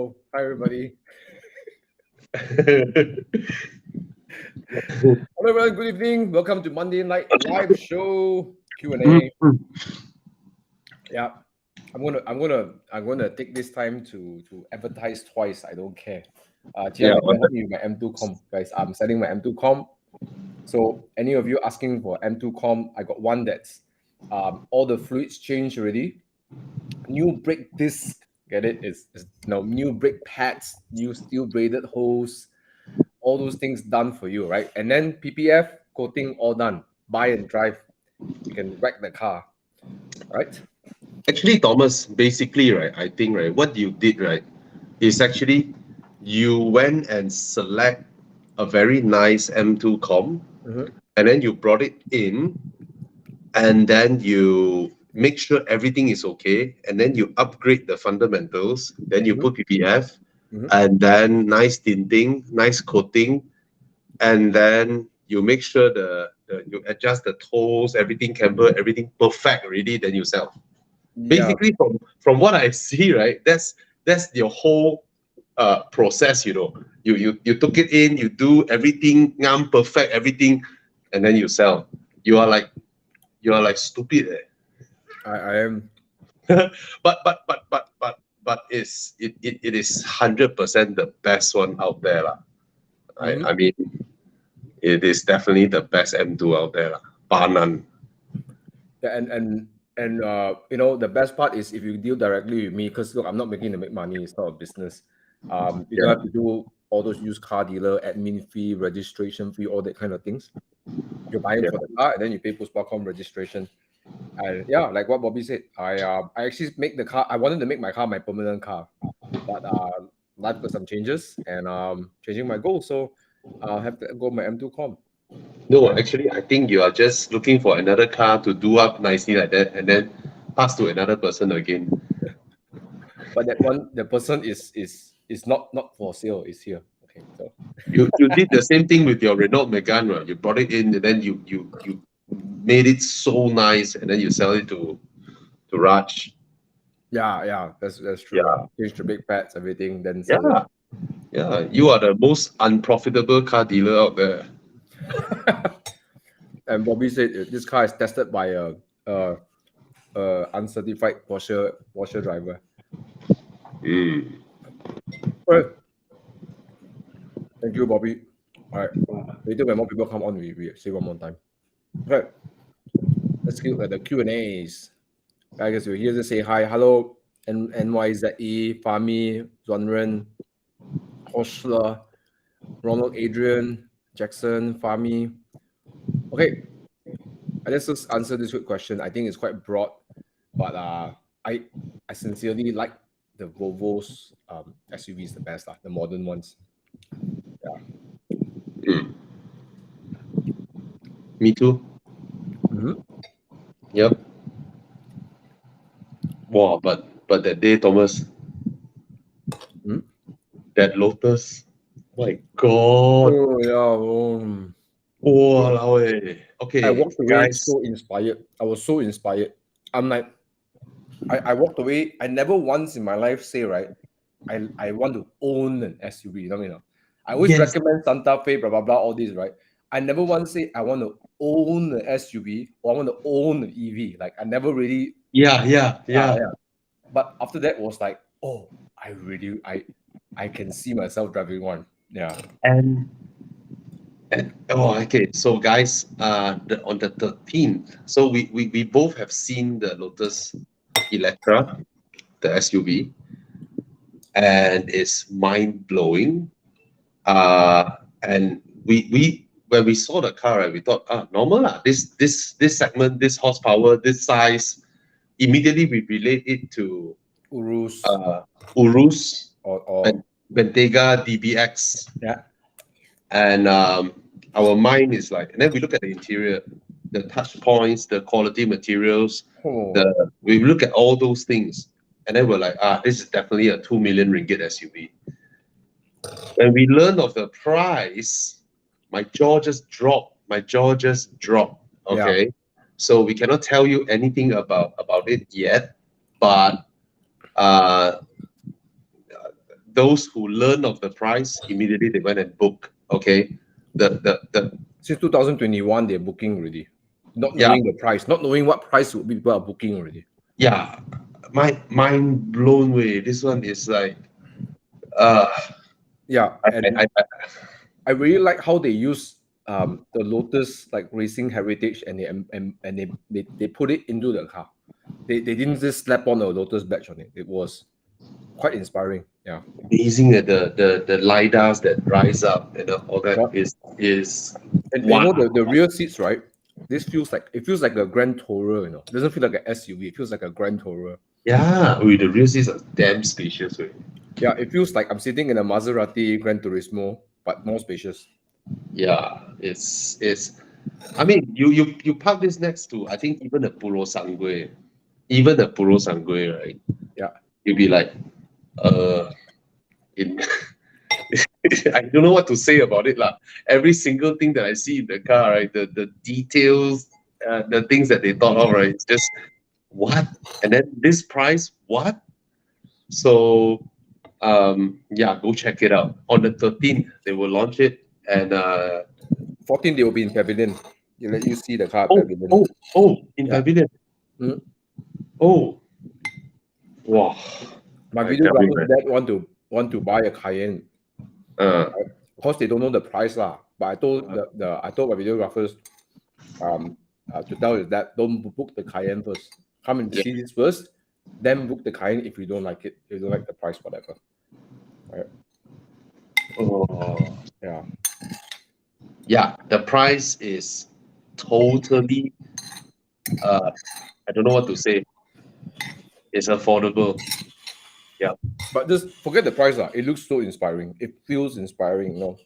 Hello. Hi, everybody. Hello, everyone. Good evening. Welcome to Monday Night Live Show Q&A. Yeah, I'm gonna take this time to advertise twice. I don't care. Jian, you can help me with my M2Com, guys. I'm selling my M2Com. So any of you asking for M2Com, I got one that's all the fluids changed already. New brake disc, get it? It's new brake pads, new steel braided hose, all those things done for you, right? And then PPF coating all done. Buy and drive. You can wreck the car, right? Actually, Thomas, basically, right, I think, right, what you did, right, is actually you went and select a very nice M2 com, and then you brought it in, and then you make sure everything is okay, and then you upgrade the fundamentals, then you put PPF, and then nice tinting, nice coating, and then you make sure you adjust the toes, everything camber, everything perfect already, then you sell. Basically, from what I see, right, that's your whole process. You took it in, you do everything, perfect everything, and then you sell. You are like stupid. I am. But it is 100% the best one out there, lah. I mean, it is definitely the best M2 out there, lah. Bar none. Yeah, and the best part is if you deal directly with me, because look, I'm not making to make money. It's not a business. You don't have to do all those used car dealer admin fee, registration fee, all that kind of things. You're buying for the car, and then you pay Postpacom registration. And yeah, like what Bobby said, I actually make the car. I wanted to make my car my permanent car, but life got some changes and changing my goal. So I'll have to go my M2Com. No, actually, I think you are just looking for another car to do up nicely like that, and then pass to another person again. But the person is not for sale. Is here. Okay, so you did the same thing with your Renault Megane, right? You brought it in, and then you made it so nice, and then you sell it to Raj. Yeah, that's true. Yeah. Change the big pads, everything, then Yeah, sell it. yeah. You are the most unprofitable car dealer out there. And Bobby said this car is tested by a uncertified Porsche driver. Well, thank you, Bobby. All right. Later, when more people come on, we say one more time. Okay. Let's look at the Q&As. I guess we're here to say hi. Hello, NYZE, Fami, Zonren, Hoshler, Ronald Adrian, Jackson, Fami. Okay. Let's just answer this quick question. I think it's quite broad, but I sincerely like the Volvo's SUVs the best, the modern ones. Yeah. Me too. Yep. Wow, but that day, Thomas, that Lotus, my God. Oh yeah. Wow, okay. I walked away guys. so inspired. I was so inspired. I'm like, I walked away. I never once in my life say, right, I want to own an SUV. You know. I always recommend Santa Fe, blah blah blah, all these, right? I never once say I want to own an SUV or I want to own an EV. Like I never really. Yeah. But after that was like, oh, I can see myself driving one. Yeah. And okay. So guys, on the 13th, so we both have seen the Lotus Electra, the SUV, and it's mind blowing. And we when we saw the car, right, we thought, normal lah. This segment, this horsepower, this size. Immediately we relate it to Urus. Urus Or Bentayga DBX. Yeah. And our mind is like, and then we look at the interior, the touch points, the quality materials, we look at all those things, and then we're like, this is definitely a 2 million ringgit SUV. When we learn of the price, my jaw just dropped. Okay. Yeah. So we cannot tell you anything about it yet, but those who learn of the price immediately they went and book. Okay, the Since 2021, they're booking already, not yeah, knowing the price, not knowing what price people are booking already. yeah, my mind blown away. This one is like uh Yeah, I, and I, I, I really like how they use the Lotus like racing heritage, and they put it into the car. They didn't just slap on a Lotus badge on it. It was quite inspiring. Yeah. amazing that the lidars that rise up and all that Yeah. is And you wow. know the rear seats, right? This feels like a Grand Tourer, you know. It doesn't feel like an SUV. It feels like a Grand Tourer. Yeah, with the real seats are damn spacious. Way. Yeah, it feels like I'm sitting in a Maserati Gran Turismo, but more spacious. Yeah, it's. I mean, you park this next to I think even the Puro Sangwe, even the Puro Sangwe, right? Yeah. You'll be like, uh, it, I don't know what to say about it, lah. Every single thing that I see in the car, right? The details, the things that they thought of, right? It's just what, and then this price, what? So, yeah, go check it out. On the 13th, they will launch it, and 14, they will be in Pavilion. They let you see the car at oh, Pavilion. in Yeah. Pavilion. Mhm. Oh, wow. My I tell you, videographers man. that want to buy a Cayenne. Uh, Of course, they don't know the price lah. But I told my videographers to tell his dad, don't book the Cayenne first. Come and yeah. see this first, then book the Cayenne if you don't like it. If you don't like the price, whatever. Right? Oh, Yeah. yeah. The price is totally. I don't know what to say. It's affordable. Yeah. But just forget the price lah. It looks so inspiring. It feels inspiring, you know.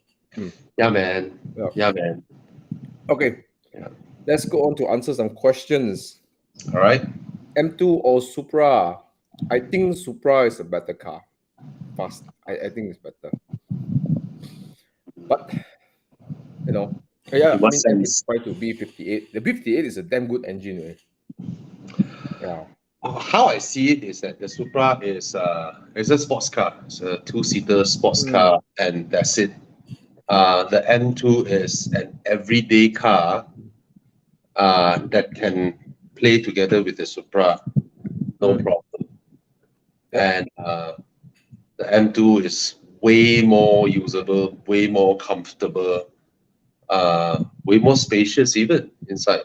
Yeah, man. Yeah. Yeah, man. Okay. Yeah. Let's go on to answer some questions. All right. M2 or Supra? I think Supra is a better car. Fast. I think it's better. But you know, yeah, In I what mean engine sense? price to B58. The B58 is a damn good engine, right? Yeah. How I see it is that the Supra is a sports car. It's a two-seater sports car, and that's it. The M2 is an everyday car that can play together with the Supra, no problem. Yep. And the M2 is way more usable, way more comfortable, way more spacious even inside.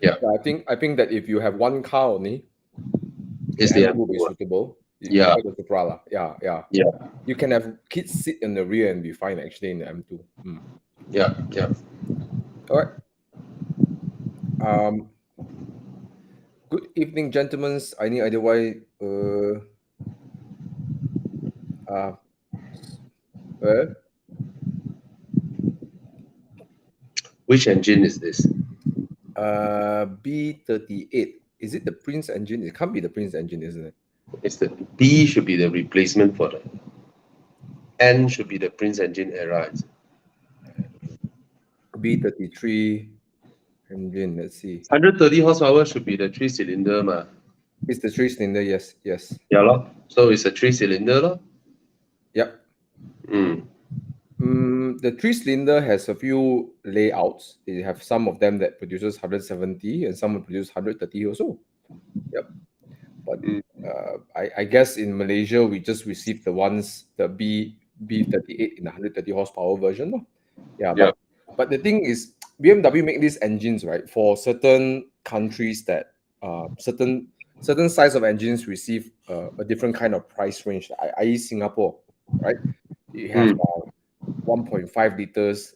Yeah, Yeah, I think that if you have one car only, it's the the M2 will be M2. suitable. Yeah, Compared to Supra lah. Yeah, yeah. yeah, You can have kids sit in the rear and be fine actually in the M2. yeah, yeah. All right. Good evening, gentlemen. Any idea why uh uh Which engine is this? B38? Is it the Prince engine? It can't be the Prince engine, isn't it? It's the B should be the replacement for the N should be the Prince engine era. B33 engine. Let's see. 130 horsepower should be the three-cylinder, ma. It's the three-cylinder. Yes, yes. Yeah, lor. So it's a three-cylinder, lor. Yep. The three-cylinder has a few layouts. They have some of them that produces 170 and some will produce 130 also. Yep. But I guess in Malaysia we just received the B38 in the 130 horsepower version. No? Yeah, Yeah. but the thing is BMW make these engines, right, for certain countries that certain size of engines receive a different kind of price range. I.e. Singapore, right? You have 1.5 liters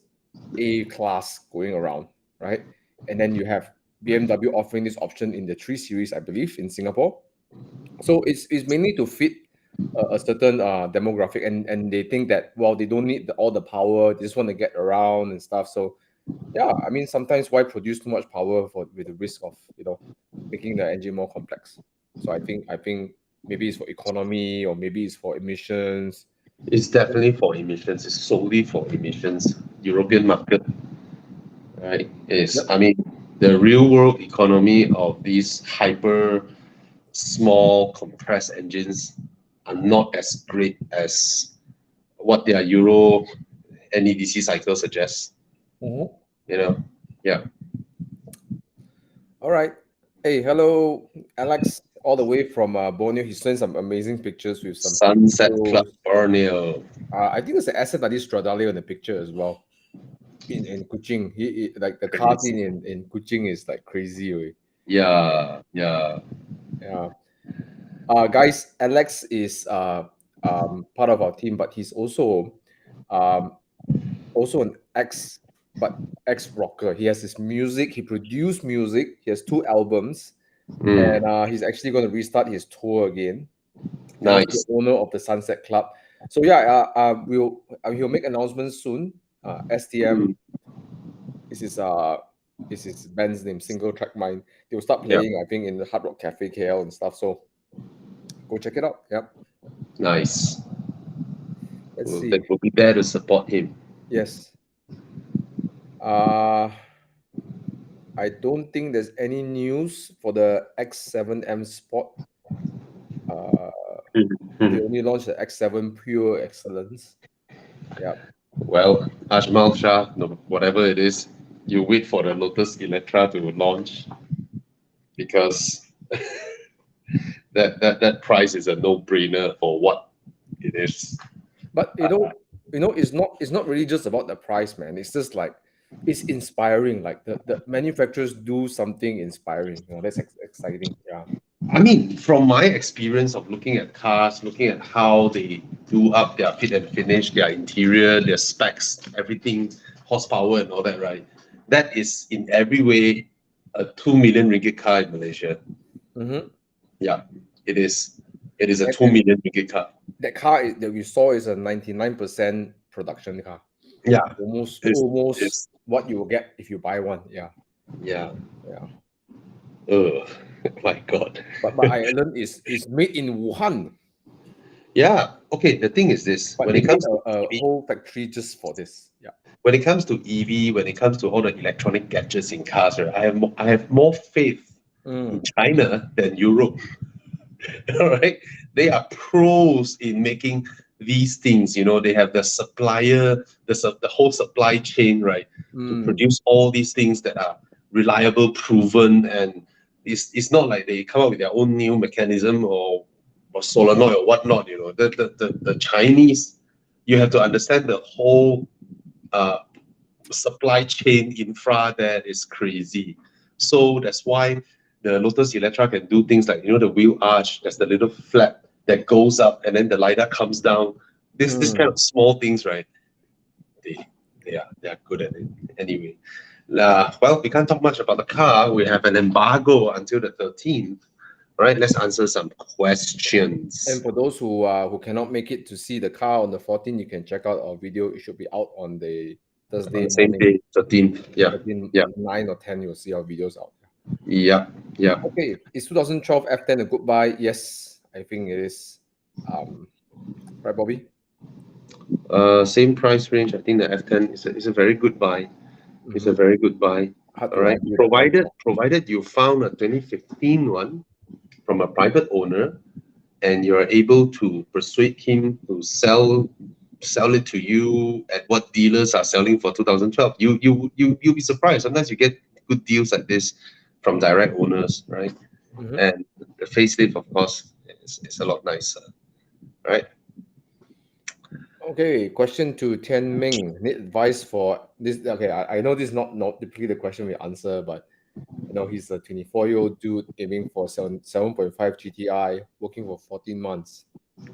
A class going around, right? And then you have BMW offering this option in the 3 Series, I believe, in Singapore. So it's mainly to fit a certain demographic, and they think that, well, they don't need all the power, they just want to get around and stuff. So yeah, I mean, sometimes why produce too much power with the risk of making the engine more complex? So I think maybe it's for economy or maybe it's for emissions. It's definitely for emissions. It's solely for emissions. European market, right? Is Yep. I mean the real world economy of these hyper small compressed engines are not as great as what their Euro NEDC cycle suggests. Mhm. You know, yeah. All right. Hey, hello, Alex, all the way from Borneo. He sent some amazing pictures with some Sunset Club photos. Borneo. I think there's an asset that is Stradale in the picture as well. In Kuching, like the car Crazy. scene in Kuching is like crazy. Eh. Yeah, yeah. Yeah. Guys, Alex is part of our team, but he's um, also an ex rocker. He has his music. He produced music. He has 2 albums, and Mm, he's actually going to restart his tour again. He's also the nice. owner of the Sunset Club. So yeah, he'll make announcements soon. STM Mm, is his band's name, Single Track Mind. They will start yeah, playing, I think, in the Hard Rock Cafe KL and stuff. So go check it out. Yep. nice. Let's That see. will be there to support him. Yes. Uh I don't think there's any news for the X7M Sport. Uh, they Mhm. only launched the X7 Pure Excellence. Yeah. Well, Ajmal Shah, no, whatever it is, you wait for the Lotus Electra to launch because that price is a no-brainer for what it is. But it's not really just about the price, man. It's just like it's inspiring. Like the manufacturers do something inspiring. That's exciting. Yeah. I mean, from my experience of looking at cars, looking at how they do up their fit and finish, their interior, their specs, everything, horsepower and all that, right? That is in every way a 2 million ringgit car in Malaysia. Mm-hmm. Yeah, it is. It is a And, 2 million ringgit car. that car that we saw is a 99% production car. Yeah, Almost it's, almost it's what you will get if you buy one. Yeah. yeah. Yeah. Oh my God. But Ireland is made in Wuhan. Yeah. Okay. The thing is this: But when they it made comes to a EV, whole factory just for this. Yeah. when it comes to EV, when it comes to all the electronic gadgets in cars, right, I have more faith in Mm. China than Europe. All right, they are pros in making these things. They have the supplier, the whole supply chain, right, to Mm. produce all these things that are reliable, proven, and it's not like they come up with their own new mechanism or solenoid or whatnot. The Chinese, you have to understand the whole uh, supply chain infra there is crazy. So that's why the Lotus Electra can do things like the wheel arch. There's the little flap that goes up, and then the lidar comes down. This kind Mm. of small things, right? They they are good at it anyway. Well, we can't talk much about the car. We have an embargo until the 13th. Right? Let's answer some And questions. for those who cannot make it to see the car on the 14th, you can check out our video. It should be out on the On Thursday the same morning, day, 13th. Yeah, 13, yeah, 9 or 10. You'll see our videos out. yeah, yeah. Okay, is 2012 F10 a good buy? Yes, I think it is. Right, Bobby? Same price range. I think the F10 is a very good buy. It's a Mm-hmm. very good buy. Hard All to right. argue that one. Provided you found a 2015 one from a private owner and you're able to persuade him to sell it to you at what dealers are selling for 2012. You'll be surprised. Sometimes you get good deals like this from direct owners, right? Mm-hmm. And the facelift, of course, is a lot nicer, right? Okay, question to Tian Ming. Need advice for this. Okay, I know this is not typically the question we answer, but he's a 24-year-old dude aiming for 7.5 GTI, working for 14 months.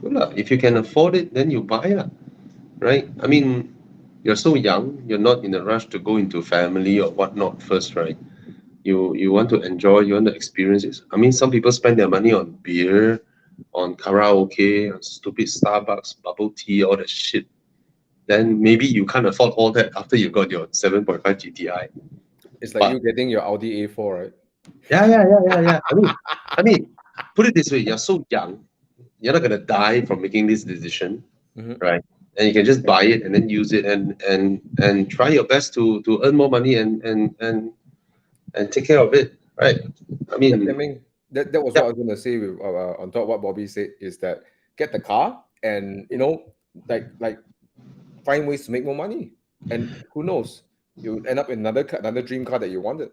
Good luck. If you can afford it, then you buy it, right? I mean, you're so young, you're not in a rush to go into family or whatnot first, right? You want to enjoy, you want to experience it. I mean, some people spend their money on beer, on karaoke, on stupid Starbucks, bubble tea, all that shit. Then maybe you can't afford all that after you got your 7.5 GTI. It's like But you getting your Audi A4, right? yeah. I mean, put it this way: you're so young, you're not gonna die from making this decision, Mm-hmm. right? And you can just buy it and then use it and try your best to earn more money and take care of it, right? I Yeah, I mean, mean that was yeah, what I was gonna say with on top of what Bobby said is that get the car, and like find ways to make more money. And who knows, you end up in another dream car that you wanted.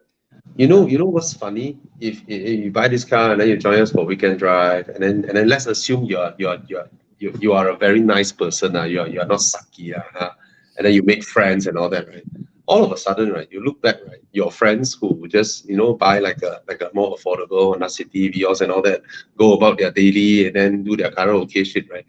You know what's funny? If you buy this car and then you join us for weekend drive, and then let's assume you are a very nice person, you're not sucky, and then you make friends and all that, right? All of a sudden, right, you look back, right, your friends who just buy like a more affordable Honda City Vios and all that, go about their daily and then do their karaoke shit, right?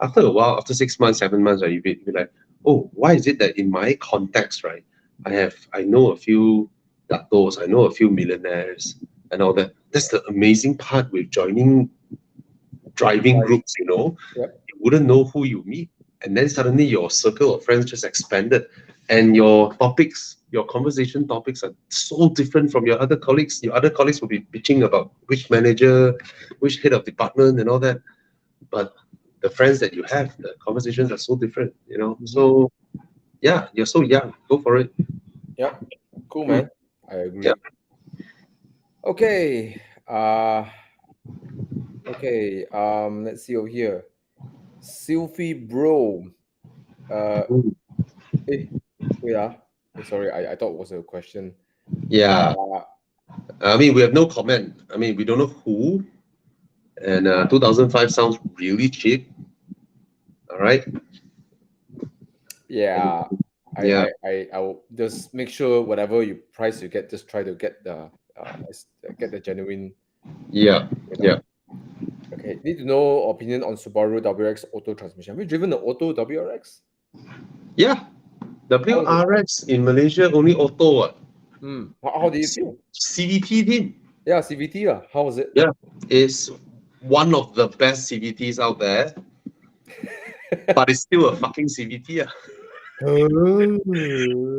After a while, after 6 months, 7 months, right, you'll be like, oh, why is it that in my context, right, I know a few datos, I know a few millionaires and all that. That's the amazing part with joining driving Right. groups, Yep. You wouldn't know who you meet. And then suddenly your circle of friends just expanded and your topics, your conversation topics are so different from your other colleagues. Your other colleagues will be bitching about which manager, which head of department and all that. But the friends that you have, the conversations are so different, So yeah, you're so young. Go for it. Yep. Cool, man. I agree. Yeah. Okay. Okay. Let's see over here. Sylvie Bro. Wait. Sorry. I thought it was a question. Yeah. I mean, we have no comment. I mean, we don't know who. And 2005 sounds really cheap. All right. Yeah. Yeah. I will just make sure whatever you price you get, just try to get the genuine. Yeah. Yeah. Okay. Need to know opinion on Subaru WRX auto transmission. Have you driven the auto WRX? Yeah. How is it? WRX in Malaysia only auto. How do you feel? CVT did. Yeah, CVT. How was it? Yeah. It's one of the best CVTs out there, but it's still a fucking CVT. No. It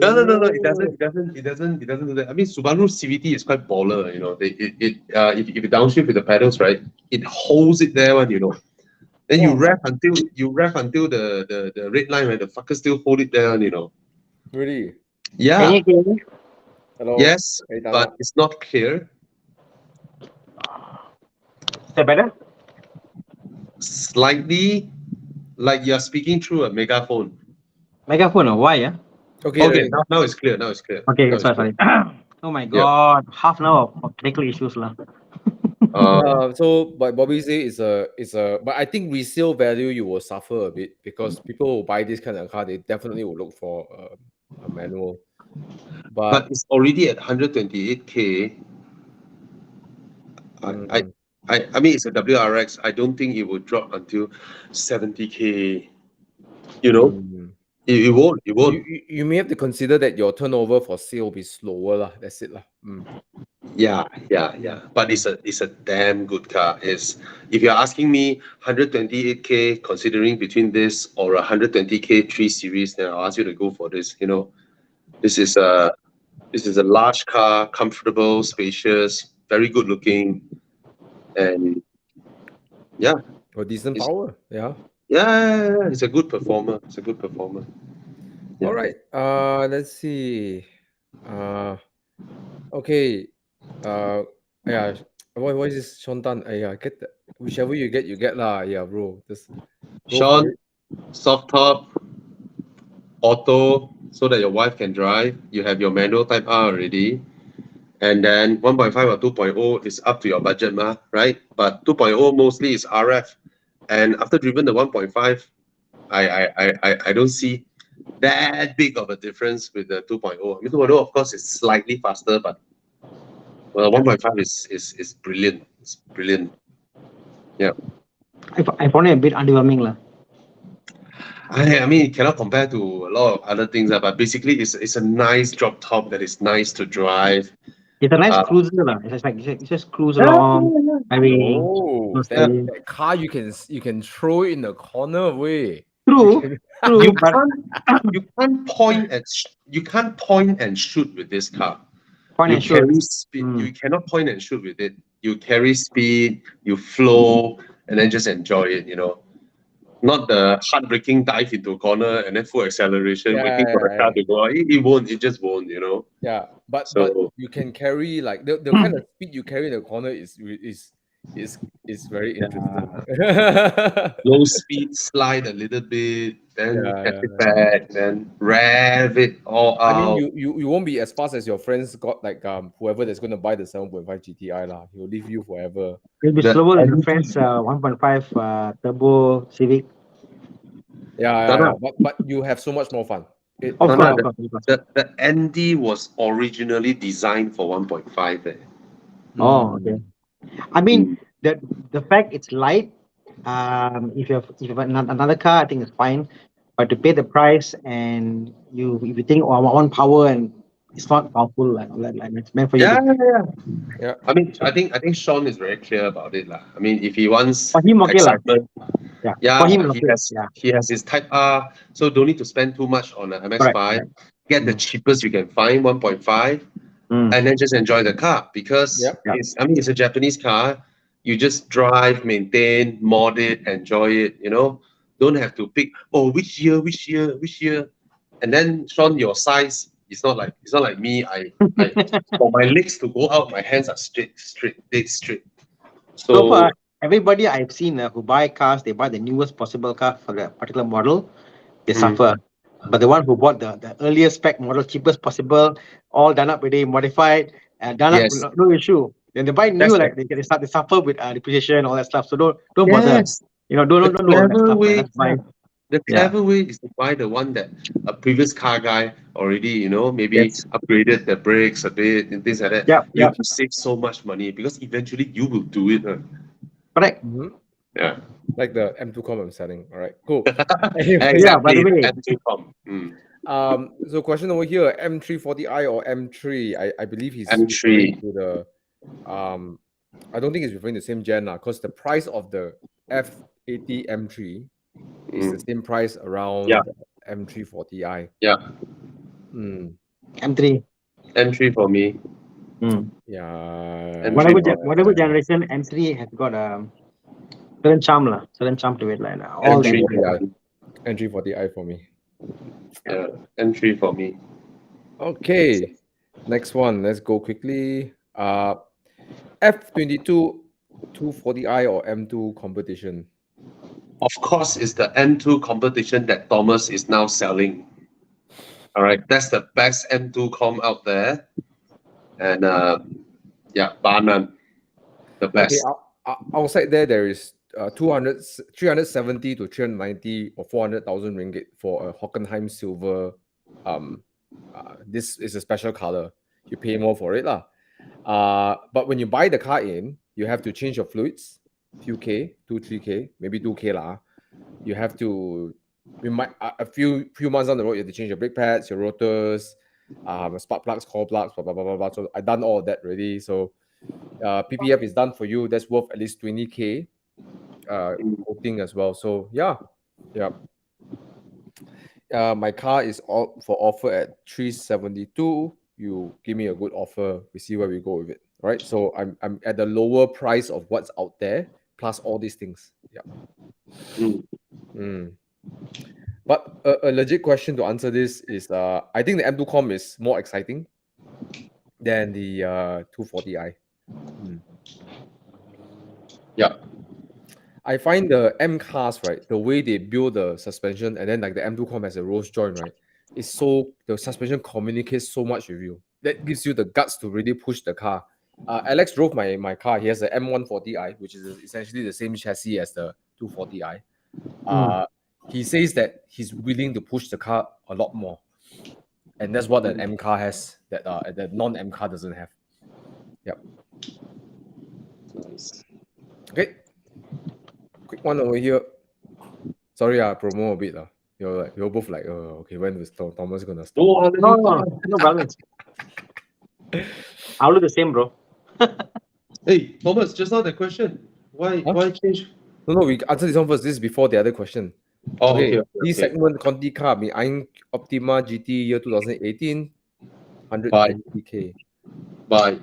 doesn't do that. I mean, Subaru CVT is quite baller. If you downshift with the pedals, right, it holds it there, Then you Wow. rev until the red line, right? The fucker still hold it there, Really? Yeah. Can you hear me? Hello? Yes, Hey, Thana. but it's not clear. Is that better? Slightly, like you're speaking through a megaphone. Megaphone or why? Yeah. Okay, now it's clear. Now it's clear. Okay, Now it's sorry. clear. Oh my Yeah. god, half an hour of technical issues lah. So, but Bobby say but I think resale value you will suffer a bit because people who buy this kind of car, they definitely will look for a manual. But it's already at 128K. I mean, it's a WRX. I don't think it will drop until 70K. It won't. It won't. You may have to consider that your turnover for sale will be slower lah. That's it lah. Yeah. But it's a damn good car. If you're asking me 128K, considering between this or 120K 3 Series, then I'll ask you to go for this. This is a large car, comfortable, spacious, very good looking, and yeah. Or decent power. Yeah. Yeah, it's a good performer. Yeah. All right. Let's see. Okay. Yeah. What is this, Sean Tan? Yeah, get that. Whichever you get lah. Yeah, bro. Just go for Sean, it. soft top, auto, so that your wife can drive. You have your manual type R already. And then 1.5 or 2.0 is up to your budget, right? But 2.0 mostly is RF. And after driven the 1.5, I don't see that big of a difference with the 2.0. I mean, 2.0, of course, is slightly faster, but 1.5 is brilliant. It's brilliant. Yeah. I found it a bit underwhelming lah. I mean, it cannot compare to a lot of other things, but basically, it's a nice drop top that is nice to drive. It's a nice cruiser lah. It's just cruise along. I mean, that car you can throw it in the corner way. True. You can't point and shoot with this car. Carry speed. You cannot point and shoot with it. You carry speed, you flow, and then just enjoy it. Not the heartbreaking dive into a corner and then full acceleration, waiting for the car to go. It won't. It just won't. Yeah, but you can carry like the kind of speed you carry in the corner is is very interesting. Low speed slide a little bit, then Yeah, catch it back, then rev it all I mean, out. you won't be as fast as your friends got like whoever that's gonna buy the 7.5 GTI lah. He'll leave you forever. It'll be The slower than the energy- friend's 1.5 turbo Civic. Yeah. But you have so much more fun. Of No, course, no, of course, of course. the ND was originally designed for 1.5. Oh, okay. I mean, Mm. the fact it's light. If you have another car, I think it's fine. But to pay the price and if you think, oh, I want power and it's not powerful like it's meant for you. Yeah, yeah. Yeah. I mean, I think Sean is very clear about it, lah. I mean, if he wants For him, okay lah. excitement, Yeah. yeah, For him, he okay. has Yeah. he has his Type R, so don't need to spend too much on an MX-5. Correct. Get the cheapest you can find, 1.5, and then just enjoy the car because Yep. it's a Japanese car. You just drive, maintain, mod it, enjoy it. Don't have to pick which year, and then Sean, your size. It's not like me. I for my legs to go out, my hands are straight, dead straight. So far, everybody I've seen who buy cars, they buy the newest possible car for the particular model. They suffer. But the one who bought the earliest spec model, cheapest possible, all done up already, modified, done Yes. up, no issue. Then they buy new, That's like they suffer with depreciation and all that stuff. So don't bother. Yes. Don't The do all that clever stuff. way, Just buy. the clever way is to buy the one that a previous car guy already, maybe Yes. upgraded the brakes a bit and things like that. Yep. You save so much money because eventually you will do it. Correct. Yeah. Like the M2Com I'm selling. All right, cool. Exactly. Yeah, by the way. M2Com. So question over here: M340i or M3? I believe he's M3. referring to the I don't think he's referring to the same gen because the price of the F80 M3 is the same price around the M340i. Yeah. M3. M3 for me. Yeah. M3 Whatever generation, M3 has got a certain charm to it. Like all the M340i for me. Yeah, M3 for me. Okay, next one. Let's go quickly. F22 240i or M2 competition. Of course, it's the M2 competition that Thomas is now selling. All right, that's the best M2 com out there, and Banan, the best. Okay, outside there is 370 to 390 or 400,000 ringgit for a Hockenheim silver. This is a special color. You pay more for it lah. But when you buy the car in, you have to change your fluids, few K, 2-3K, maybe 2K lah. You have to, a few months down the road, you have to change your brake pads, your rotors, spark plugs, core plugs, blah, blah, blah, blah, blah. So I've done all of that already. So PPF is done for you. That's worth at least 20K coating as well. So yeah. My car is all for offer at 372. You give me a good offer. We see where we go with it. Right. So I'm at the lower price of what's out there, plus all these things. But a legit question to answer this is I think the M2Com is more exciting than the 240i. Yeah. I find the M cars, right, the way they build the suspension and then like the M2Com has a rose joint, right, is so the suspension communicates so much with you. That gives you the guts to really push the car. Alex drove my car. He has an M140i, which is essentially the same chassis as the 240i. He says that he's willing to push the car a lot more. And that's what an M car has that the non-M car doesn't have. Yep. Okay. Quick one over here. Sorry, promo a bit. You're both like, okay, when is Thomas gonna stop? No problem. I'll do the same, bro. Hey, Thomas, just now the question. Why change? No, we answer this one first. This is before the other question. Okay. This segment Conti car, I'm Optima GT year 2018, 120K. By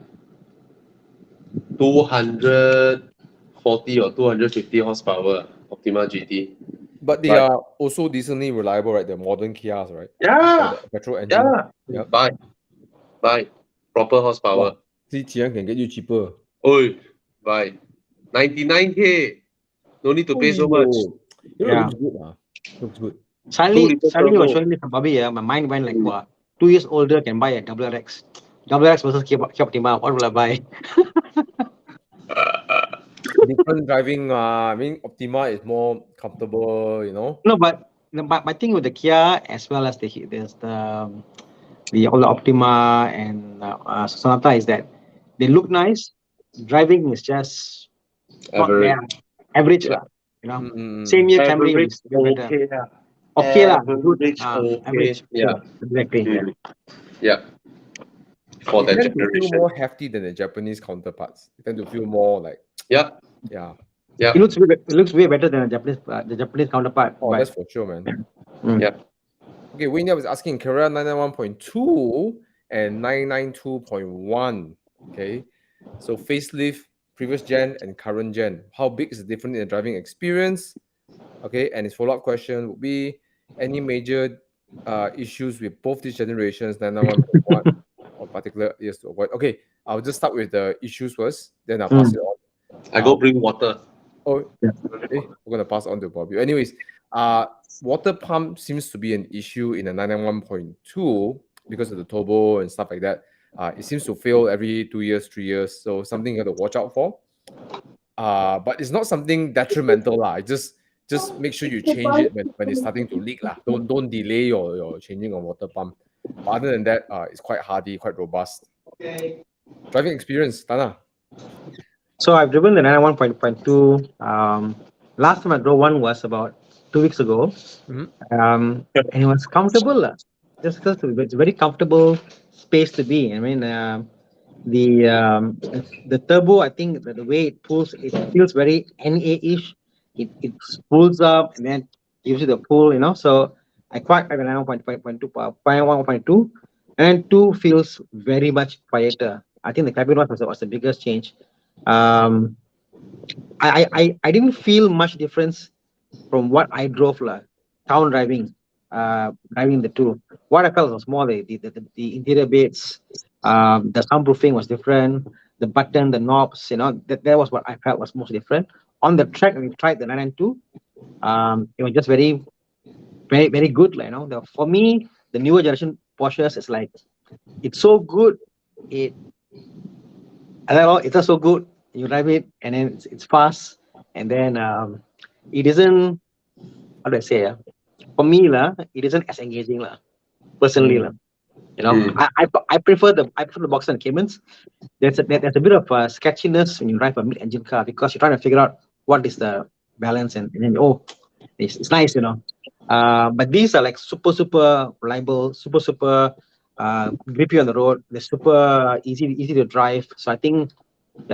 240 or 250 horsepower, Optima GT. But they are also decently reliable, right? The modern Kias, right? Yeah. The petrol engine. Yeah. Buy. Proper horsepower. See, Qian can get you cheaper. Oi, buy. 99K. No need to pay so much. You know, it looks good. Looks good. Suddenly, 2 liter suddenly you were turbo. showing me some Bobby, my mind went like, wow, 2 years older can buy a WRX. WRX versus Kia Optima, what will I buy? Different driving. I mean, Optima is more comfortable. You know. No, but my thing with the Kia as well as there's the all the Optima and Sonata is that they look nice. Driving is just not Average. there, average Yeah. lah. You know, Mm-mm. same year Camry Average is better. okay. Okay lah, good. Average okay. Average. Yeah. Sure. Exactly. Yeah. Yeah. For It that tend to feel generation. more hefty than the Japanese counterparts. It tend to feel more like, Yeah. yeah. Yeah. It looks way better than the Japanese counterpart. Oh, but that's for sure, man. Yeah. Okay, Wayne was asking Carrera 991.2 and 992.1. Okay, so facelift, previous gen and current gen. How big is the difference in the driving experience? Okay, and his follow-up question would be any major issues with both these generations, 991.1 or particular years to avoid. Okay, I'll just start with the issues first, then I'll pass it on. I go bring water. Oh, Yeah. we're gonna pass on to Bobby. Anyways, water pump seems to be an issue in the 991.2 because of the turbo and stuff like that. It seems to fail every 2 years, 3 years. So something you have to watch out for. But it's not something detrimental lah. Just make sure you change it when it's starting to leak lah. Don't delay your changing of water pump. But other than that, it's quite hardy, quite robust. Okay. Driving experience, Thana. So I've driven the 991.2. Last time I drove one was about 2 weeks ago. And it was comfortable. Just because it's a very comfortable space to be. I mean, the turbo, I think the way it pulls, it feels very NA-ish. It pulls up and then gives you the pull, you know. So I quite like the 991.2. And 2 feels very much quieter. I think the cabin was the biggest change. I didn't feel much difference from what I drove town driving, driving the 2. What I felt was more the interior bits, the soundproofing was different, the button, the knobs, you know, that was what I felt was most different. On the track, when we tried the 992, it was just very, very, very good, you know. For me, the newer generation Porsches is like, it's so good, it's not so good. You drive it and then it's fast, and then it isn't, how do I say, for me it isn't as engaging personally. You know, I prefer the Boxer and Caymans. There's a bit of sketchiness when you drive a mid-engine car because you're trying to figure out what is the balance, and then it's nice, you know. But these are like super reliable, super grippy on the road. They're super easy to drive. So I think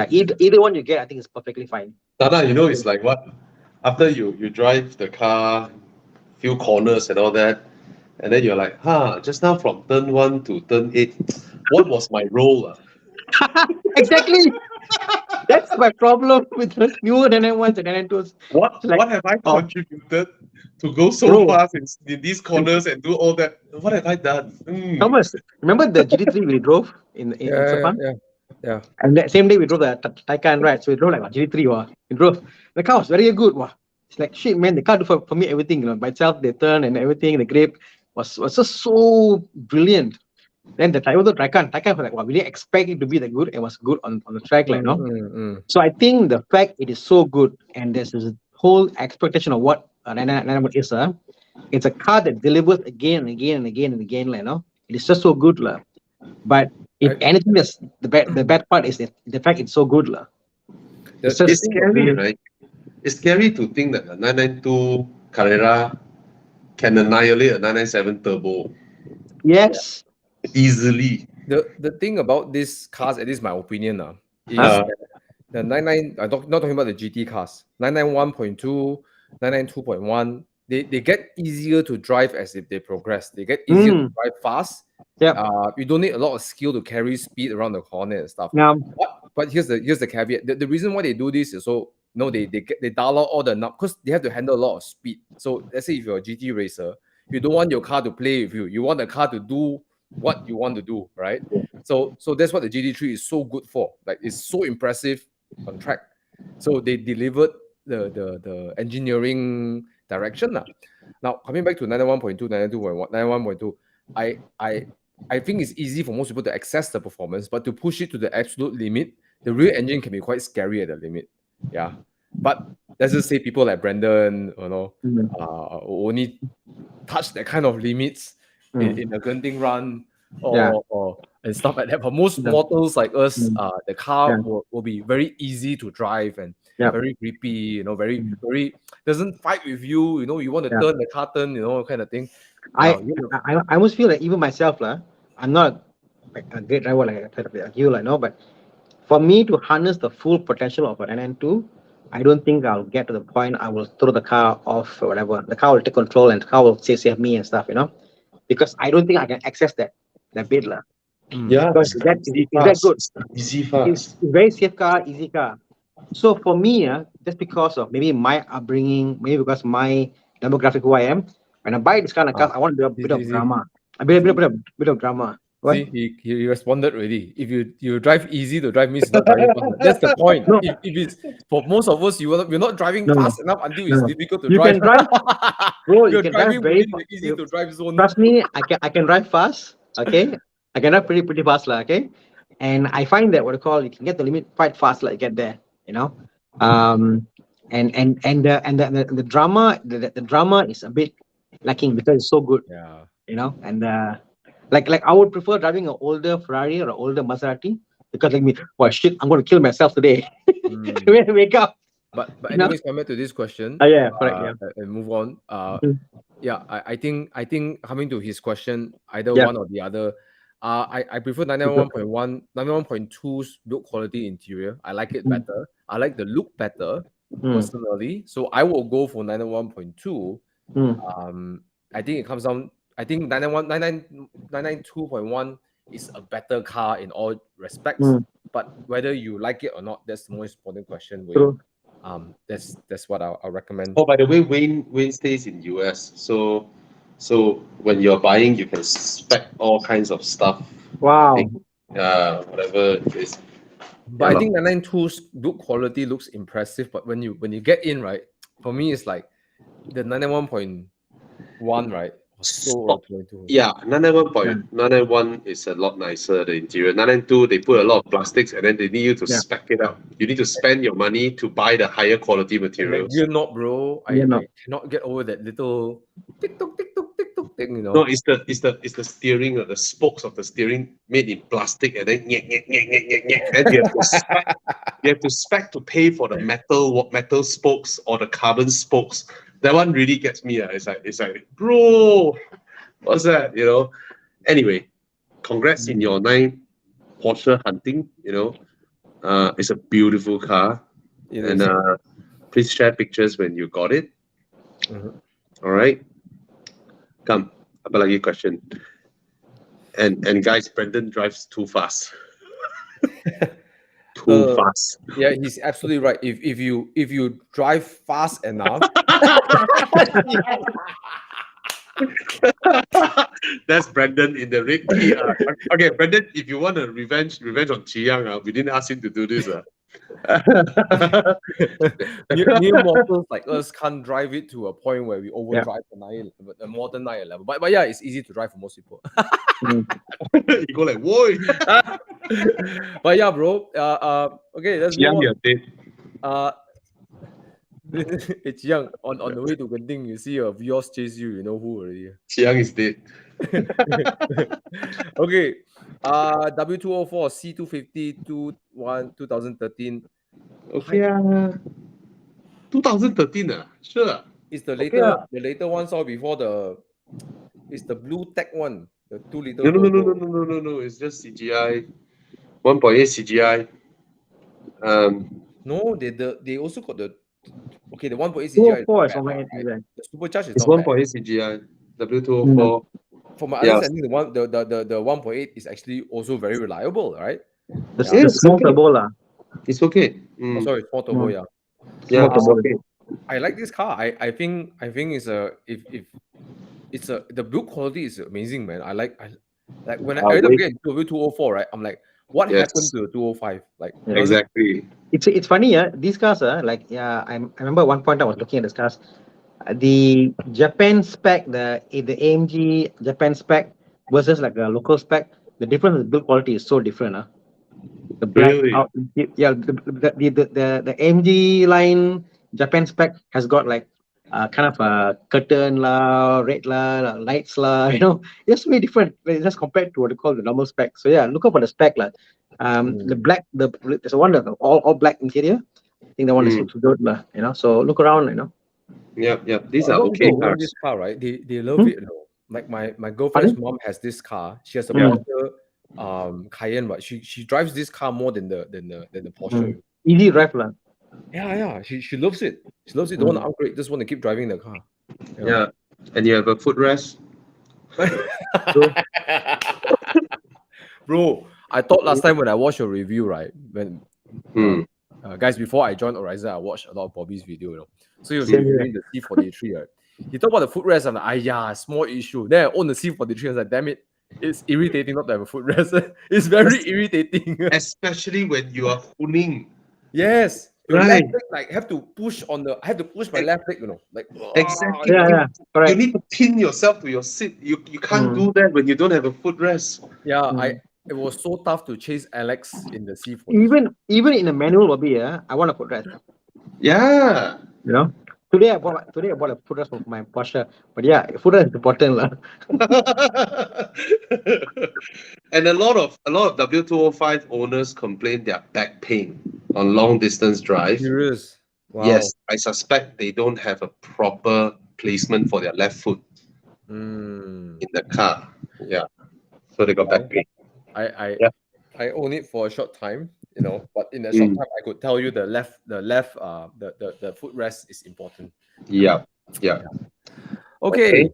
either one you get, I think is perfectly fine. Tana, you know, it's like what? After you drive the car, few corners and all that, and then you're like, just now from turn 1 to turn 8, what was my role? Exactly. That's my problem with the newer 991s and 992s. What have I contributed to go so fast in these corners and do all that? What have I done? Thomas, remember the GT3 we drove in Sepang? Yeah. And that same day we drove the Taycan, right? So we drove like GT3. We drove. The car was very good. It's like, shit, man, the car do for me everything, you know, by itself, the turn and everything, the grip was just so brilliant. Then the Taycan was like, we didn't expect it to be that good. It was good on the track, you know. So I think the fact it is so good, and there's this whole expectation of what 991 is, it's a car that delivers again and again and again and again, you know. It is just so good, but if anything, the bad part is the fact it's so good, It's scary, right? It's scary to think that a 992 Carrera can annihilate a 997 turbo. Yes. Easily. The thing about these cars, at least my opinion, is the 99. I'm not talking about the GT cars. 991.2, 992.1. They get easier to drive as if they progress. They get easier to drive fast. Yeah. You don't need a lot of skill to carry speed around the corner and stuff. Yeah. But here's the caveat. The reason why they do this is so they dial out all the knobs because they have to handle a lot of speed. So let's say if you're a GT racer, you don't want your car to play with you. You want the car to do what you want to do, right? So that's what the GT3 is so good for. Like, it's so impressive on track. So they delivered the engineering direction. Now coming back to 91.2, 92.1, 91.2, I think it's easy for most people to access the performance, but to push it to the absolute limit, the real engine can be quite scary at the limit. Yeah. But let's just say people like Brandon, only touch that kind of limits in a Genting run or and stuff like that. For most mortals like us, the car will be very easy to drive and very grippy, very doesn't fight with you. You want to turn the car turn, kind of thing. I almost feel like even myself, I'm not like a great driver like you, but for me to harness the full potential of an NN2, I don't think I'll get to the point I will throw the car off or whatever. The car will take control and the car will save me and stuff, because I don't think I can access that bit. Yeah, because is that good? Easy fast. It's very safe car, easy car. So for me, just because of maybe my upbringing, maybe because my demographic who I am, when I buy this kind of car, I want a bit of drama. A bit of drama. What? See, he responded already. If you drive easy, to drive means not driving fast. That's the point. No. If it's for most of us, we're not driving fast enough until it's difficult to You drive. can drive, bro. You You're can driving drive very within the easy to drive zone. Trust me, I can drive fast. Okay, I can drive pretty fast, okay. And I find that you can get the limit quite fast, get there. And the drama, the drama is a bit lacking because it's so good. Yeah. And like I would prefer driving an older Ferrari or an older Maserati because shit, I'm going to kill myself today. When I wake up. But anyways, come back to this question. Yeah, correct. And move on. Yeah, I think coming to his question, either Yeah. one or the other. I prefer 91.1, 91.2's build quality interior. I like it better. I like the look better personally. So I will go for 91.2. I think it comes down. I think 992.1 is a better car in all respects. But whether you like it or not, that's the most important question. True. That's what I'll recommend. Oh, by the way, Wayne stays in US, so when you're buying, you can spec all kinds of stuff. Wow. Whatever it is. But I think 992's build quality looks impressive. But when you get in, right, for me it's like the 91.1, right? So yeah, 991 is a lot nicer, the interior. 992, they put a lot of plastics and then they need you to spec it up. You need to spend your money to buy the higher quality materials. You're not, bro. I cannot get over that little tick-tock thing, No, it's the steering, the spokes of the steering made in plastic and then and you have to spec to pay for the metal spokes or the carbon spokes. That one really gets me. It's like, bro, what's that? Anyway, congrats in your 9 Porsche hunting. It's a beautiful car. And please share pictures when you got it. All right. Come, apalagi question. And guys, Brendan drives too fast. Too fast. Yeah, he's absolutely right. If you drive fast enough. That's Brendan in the red key. Okay, Brendan, if you want a revenge on Chiang, we didn't ask him to do this. New models like us can't drive it to a point where we overdrive the modern 911. But yeah, it's easy to drive for most people. You go like, whoa. But yeah, bro. Okay, let's Chiang, move you're dead. It's young. On the way to Genting, you see a Vios chase you. You know who already. Chiang is dead. Okay. W204 C250 2013. Okay. 2013. Sure. It's the later one saw before it's the blue tech one. The 2 liter. No. It's just CGI. 1.8 CGI. No, they also got the 1.8 CGI. 204 is 1.8 CGI. The supercharged is it's not 1.8 CGI. W204. For my understanding, the 1.8 is actually also very reliable, right? The small turbo. It's okay. Oh, sorry, small turbo, yeah. Yeah, it's okay. I like this car. I think it's the build quality is amazing, man. I like when I get into W204, right? I'm like, what happened to the 205? Like exactly. It's funny, yeah. These cars are like, yeah. I remember one point I was looking at these cars. The Japan spec, the AMG Japan spec versus like a local spec. The difference in build quality is so different. The black Really? out, yeah. The AMG line Japan spec has got like kind of a curtain la, red la, lights la. It's really different just compared to what they call the normal spec. So yeah, look up for the spec la. The black, there's one that all black interior. I think the one that looks good lah. So look around. Yep. These A are lot of okay people want cars. this car, right? They love it. Like my girlfriend's Pardon? mom has this car. She has a Mm. Porsche Cayenne, but she drives this car more than the Porsche. Easy drive lah. Yeah. She loves it. She loves it. Don't want to upgrade. Just want to keep driving the car. Yeah. And you have a footrest. Bro, I thought last time when I watched your review, right? When guys, before I joined Horizon, I watched a lot of Bobby's video. So he was Same here. reviewing the C43, right? He talked about the footrest. I'm like, small issue. Then I own the C43. I was like, damn it, it's irritating not to have a footrest. It's very irritating. Especially when you are hooning. Yes. Your Right. left leg, like, have to push I have to push my left leg, like Exactly. Yeah, You correct. need to pin yourself to your seat. You can't do that when you don't have a footrest. Yeah, it was so tough to chase Alex in the C43. Even in a manual lobby, I want a footrest. Yeah. Today I bought a footrest for my Porsche. But yeah, footrest is important lah. And a lot of W205 owners complain their back pain on long distance drive. Serious. Wow. Yes, I suspect they don't have a proper placement for their left foot in the car. Yeah. So they got back pain. I own it for a short time, but in a short time I could tell you the footrest is important. Yeah. Okay.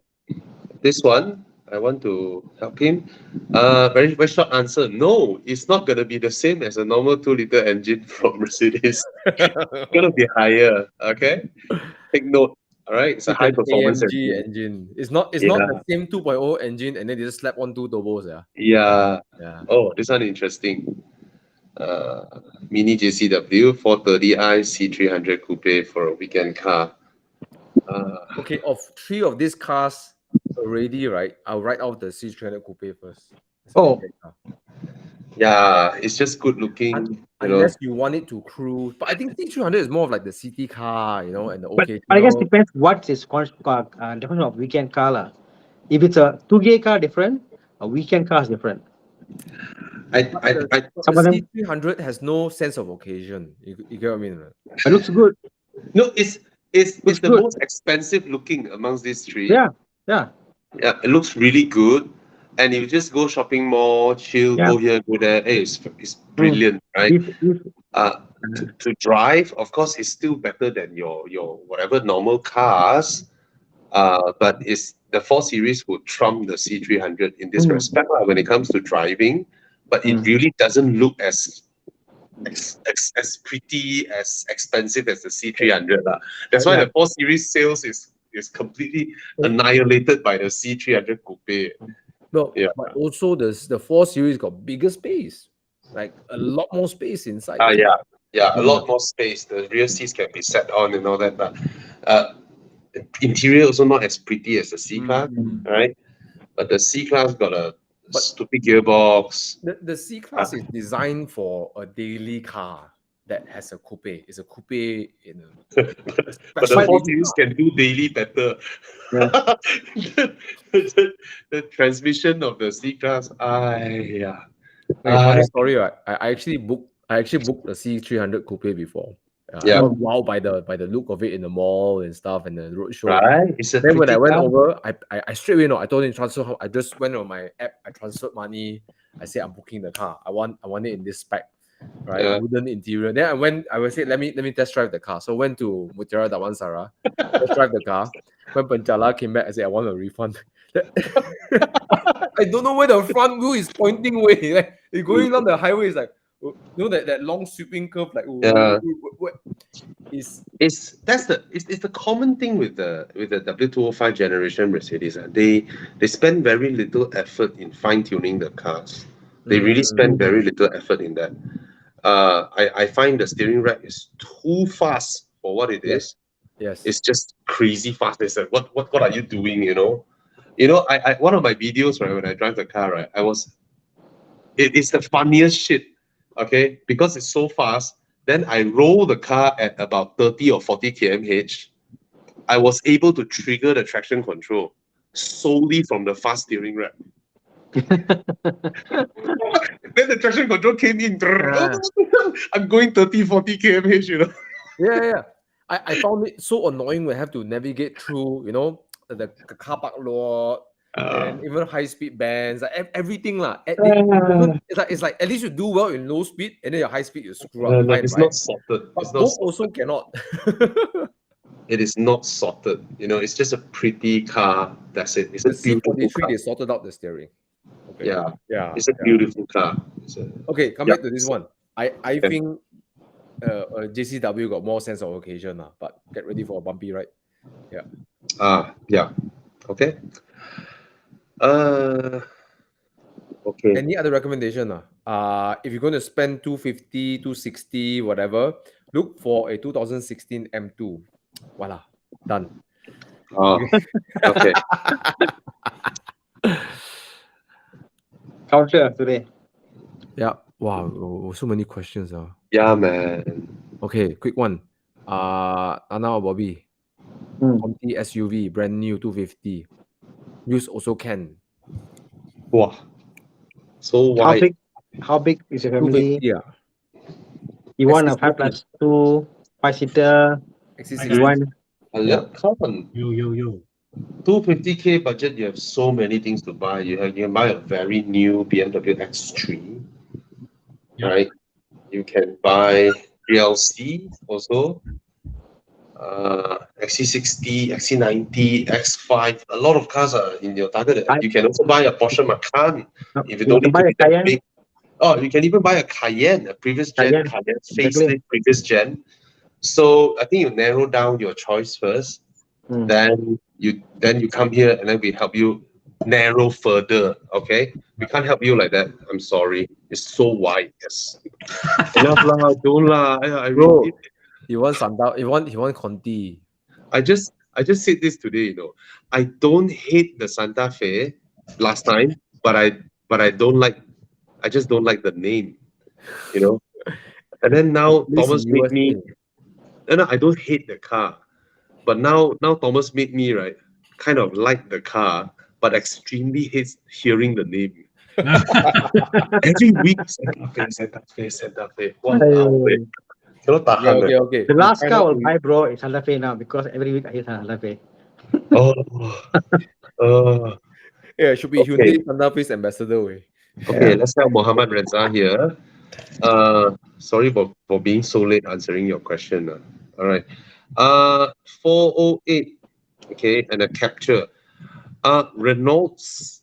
This one, I want to help him. Very, very short answer. No, it's not going to be the same as a normal 2-liter engine from Mercedes. It's going to be higher. Okay? Take note. All right? It's a high performance AMG engine. It's not the same 2.0 engine and then they just slap on 2 turbos. Yeah. Oh, this one interesting. Mini JCW 430i C300 coupe for a weekend car. Okay, of 3 of these cars already, right? I'll write out the C300 coupe first. Yeah, it's just good looking. Unless you want it to cruise, but I think C300 is more of like the city car, and the occasional. But I guess depends what is definition of weekend car lah. If it's a 2-gay car, different. A weekend car is different. The C300 has no sense of occasion. You get what I mean? It looks good. No, it's the most expensive looking amongst these 3. Yeah. It looks really good. And you just go shopping mall, chill, go here, go there. Hey, it's brilliant, right? To drive, of course, it's still better than your whatever normal cars. But it's the 4 Series would trump the C300 in this respect when it comes to driving. But it really doesn't look as pretty, as expensive as the C300. That's why the 4 Series sales is completely annihilated by the C300 coupe. But also the 4 Series got bigger space, like a lot more space inside. A lot more space. The rear seats can be set on and all that. But interior also not as pretty as the C class, right? But the C class got a stupid gearbox. The C class is designed for a daily car that has a coupe. It's a coupe in a but the 4 Series can do daily better. The transmission of the C class, funny story, right? I actually booked the C300 coupe before. I was wowed by the look of it in the mall and stuff and the roadshow. Right. Then when I went over, I straight away I told him transfer. I just went on my app. I transferred money. I said I'm booking the car. I want it in this spec, right? Wooden interior. Then I would say let me test drive the car. So went to Mutiara Damansara, test drive the car. When Panchala came back, I said I want a refund. I don't know where the front wheel is pointing way. Like it's going down the highway. It's like that long sweeping curve. Like it's the common thing with the W205 generation Mercedes. They spend very little effort in fine tuning the cars. They really spend very little effort in that. I find the steering rack is too fast for what it is. Yes. It's just crazy fast. They said, what are you doing? I one of my videos, right, when I drive the car, right, it's the funniest shit. Okay, because it's so fast. Then I roll the car at about 30 or 40 km/h. I was able to trigger the traction control solely from the fast steering rack. Then the traction control came in. I'm going 30, 40 km/h, Yeah. I found it so annoying when I have to navigate through, the car park lot, and even high speed bands, like everything lah. It's like at least you do well in low speed, and then your high speed you screw up. No, Fine, it's right? not sorted. But It's not both sorted. also cannot. It is not sorted. It's just a pretty car. That's it. It's a The beautiful C43 car. they sorted out the steering. Okay. Yeah. It's a beautiful car. Okay, come Yeah. back to this one. I think JCW got more sense of occasion lah, but get ready for a bumpy ride. Yeah. Yeah. Okay. Okay. Any other recommendation? If you're going to spend 250, 260, whatever, look for a 2016 M2. Voila, done. Okay. Counter today. Yeah. Wow. So many questions. Yeah, man. Okay, quick one. Thana or Bobby? Conti SUV, brand new 250. Use also can. Wow. So wide. How big is your family? 250. You want a XC60. 5+2, 5-seater? XC60. You want Yeah, come on. Yo. 250K budget, you have so many things to buy. You can buy a very new BMW X3, right? You can buy GLC also, XC60, XC90, X5. A lot of cars are in your target. You can also buy a Porsche Macan if you don't need to be that big. Oh, you can even buy a Cayenne, a previous gen Cayenne facelift, previous gen. So I think you narrow down your choice first. Then you come here and then we help you narrow further. Okay, we can't help you like that. I'm sorry, it's so wide. Yes. Enough lah, don't lah. Bro, he wants Sandal. He want Conti. I just said this today. I don't hate the Santa Fe last time, but I don't like. I just don't like the name. And then now Thomas made me. No, I don't hate the car. But now Thomas made me, right, kind of like the car, but extremely hates hearing the name. Every week, Santa Fe. Okay. The last car will buy, bro, is Santa Fe now because every week I hear Santa Fe. Yeah, it should be Hyundai Santa Fe's ambassador way. Okay, let's have Muhammad Reza here. Sorry for being so late answering your question. All right. 408, okay, and a Capture. Renaults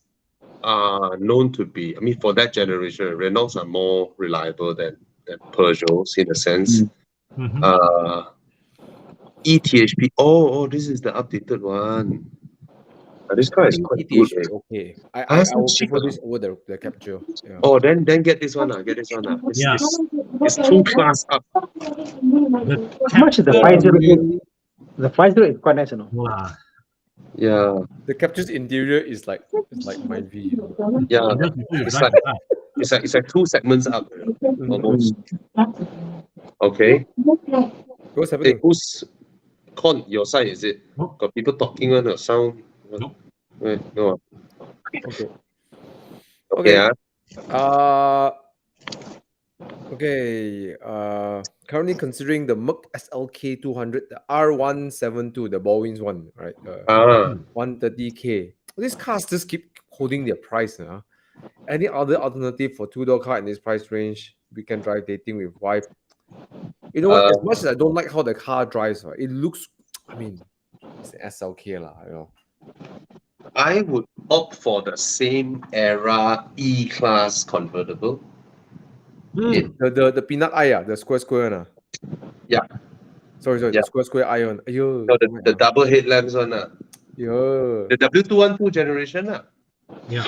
are known to be, for that generation, Renaults are more reliable than Peugeots in a sense. ETHP. Oh, this is the updated one. This car is quite good. Okay. I will prefer this over the Capture. Yeah. Oh, then get this one. Get this one. It's 2 class up. How much is the 508? The 508 is quite nice, Wow. Yeah. The Capture's interior is like my view. Yeah. It's like 2 segments up, almost. Okay. What's happening? Hey, who's Con? Your side is it? Nope. Got people talking on the sound? Nope. No. Okay. Okay. Okay. Currently considering the Merc SLK 200, the R172, the Baldwin's one, right? 130K. These cars just keep holding their price. Any other alternative for 2-door car in this price range? Weekend drive, dating with wife. You know what? As much as I don't like how the car drives, right, it looks. It's an SLK lah. I would opt for the same era E-Class convertible. The peanut eye, the square one. Yeah. Sorry, Yeah. the square eye one. No, the double headlamps one. Yeah. The W212 generation. Yeah.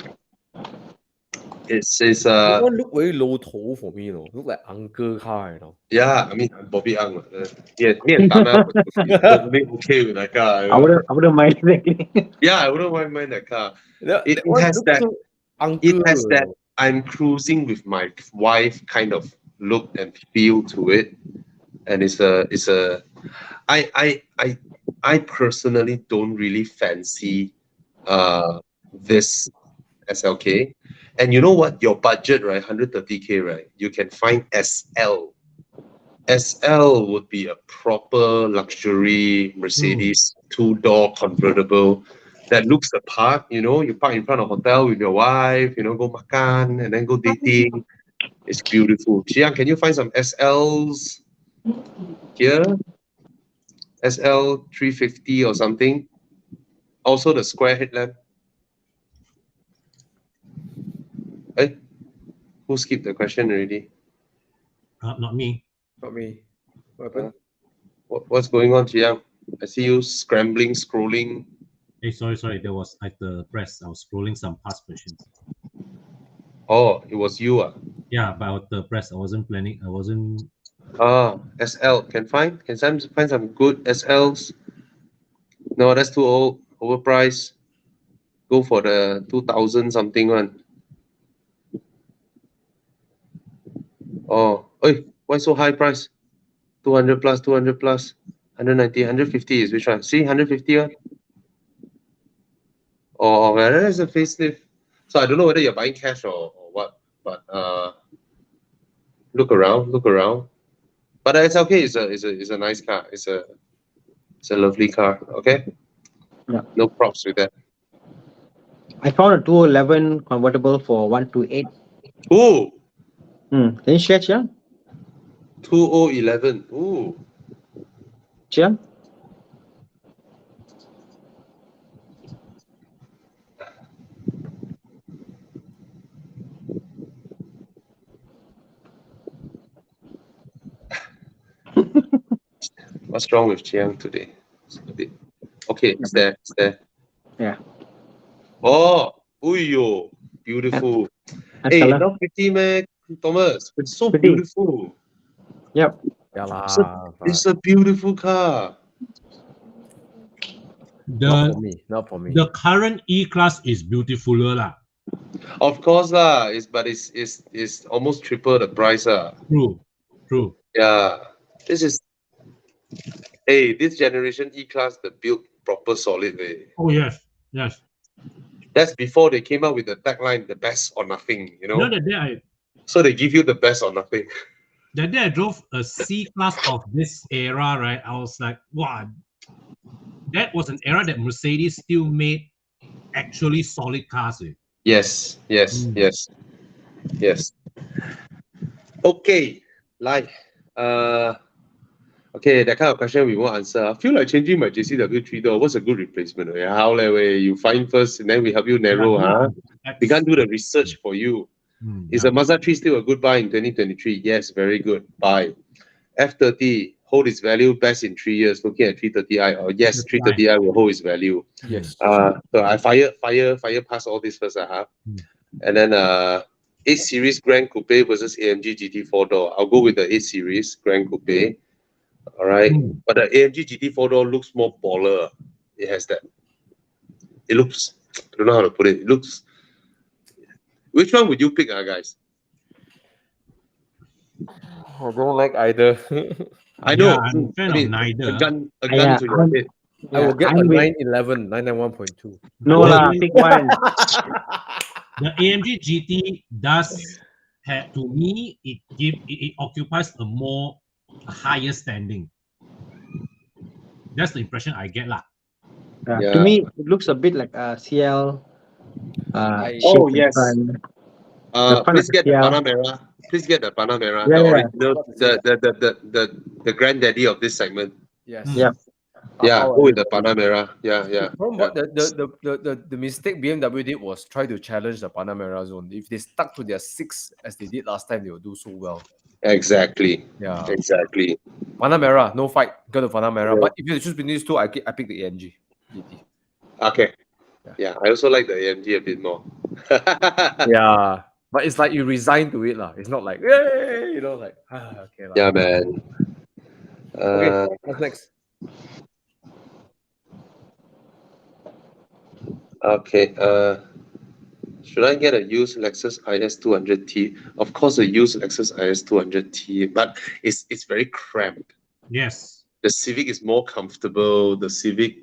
It's That one look very low toe for me, Look like uncle car, yeah. I mean, I'm Bobby Ang. Yeah, me and Thana were totally okay with that car. I wouldn't mind exactly. Yeah, I wouldn't mind that car. That It one has looks that. so uncle. It has that. I'm cruising with my wife kind of look and feel to it, and it's a. I personally don't really fancy this SLK. And you know what? Your budget, right? 130K, right? You can find SL. SL would be a proper luxury Mercedes two-door convertible that looks the part. You park in front of a hotel with your wife, go makan and then go dating. It's beautiful. Chiang, can you find some SLs here? SL 350 or something. Also the square headlamp. Hey, who skipped the question already? Not me. Not me. What happened? What's going on, Chiang? I see you scrambling, scrolling. Hey, sorry. There was at the press. I was scrolling some past questions. Oh, it was you. Yeah, about the press. I wasn't planning. I wasn't. SL. Can find some good SLs. No, that's too old, overpriced. Go for the 2000 something one. Oh, hey, why so high price? 200 plus, 190, 150 is which one? See, 150 one. Oh, man, that is a facelift. So I don't know whether you're buying cash or what, but look around. But it's okay. It's a nice car. It's a lovely car. Okay. Yeah. No props with that. I found a 2011 convertible for 128. Ooh, Can you share, Chiang? 2011. Ooh. Chiang? What's wrong with Chiang today? Okay, it's there. Yeah. Oh, uyo, beautiful. Nice Hey, color. not pretty, man, Thomas. It's so Pretty. beautiful. Yep. Yeah It's a beautiful car. not for me. The current E-Class is beautifuler lah. Of course, lah. It's almost triple the price, lah. True. Yeah. This generation E-Class, the build proper solid way. Oh yes. That's before they came out with the tagline, the best or nothing, You know that day So they give you the best or nothing. I drove a C-Class of this era, right? I was like, wow, that was an era that Mercedes still made actually solid cars. Yes. Okay, okay, that kind of question we won't answer. I feel like changing my JCW 3-door. What's a good replacement? How you find first and then we help you narrow, We can't do the research for you. Is a Mazda 3 still a good buy in 2023? Yes, very good buy. F30 hold its value best in 3 years. Looking at 330i. Oh yes, 330i will hold its value. Yes. So I fire past all this first, and then 8 Series Grand Coupe versus AMG GT 4-door. I'll go with the 8 Series Grand Coupe. All right, but the AMG GT 4-door looks more baller. It has that. It looks. I don't know how to put it. It looks. Which one would you pick, guys? I don't like either. I know. I'm a fan of neither. A gun to your head. I will get I'm a with- 911, 991.2. No lah, pick one. The AMG GT does have, to me, it occupies a higher standing. That's the impression I get lah. To me, it looks a bit like a CL. Oh, shape in yes. front. Please get the Panamera. Please get the Panamera. Yeah, the yeah. original, the granddaddy of this segment. Yes. Yep. Yeah, go with the Panamera. Yeah. What the mistake BMW did was try to challenge the Panamera zone. If they stuck to their 6 as they did last time, they will do so well. Exactly. Yeah. Exactly. Panamera, no fight. Go to Panamera. Yeah. But if you choose between these two, I pick the AMG GT. Okay. Yeah. Yeah, I also like the AMG a bit more. Yeah. But it's like you resign to it, lah. It's not like, hey, like, okay, lah. Yeah, man. Okay, what's next? Okay. Should I get a used Lexus IS 200T? Of course, a used Lexus IS 200T, but it's very cramped. Yes. The Civic is more comfortable. The Civic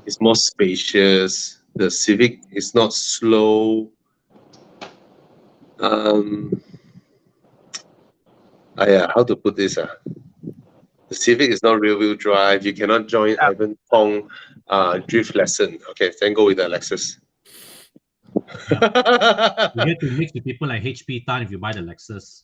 is more spacious. The Civic is not slow. How to put this? The Civic is not rear-wheel drive. You cannot join Ivan Pong drift lesson. Okay, then go with the Lexus. You get to mix with people like HP Tan if you buy the Lexus.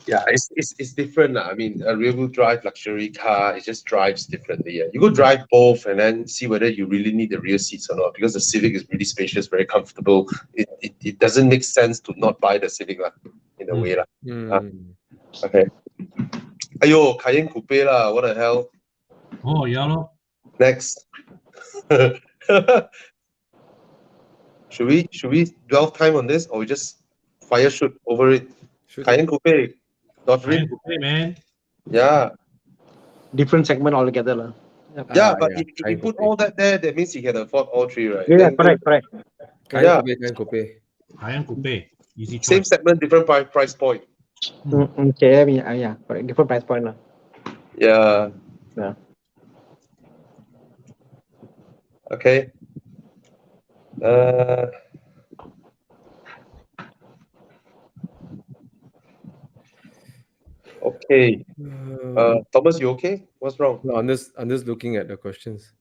Yeah, it's different. I mean, a rear-wheel drive luxury car, it just drives differently. Yeah. You go drive both and then see whether you really need the rear seats or not. Because the Civic is really spacious, very comfortable. It doesn't make sense to not buy the Civic lah, in a way lah. Okay. Ayo, Cayenne Coupe lah. What the hell? Oh, yeah, lor. Next. Should we dwell time on this or we just fire shoot over it? Cayenne Coupe. Cayenne Coupe, man. Yeah. Different segment altogether, lah. Yeah, but if you put all that there, that means you can afford all three, right? Yeah, correct. Cayenne Coupe. Cayenne Coupe. Easy choice. Same segment, different price point. Okay, I mean, yeah, correct. Different price point, lah. Yeah. Yeah. Okay. Okay. Thomas, you okay? What's wrong? No, I'm just looking at the questions.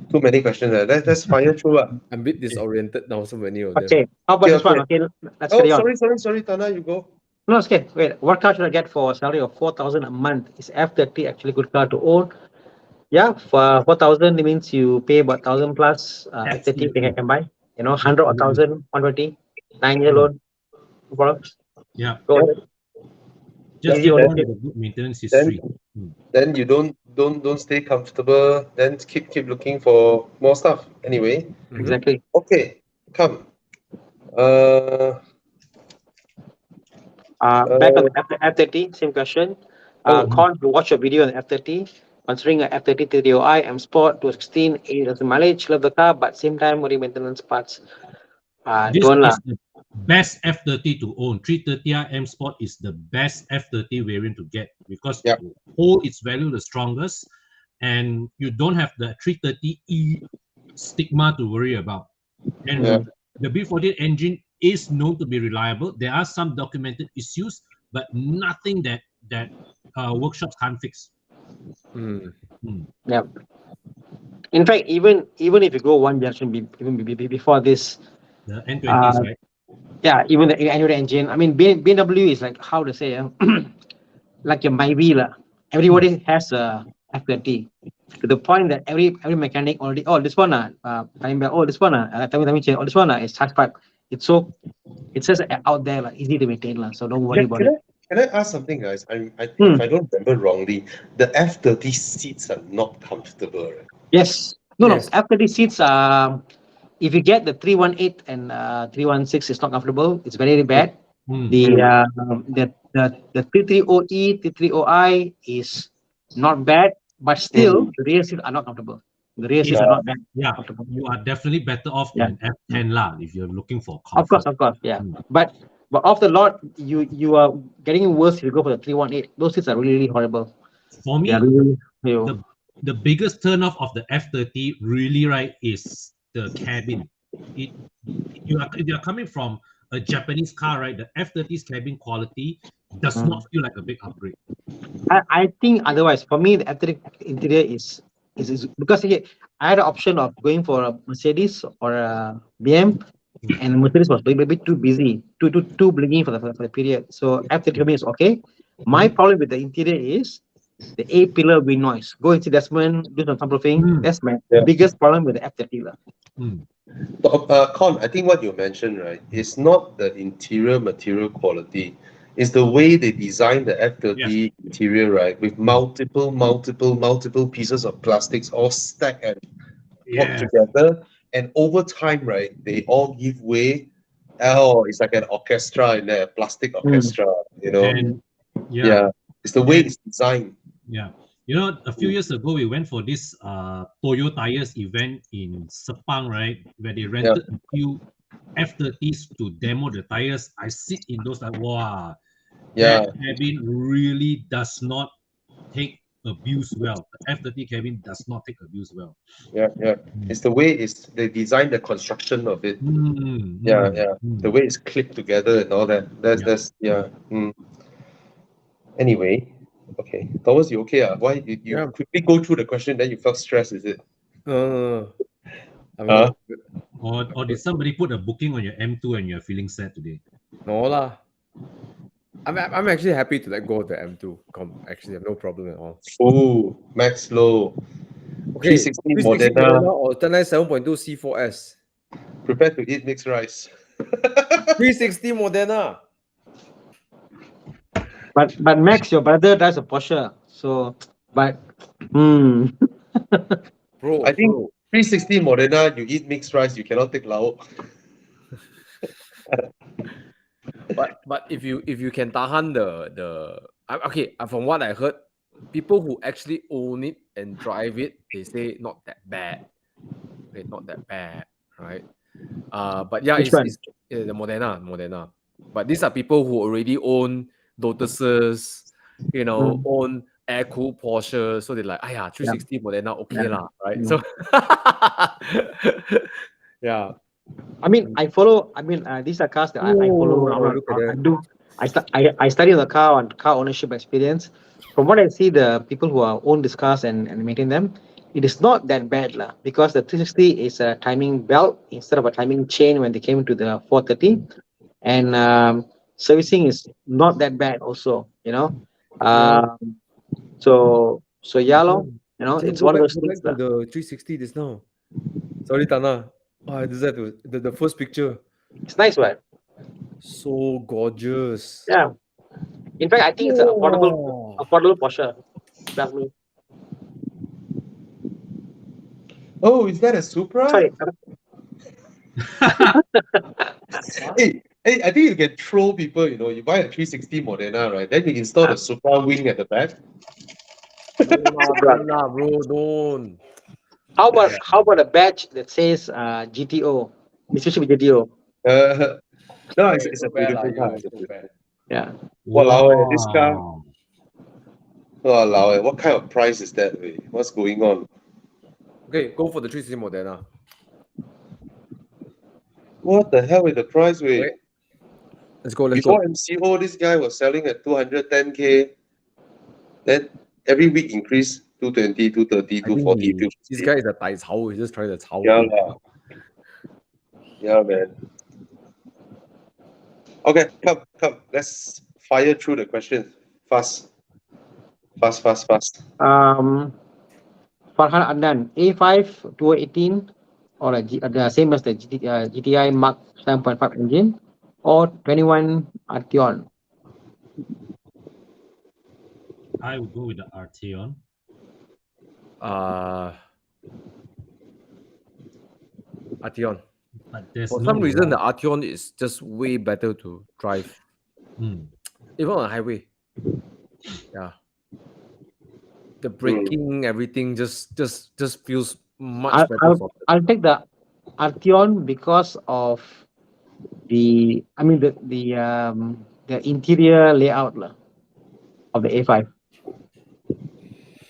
Too many questions. Let's fire through. I'm a bit disoriented now, so many of them. Okay, how about this one? Okay, let's carry on. Sorry, Thana, you go. No, it's okay. Wait, what car should I get for a salary of 4,000 a month? Is F30 actually a good car to own? Yeah, for 4,000, it means you pay about 1,000 plus. F30 thing I can buy. 100 or 1,000, 120, 9-year loan. No problems. Yeah. Go ahead. Just Easy get on one it. with a good maintenance history. Then you don't stay comfortable. Then keep looking for more stuff. Anyway. Exactly. Okay, come. Back on the F30, same question. Con, you watch your video on the F30. Considering a F30 330i M Sport 216, 8,000 mileage, love the car, but same time, what maintenance parts? This is the best F30 to own. 330i M Sport is the best F30 variant to get because it will hold its value the strongest, and you don't have the 330e stigma to worry about. And the B48 engine is known to be reliable. There are some documented issues, but nothing that workshops can't fix. Yeah. In fact, even if you go one generation before this, the N20s, right? Yeah, even the annual engine. I mean, BMW is like, how to say, like your Myvi lah. Everybody has a F30 to the point that every mechanic already, this one this one this one is charge pipe. It's just out there like easy to maintain lah. So don't worry about it. Can I ask something, guys? I think if I don't remember wrongly, the F30 seats are not comfortable, right? Yes. No, F30 seats are. If you get the 318 and 316, it's not comfortable. It's very, very bad. The 330e, 330i is not bad, but still the rear seats are not comfortable. The rear seats are not bad. Yeah, you are definitely better off than F10 lah if you're looking for comfort. Of course, yeah. But off the lot, you are getting worse if you go for the 318. Those seats are really, really horrible. For me, the biggest turnoff of the F30 really, right, is the cabin. If you are coming from a Japanese car, right, the F30's cabin quality does not feel like a big upgrade. I think otherwise, for me, the F30 interior is because I had an option of going for a Mercedes or a BM, and Mercedes was a bit too busy, too blingy for the period. So F30 for me is okay. My problem with the interior is the A-pillar wind noise. Go into Desmond, do some soundproofing. That's my biggest problem with the F30. Con, I think what you mentioned, right, is not the interior material quality. It's the way they design the F30 interior, right, with multiple pieces of plastics all stacked and put together. And over time, right, they all give way Oh, it's like an orchestra in there, plastic orchestra, you know. And Yeah. It's the way And- it's designed. Yeah. You know, a few years ago, we went for this Toyo Tires event in Sepang, right? Where they rented a few F30s to demo the tires. I sit in those like, wow, Yeah. that cabin really does not take abuse well. The F30 cabin does not take abuse well. Yeah. It's the way they design the construction of it. Mm, Yeah. mm. The way it's clipped together and all that. That's Anyway, okay. Thomas, you okay? Why you quickly go through the question, then you felt stressed, is it? No. Huh? Or did somebody put a booking on your M2 and you're feeling sad today? No lah. I'm actually happy to let go of the M2. Actually, I have no problem at all. Oh, Max Low. Okay, 360 360 Modena. or Thana 7.2 C4S. Prepare to eat mixed rice. 360 Modena. But Max, your brother drives a Porsche, so Bro, I think 360 Modena, you eat mixed rice, you cannot take lao. But if you can tahan okay, from what I heard, people who actually own it and drive it, they say not that bad. Okay, not that bad, right? But yeah, Which it's the Modena. But these are people who already own Lotuses, own air-cooled Porsche. So they're like, 360 Modena, okay lah, right? So yeah. I mean, these are cars that I follow. Look at that. I study the car ownership experience. From what I see, the people who own these cars and maintain them, it is not that bad lah. Because the 360 is a timing belt instead of a timing chain when they came to the 430, and servicing is not that bad also. So yeah, lor, it's one of those things. Go back to the 360 just now. Sorry, Tana. I deserve the first picture. It's nice, right? So gorgeous. Yeah. In fact, I think it's an affordable Porsche. That's me. Oh, is that a Supra? Sorry. Hey, I think you can troll people, you buy a 360 Modena, right? Then you install the Supra wing at the back. Nah, bro, don't. How about a badge that says GTO, Mitsubishi GTO? No, it's a beautiful car. Yeah. Walao, this car. Walao, what kind of price is that? What's going on? Okay, go for the 360 Modena. What the hell is the price? Okay. Let's go. Before MCO, this guy was selling at 210K. Then every week increase 220, 230, 240, 250. This guy is a tai cao. He's just trying to cao. Yeah, man. Okay, come. Let's fire through the questions. Fast. Farhan Adnan, A5 2018 or the same as the GTI Mark 7.5 engine or 21 Arteon? I would go with the Arteon. Arteon. But for some reason, the Arteon is just way better to drive. Even on a highway. Yeah. The braking, everything just feels much better. I'll take the Arteon because of the interior layout of the A5.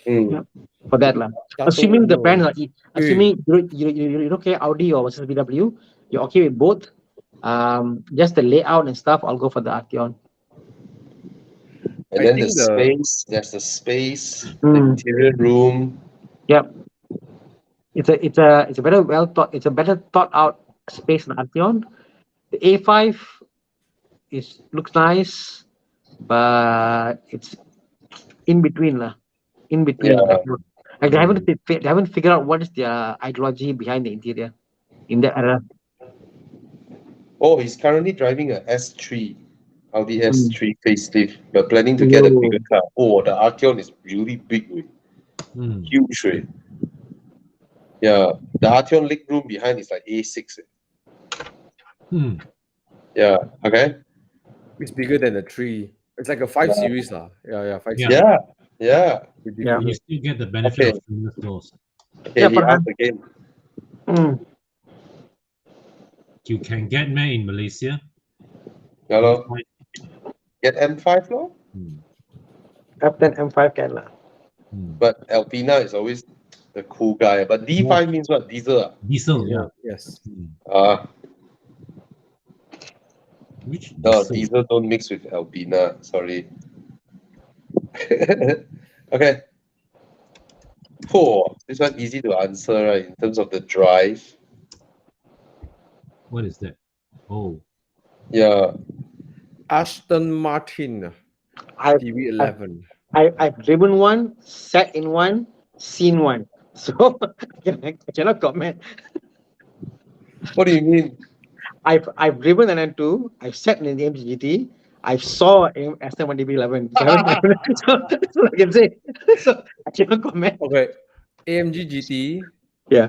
Yeah, for that lah. Assuming the brand, assuming you don't care Audi or versus VW, you're okay with both. Just the layout and stuff, I'll go for the Arteon. And then there's the space, the interior room. Yep. It's a better thought out space than Arteon. The A5 looks nice, but it's in between lah. In between. Yeah. Like they haven't figured out what is their ideology behind the interior in that era. Oh, he's currently driving a S3, Audi S3 facelift, but planning to get a bigger car. Oh, the Arteon is really big, huge, right? Yeah, the Arteon leg room behind is like A6. Yeah. Okay. It's bigger than the 3. It's like a 5 Yeah. series lah. Yeah, 5 Yeah. series. Yeah. Yeah. Yeah. You Ridiculous. still get the benefit Okay. of seamless doors. Okay. Yeah, He but asked again. You can get me in Malaysia. Hello. M5. Get M5 lor. F10 M5 can lah. But Alpina is always the cool guy. But D5 means what? Diesel. Diesel, yeah. Yes. Which No, diesel? diesel don't mix with Alpina. Sorry. Okay. This one easy to answer, right? In terms of the drive. What is that? Oh, Yeah. Aston Martin I've DB11. I've driven one, sat in one, seen one. So I cannot comment. What do you mean? I've driven an N2, I've sat in the MGGT, I saw Aston Martin DB11. So I haven't that's all I can say. So I cannot comment. Okay. AMG GT, Yeah.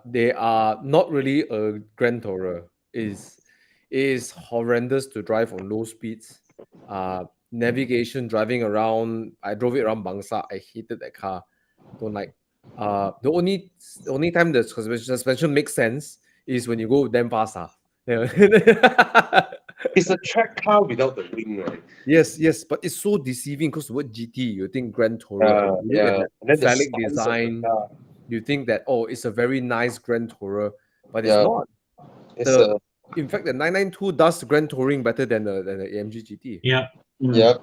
they are not really a Grand Tourer. Is horrendous to drive on low speeds. Navigation, driving around. I drove it around Bangsa. I hated that car. Don't like. The only time the suspension makes sense is when you go damn fast. Yeah. It's a track car without the wing, right? Yes, but it's so deceiving because the word GT, you think Grand Tourer. And you look at And that then the phallic size of the design, car. you think that it's a very nice Grand Tourer, but it's Yeah. not. It's In fact, the 992 does Grand Touring better than the AMG GT. yeah. yeah.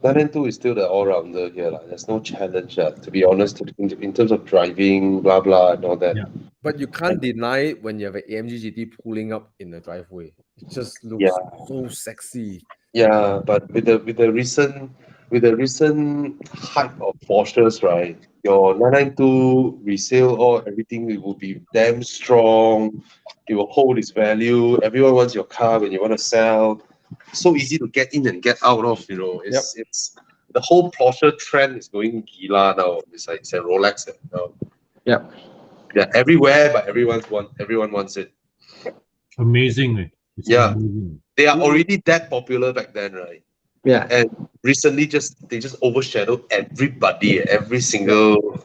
992 is still the all-rounder here. There's no challenge, to be honest, in terms of driving, blah, blah, and all that. Yeah. But you can't deny it when you have an AMG GT pulling up in the driveway. It just looks so sexy. Yeah, but with the recent hype of Porsches, right? Your 992 resale or everything, it will be damn strong. It will hold its value. Everyone wants your car when you want to sell. So easy to get in and get out of. It's the whole Porsche trend is going gila now. It's like it's a Rolex now. Yeah. Yeah, everywhere, but everyone wants it. Amazing. It's amazing. They are already that popular back then, right? Yeah. And recently, they just overshadowed every single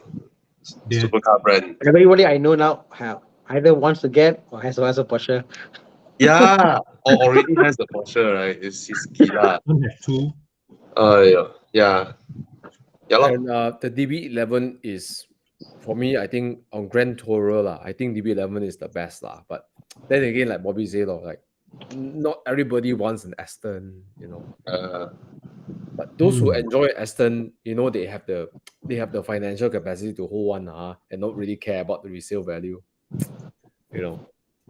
supercar brand. Everybody I know now either wants to get or has a Porsche. Yeah, or already has the Porsche, right? It's gila. Don't have two. Yeah. And the DB11 is, for me, I think on Grand Tourer I think DB11 is the best But then again, like Bobby said, like not everybody wants an Aston, But those who enjoy Aston, they have the financial capacity to hold one and not really care about the resale value.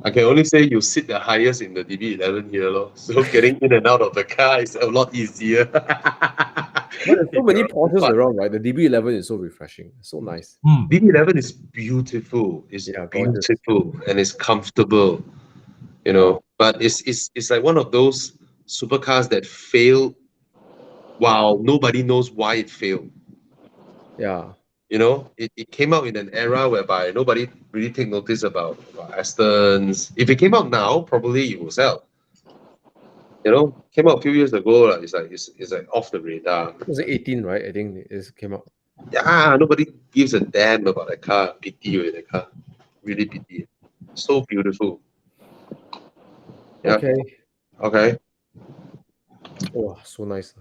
I can only say you sit the highest in the DB11 here, so getting in and out of the car is a lot easier. But there's so many Porsches around, right? The DB11 is so refreshing, so nice. DB11 is beautiful. It's beautiful and it's comfortable, But it's like one of those supercars that fail while nobody knows why it failed. Yeah. It came out in an era whereby nobody really take notice about Astons. If it came out now, probably it will sell. Came out a few years ago. It's like off the radar. It was 18, right? I think it came out. Yeah, nobody gives a damn about that car. Pity with the car. Really pity. So beautiful. Yeah. Okay. Oh, so nice.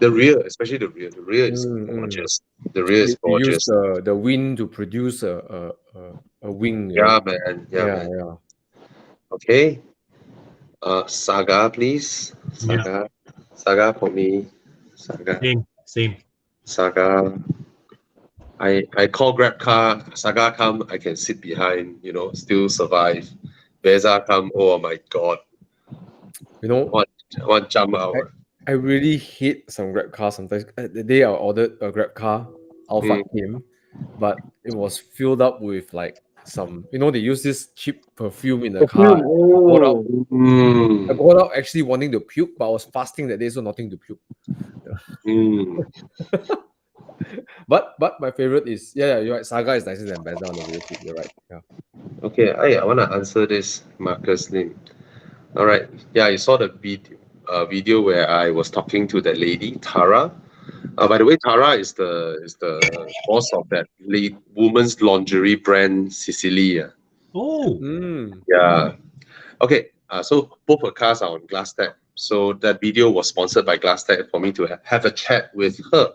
The rear, especially the rear. The rear is gorgeous. The rear is gorgeous. Use the wind to produce a wing. Yeah, man. Yeah. Okay. Saga, please. Saga. Yeah. Saga for me. Saga. Same. Saga. I call Grab car. Saga come, I can sit behind. Still survive. Beza come. Oh my God. One jump out. I really hate some Grab cars sometimes. The day I ordered a Grab car, Alpha came, but it was filled up with like some, they use this cheap perfume in the car. I got out actually wanting to puke, but I was fasting that day, so nothing to puke. But my favorite is you're right. Saga is nicer than Beza on the real seat. You're right. Yeah. Okay, I want to answer this, Marcus Lim. All right. Yeah, you saw the video where I was talking to that lady, Tara. By the way, Tara is the boss of that woman's lingerie brand, Sicilia. Oh, Yeah. Okay. So both her cars are on GlassTech. So that video was sponsored by GlassTech for me to have a chat with her,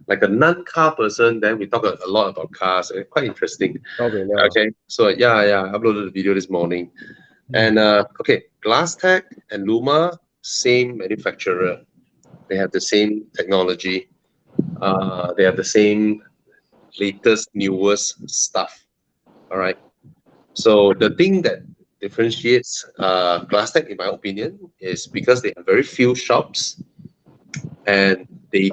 like a non-car person. Then we talk a lot about cars. Quite interesting. Okay, yeah. Okay. So yeah, I uploaded the video this morning. And okay, GlassTech and Luma, same manufacturer. They have the same technology. They have the same latest, newest stuff. All right. So the thing that differentiates GlassTech, in my opinion, is because they have very few shops, and they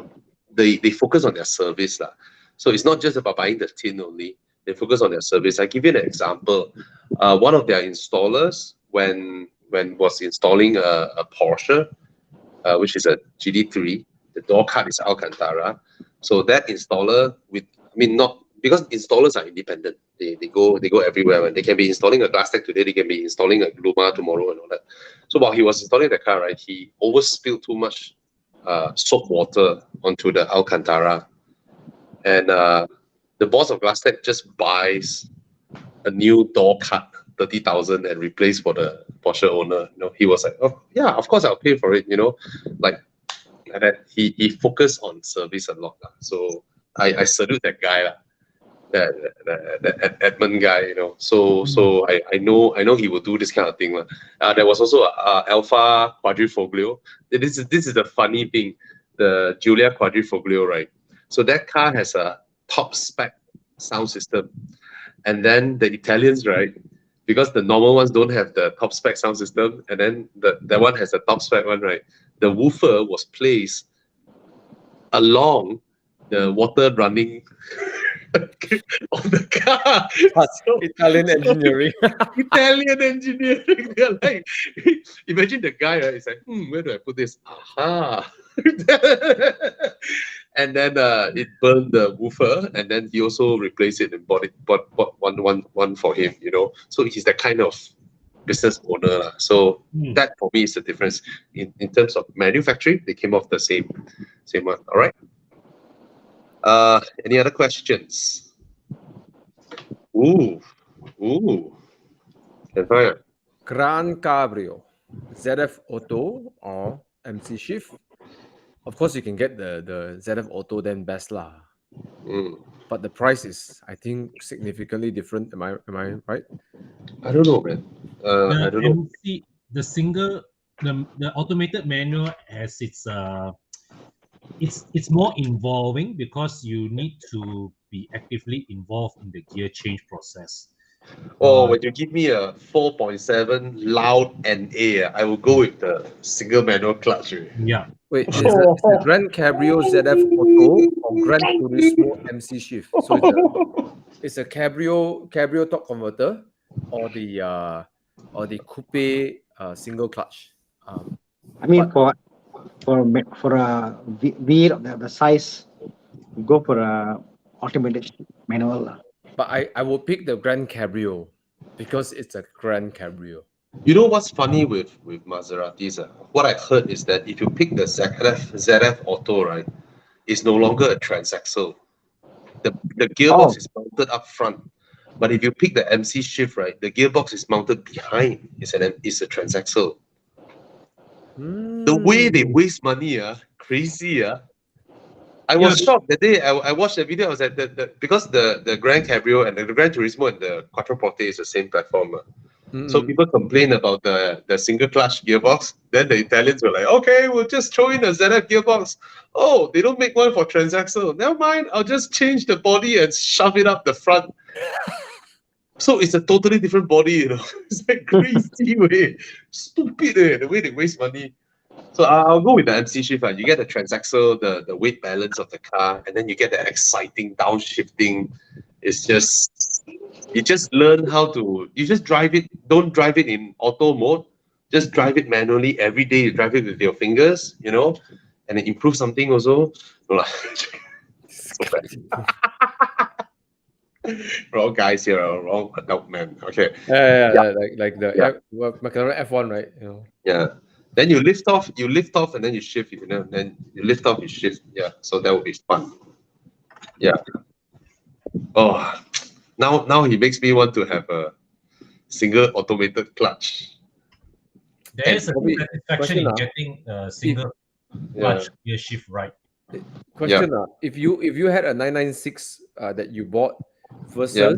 focus on their service lah. So it's not just about buying the tin only. They focus on their service. I give you an example. One of their installers, when was installing a Porsche, which is a GD3, the door cut is Alcantara. So that installer, not because installers are independent. They go everywhere. They can be installing a GlassTech today. They can be installing a Luma tomorrow and all that. So while he was installing the car, right, he overspilled too much soap water onto the Alcantara, and the boss of GlassTech just buys a new door cut, 30,000, and replace for the Porsche owner. He was like, oh yeah, of course I'll pay for it. Like that. He focused on service a lot. So I salute that guy, that Edmund guy. So I know he will do this kind of thing. There was also Alpha Quadrifoglio. This is the funny thing, the Giulia Quadrifoglio, right? So that car has a top spec sound system, and then the Italians, right, because the normal ones don't have the top spec sound system, and then that one has a top spec one, right? The woofer was placed along the water running on the car. Italian engineering. Italian engineering. They're like, imagine the guy, right? He's like, where do I put this? Aha. And then it burned the woofer, and then he also replaced it and bought one for him. So he's that kind of business owner. So that for me is the difference in terms of manufacturing. They came off the same one. All right. Any other questions? Ooh. Gran Cabrio, ZF Auto or MC Shift. Of course, you can get the ZF Auto then best lah. But the price is, I think, significantly different. Am I right? I don't know, man. I don't know. The automated manual has its it's more involving because you need to be actively involved in the gear change process. When you give me a 4.7 loud NA, I will go with the single manual clutch. Yeah. Wait, is the Gran Cabrio ZF Auto or Gran Turismo MC Shift? So it's a Cabrio torque converter or the coupe single clutch. I mean, for a V of the size, you go for a automated manual. But I will pick the Gran Cabrio because it's a Gran Cabrio. You know what's funny with Maseratis? What I heard is that if you pick the ZF Auto, right, it's no longer a transaxle. The gearbox is mounted up front. But if you pick the MC Shift, right, the gearbox is mounted behind. It's a transaxle. The way they waste money, crazy. I was shocked that day. I watched the video. I was like, because the Gran Cabrio and the Gran Turismo and the Quattroporte is the same platform. So people complain about the single clutch gearbox. Then the Italians were like, okay, we'll just throw in a ZF gearbox. Oh, they don't make one for transaxle. Never mind, I'll just change the body and shove it up the front. So it's a totally different body, It's like crazy way. Stupid, the way they waste money. So I'll go with the MC Shift. You get the transaxle, the weight balance of the car, and then you get the exciting downshifting. It's just, you just learn how to, you just drive it. Don't drive it in auto mode. Just drive it manually every day. You drive it with your fingers, and it improves something also. So bad. Wrong guys here, wrong adult men. Okay. Like the Yeah. McLaren F1, right? Yeah. Then you lift off, and then you shift, then you lift off, you shift. Yeah. So that would be fun. Yeah. Oh, now he makes me want to have a single automated clutch. There is a Bobby, satisfaction in getting a single clutch gear shift right. Question: if you had a 996 that you bought versus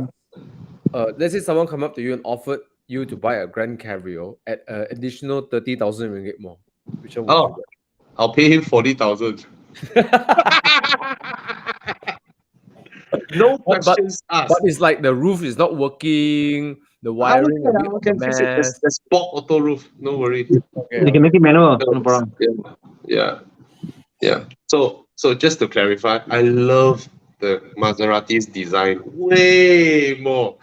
let's say someone come up to you and offered you to buy a Grand Cabrio at additional 30,000 ringgit more, which one would you I'll pay him 40,000. get? No questions asked. But it's like the roof is not working, the wiring a bit of a mess. There's Bob auto roof. No worry. You can make it manual. No problem. Yeah. So just to clarify, I love the Maserati's design way more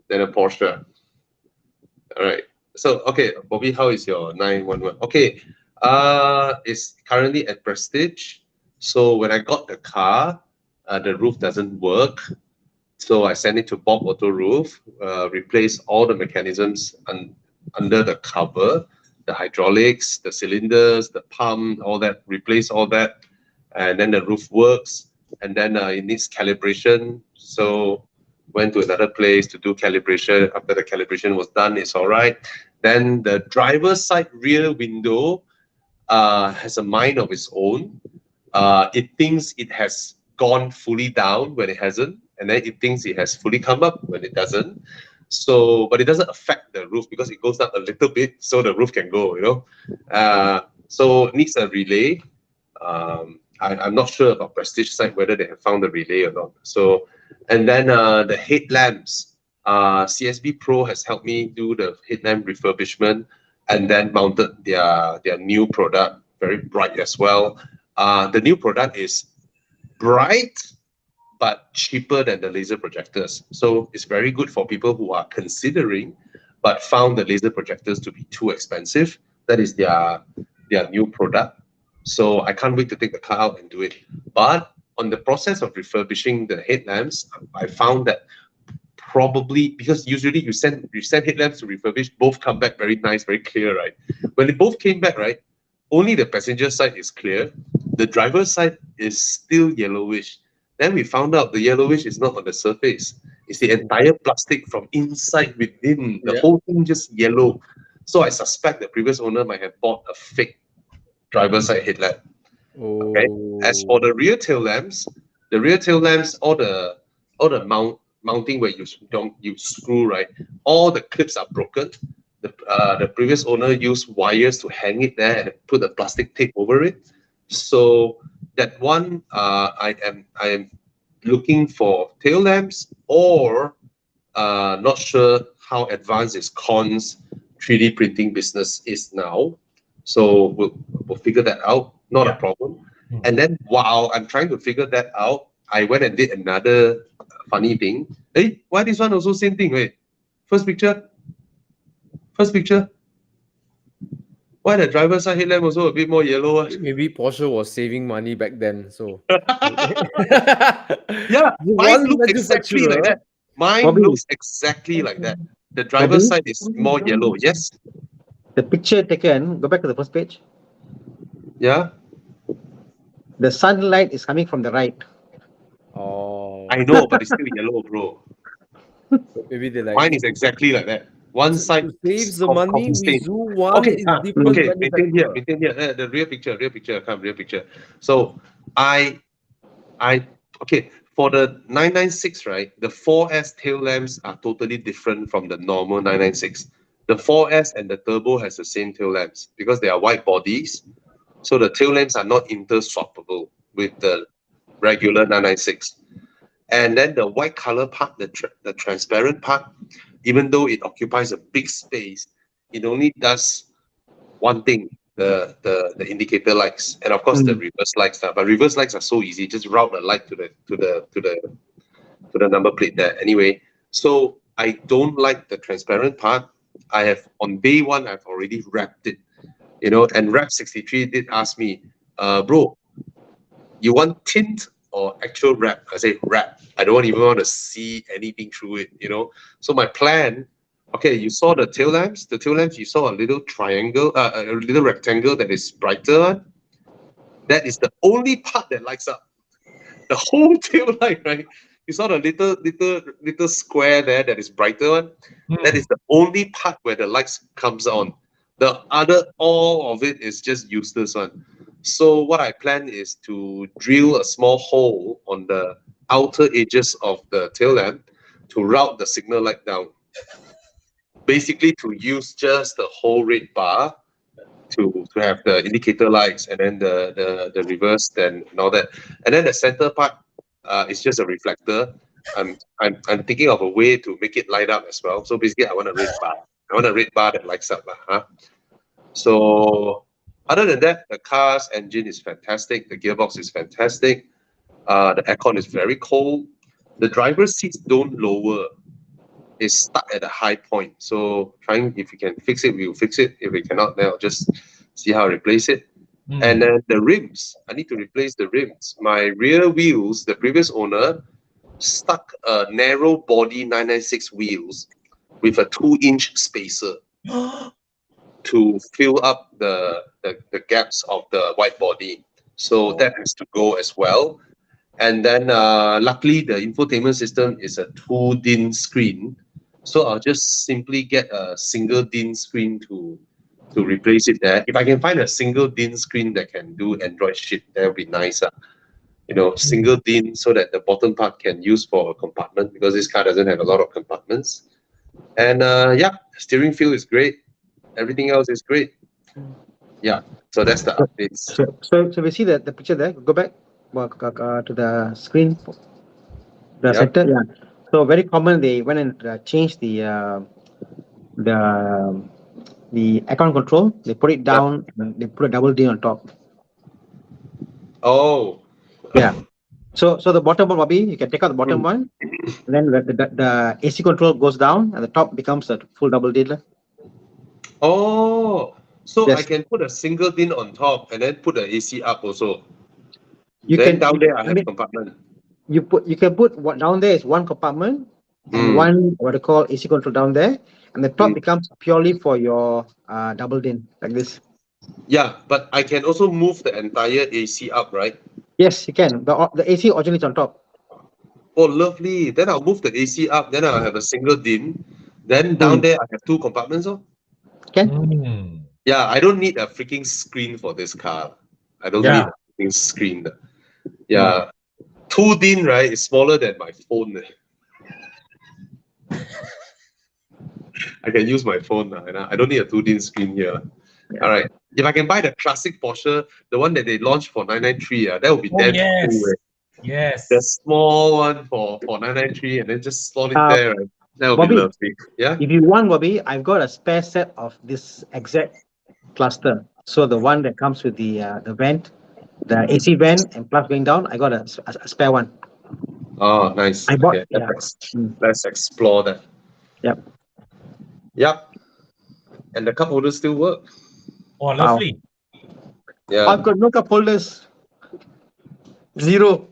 than a Porsche. All right. So okay, Bobby, how is your 911? Okay. It's currently at Prestige. So when I got the car, the roof doesn't work. So I sent it to Bob Auto Roof, replace all the mechanisms under the cover, the hydraulics, the cylinders, the pump, all that, replace all that. And then the roof works. And then it needs calibration. So went to another place to do calibration. After the calibration was done, it's all right. Then the driver's side rear window has a mind of its own. It thinks it has gone fully down when it hasn't, and then it thinks it has fully come up when it doesn't. So, but it doesn't affect the roof because it goes down a little bit, so the roof can go. So it needs a relay. I'm not sure about Prestige side whether they have found the relay or not. So, and then the headlamps. CSB Pro has helped me do the headlamp refurbishment, and then mounted their new product, very bright as well. The new product is bright but cheaper than the laser projectors. So it's very good for people who are considering but found the laser projectors to be too expensive. That is their new product. So I can't wait to take the car out and do it. But on the process of refurbishing the headlamps, I found that probably, because usually you send headlamps to refurbish, both come back very nice, very clear, right? When they both came back, right, only the passenger side is clear. The driver's side is still yellowish. Then we found out the yellowish is not on the surface. It's the entire plastic from inside within. The whole thing just yellow. So I suspect the previous owner might have bought a fake driver's side headlamp. Okay. As for the rear tail lamps, all the mounting where you screw, right? All the clips are broken. The previous owner used wires to hang it there and put a plastic tape over it. So that one, I am looking for tail lamps, or not sure how advanced its Con's 3D printing business is now. So we'll figure that out. Not a problem. And then while I'm trying to figure that out, I went and did another funny thing. Hey, why this one also same thing? Wait, first picture. Why the driver's side headlamp also a bit more yellow? Maybe Porsche was saving money back then, so yeah, mine looks exactly like that. Mine looks exactly like that. The driver's side is more yellow. Yes. The picture taken. Go back to the first page. Yeah. The sunlight is coming from the right. Oh, I know, but it's still yellow, bro. So maybe they like mine is exactly like that. One side to save the money. Okay, maintain here. The rear picture. Come, rear picture. So I okay, for the 996, right? The 4S tail lamps are totally different from the normal 996. The 4S and the turbo has the same tail lamps because they are wide bodies. So the tail lamps are not interswappable with the regular 996. And then the white color part, the transparent part, even though it occupies a big space, it only does one thing, the indicator lights, and of course the reverse lights. But reverse lights are so easy, just route the light to the number plate there. Anyway, so I don't like the transparent part. I have on day one, I've already wrapped it, and Wrap 63 did ask me, bro, you want tint or actual wrap. I say wrap. I don't even want to see anything through it, you know. So my plan, okay, you saw the tail lamps. The tail lamps, you saw a little triangle, a little rectangle that is brighter. That is the only part that lights up. The whole tail light, right? You saw the little square there that is brighter one. That is the only part where the lights comes on. The other, all of it is just useless one. So what I plan is to drill a small hole on the outer edges of the tail lamp to route the signal light down. Basically, to use just the whole red bar to have the indicator lights, and then the reverse and all that, and then the center part is just a reflector. I'm thinking of a way to make it light up as well. So basically, I want a red bar. I want a red bar that lights up, huh? So other than that, the car's engine is fantastic. The gearbox is fantastic. The aircon is very cold. The driver's seats don't lower. It's stuck at a high point. So if we can fix it, we'll fix it. If we cannot, then I'll just see how to replace it. And then the rims, I need to replace the rims. My rear wheels, the previous owner stuck a narrow body 996 wheels with a 2-inch spacer to fill up the gaps of the wide body. So that has to go as well. And then luckily the infotainment system is a 2-DIN screen. So I'll just simply get a single DIN screen to replace it there. If I can find a single DIN screen that can do Android shit, that would be nice. You know, single DIN so that the bottom part can use for a compartment, because this car doesn't have a lot of compartments. And yeah, steering feel is great. Everything else is great. Yeah, so that's the updates. So we see the picture there. Go back to the screen. The center, yeah. So very common. They went and changed the aircon control. They put it down. And they put a double D on top. Oh. Yeah. So the bottom one, Bobby, you can take out the bottom one, and then the AC control goes down, and the top becomes a full double D. Oh, so Yes. I can put a single DIN on top and then put the AC up also. You Then can down there I have compartment. You can put what down there is one compartment and one what they call AC control down there, and the top becomes purely for your double DIN like this. Yeah, but I can also move the entire AC up, right? Yes, you can. The AC originates on top. Oh, lovely. Then I'll move the AC up. Then I'll have a single DIN. Then down there I have 2 compartments. Oh. Can? Yeah, I don't need a freaking screen for this car. I don't need a freaking screen. Yeah. 2 DIN, right, is smaller than my phone. I can use my phone. I don't need a 2 DIN screen here. Yeah. All right. If I can buy the classic Porsche, the one that they launched for 993, that would be damn cool. Yes. The small one for 993, and then just slot it there. Right? That would be lovely. Yeah. If you want, Bobby, I've got a spare set of this exact cluster. So the one that comes with the vent, the AC vent and plus going down, I got a spare one. Oh, nice. I bought. Okay, let's explore that. Yep. Yep. And the cup holders still work. Oh, lovely. Yeah. I've got no cup holders. Zero.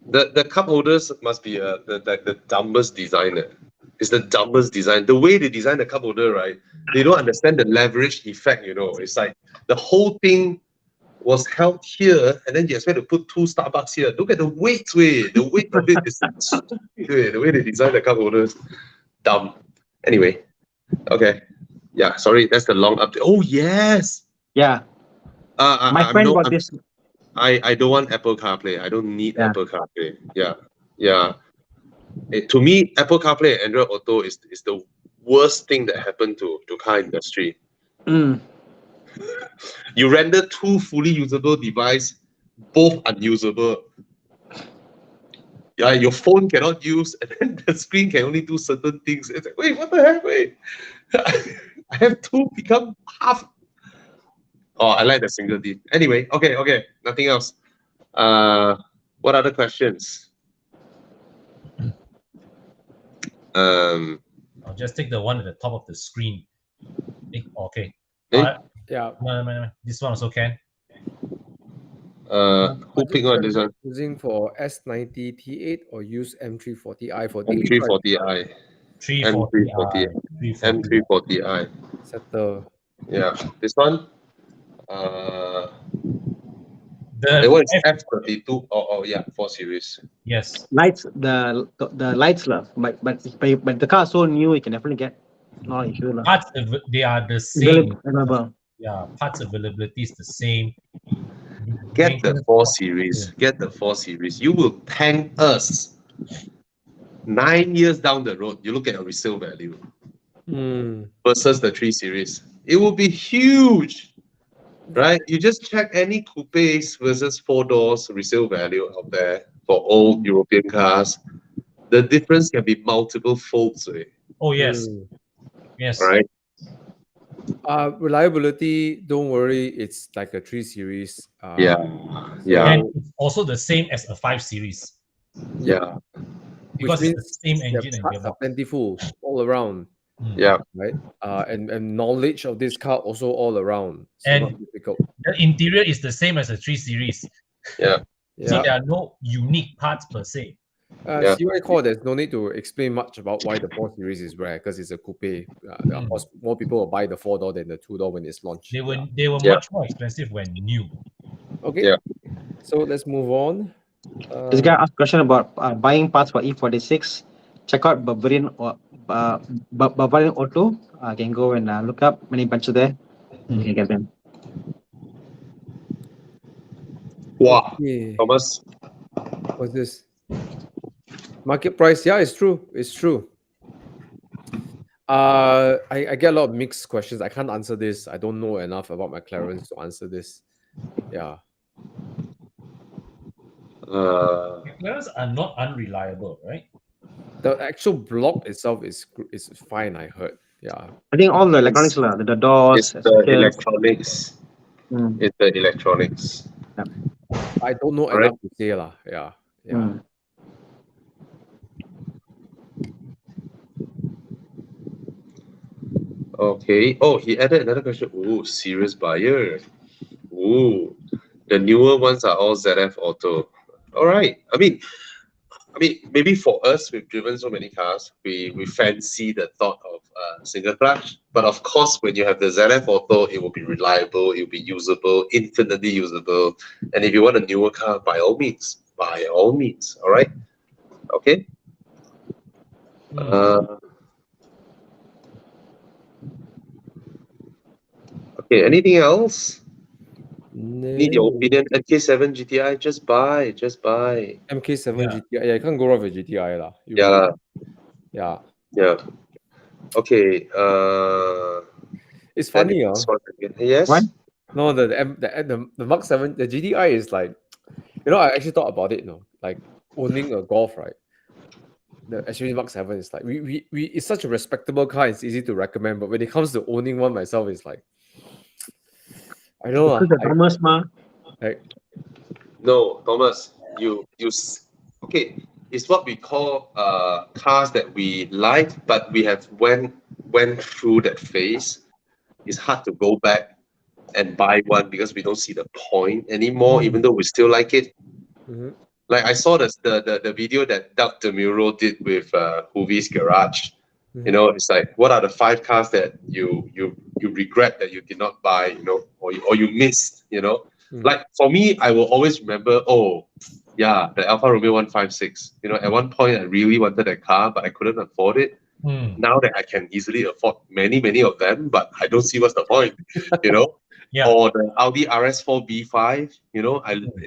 The cup holders must be the dumbest designer. It's the dumbest design. The way they design the cup holder, right? They don't understand the leverage effect, you know. It's like the whole thing was held here, and then you expect to put 2 Starbucks here. Look at the weight, way. The weight of it is stupid. The way they design the cup holders, dumb. Anyway, okay. Yeah, sorry, that's the long update. Oh, yes. Yeah. My friend got this. I don't want Apple CarPlay. I don't need Apple CarPlay. Yeah. Yeah. To me, Apple CarPlay and Android Auto is the worst thing that happened to car industry. You render 2 fully usable devices, both unusable. Yeah, your phone cannot use, and then the screen can only do certain things. It's like, wait, what the heck? Wait, I have 2 become half. Oh, I like the single D. Anyway, okay, nothing else. What other questions? I'll just take the one at the top of the screen. Okay. Yeah. No, this one also can. Who picked on this one? Using for S90 T8 or use M340i for daily drive? M340i. 340i. M340i. Settle. Yeah. This one? The one is F32. Oh yeah, 4 Series. yes. Lights, the lights lah. But the car is so new, you can definitely get. No issue lah. Parts they are the same. Available. Yeah, parts availability is the same. Get the 4 Series. Get the 4 Series. You will thank us 9 years down the road. You look at your resale value versus the 3 Series. It will be huge, right? You just check any coupes versus 4 doors resale value out there for old European cars. The difference can be multiple folds. Oh yes, yes. Right. Reliability, don't worry, it's like a 3 Series. Yeah. And it's also the same as a 5 Series. Yeah. Because Which it's the same engine and parts are gearbox. plentiful all around. Yeah. Right. And knowledge of this car also all around. So And not difficult. the interior is the same as a 3 Series. Yeah. So there are no unique parts per se. CY Core, there's no need to explain much about why the 4 Series is rare because it's a coupe. Of course, more people will buy the 4-door than the 2-door when it's launched. They were much more expensive when new. Okay. Yeah. So let's move on. This guy asked a question about buying parts for E46. Check out Bavarian or Bavarian Auto. Can go and look up many bunches there. You can get them. Wow. Okay. Thomas. What's this? Market price. Yeah, it's true. It's true. I get a lot of mixed questions. I can't answer this. I don't know enough about McLarens to answer this. Yeah. McLarens are not unreliable, right? The actual block itself is fine, I heard. Yeah. I think all the electronics, the doors, it's the electronics. It's the electronics. I don't know enough to say lah. Yeah. Yeah. Okay. Oh, he added another question. Ooh, serious buyer. Ooh, the newer ones are all ZF Auto. All right. I mean, maybe for us, we've driven so many cars, we fancy the thought of single clutch. But of course, when you have the ZF Auto, it will be reliable, it will be usable, infinitely usable. And if you want a newer car, by all means. All right. Okay. Okay. Anything else? Need your opinion? MK7 GTI, just buy. MK7 GTI. Yeah, you can't go wrong with GTI lah. Yeah. Okay. It's funny, Yes. What? No, the Mark 7, the GTI is like, I actually thought about it. Like owning a Golf, right? The SUV Mark 7 is like we it's such a respectable car. It's easy to recommend, but when it comes to owning one myself, it's like I don't know. Thomas, No, Thomas, you okay. It's what we call cars that we like, but we have went through that phase. It's hard to go back and buy one because we don't see the point anymore, even though we still like it. Like I saw the video that Doug DeMuro did with Huvi's Garage. It's like, what are the 5 cars that you regret that you did not buy, or you missed, Like for me, I will always remember, the Alfa Romeo 156. At one point I really wanted that car, but I couldn't afford it. Now that I can easily afford many of them, but I don't see what's the point, Yeah. Or the Audi RS4 B5,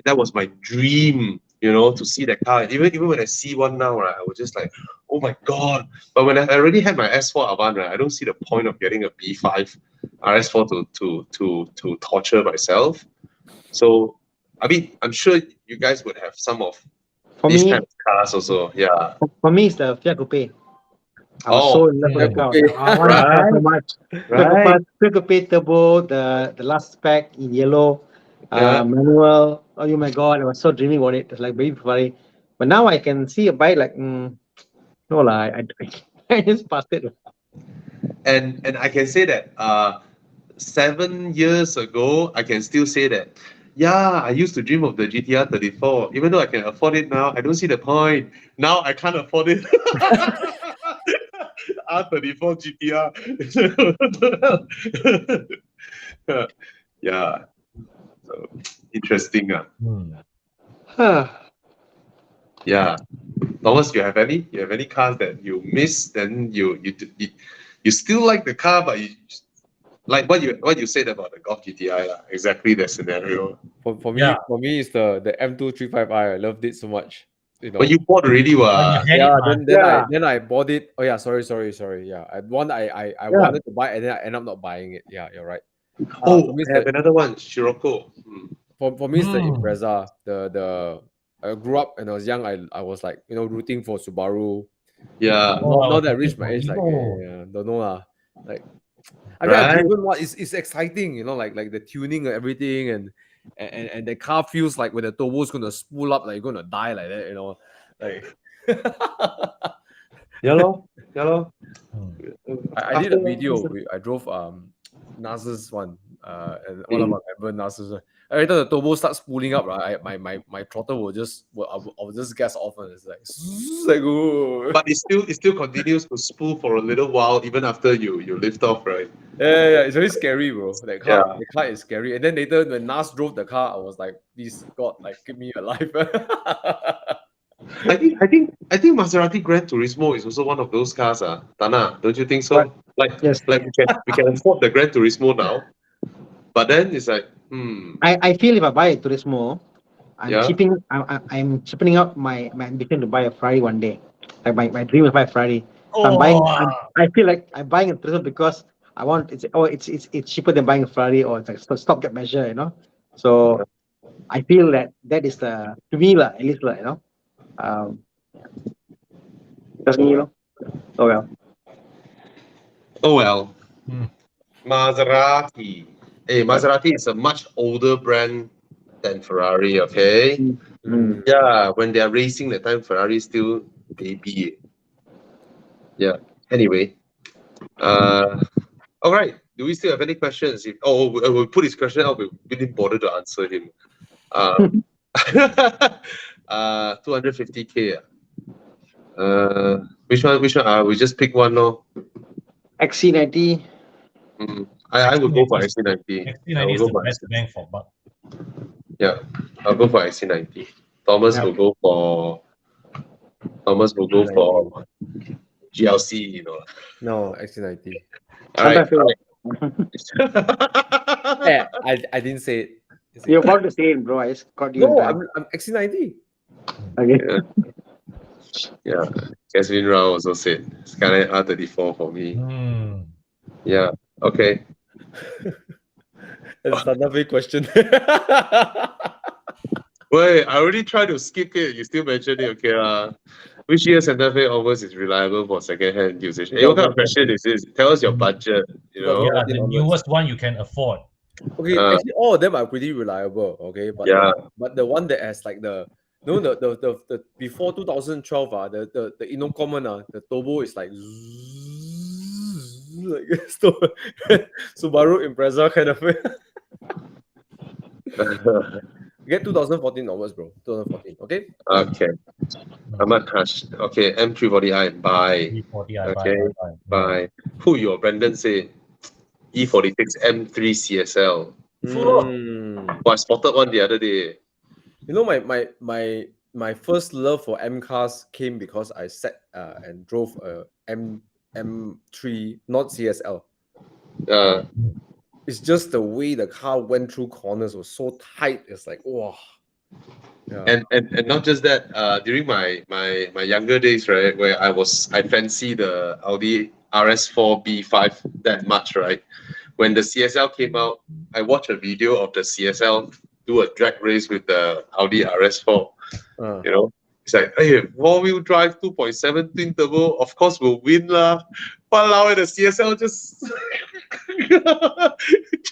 that was my dream, to see that car. Even when I see one now, right, I was just like, oh my god. But when I already had my S4 Avant, right, I don't see the point of getting a B5 RS4 to torture myself. So, I mean, I'm sure you guys would have some of these kind of cars also. Yeah. For me, it's the Fiat Coupe. I was so in love with that car. I want that car so much. Fiat Coupe Turbo, the last spec in yellow, manual. Oh my god, I was so dreaming about it. It's like baby Ferrari. But now I can see a bike like, no lah, I just passed it. And I can say that 7 years ago, I can still say that Yeah, I used to dream of the GTR 34. Even though I can afford it now, I don't see the point. Now I can't afford it. R34 GTR. Yeah. So interesting. Yeah. Thomas, you have any? You have any cars that you miss? Then you still like the car, but you like what you said about the Golf GTI. Exactly that scenario. For me, Yeah. is the M235i. I loved it so much. You know. But you bought already, You what? had it, Yeah, man. then I bought it. Oh yeah, sorry. Yeah, I wanted to buy, and then I end up not buying it. Yeah, you're right. For Oh, me, I have another one, Scirocco. for me, it's the Hmm. Impreza. The I grew up when I was young. I was like rooting for Subaru. Yeah, Now Oh, that I reached my age, like Evo. don't know lah. Like I mean, I've right. driven one. It's exciting, like the tuning and everything, and the car feels like when the turbo is gonna spool up, like you're gonna die like that, like. Yeah, lor. Yeah, lor. Hmm. I did a video. I drove Nas's one, and one of my member Nas's one. Every time the turbo starts spooling up, right, my throttle will just I will just gas off, and it's like like ooh. But it still continues to spool for a little while even after you lift off, right? Yeah, it's very scary, bro. Yeah. The car is scary. And then later when Nas drove the car, I was like, please God, like keep me alive. I think Maserati Gran Turismo is also one of those cars, Thana, don't you think so? What? Like Yes. we can afford the Gran Turismo now, but then it's like I feel if I buy a Turismo, yeah. I'm cheapening out my ambition to buy a Ferrari one day. Like my dream is buy a Ferrari. So I feel like I'm buying a Turismo because I want it's cheaper than buying a Ferrari, or it's like stopgap measure, So I feel that is the, to me lah, at least lah, that's me, Oh well. Oh well. Hmm. Maserati. Hey, Maserati is a much older brand than Ferrari, okay? Mm. Yeah, when they are racing that time, Ferrari is still baby. Yeah. Anyway. All right. Do we still have any questions? We'll put his question out. We didn't bother to answer him. 250K. Which one? We just pick one, no? XC90. I would go for XC90. XC90 is the best bang for buck. Yeah, I'll go for XC90. Thomas will go for GLC. No, XC90. All right. Yeah, I didn't say it. You're about to say it, bro. I just caught you. No, I'm XC90. Okay. Yeah. Catherine Rao also said Skyline R34 for me. Yeah. Okay. That's another question. Wait, I already tried to skip it. You still mentioned it. Okay. Which year Santa Fe onwards is reliable for second-hand usage? Hey, what kind of question is this? Tell us your budget. Yeah, the newest one you can afford. Okay, actually, all of them are pretty reliable. Okay, but but the one that has like the before 2012 the Inocommon the turbo is like Subaru Impreza kind of. Get 2014 onwards, bro. 2014. Okay. Okay. I'm not crushed. Okay, M340i buy. Okay, buy. Who your Brandon say? E46 M3 CSL. Oh, I spotted one the other day. My first love for M cars came because I sat and drove a M3, not CSL. It's just the way the car went through corners was so tight. It's like, wow. Yeah. And not just that, during my younger days, right, where I fancy the Audi RS4 B5 that much, right? When the CSL came out, I watched a video of the CSL do a drag race with the Audi RS4. It's like, hey, 4-wheel drive 2.7 twin turbo, of course we'll win lah. Walao, the CSL just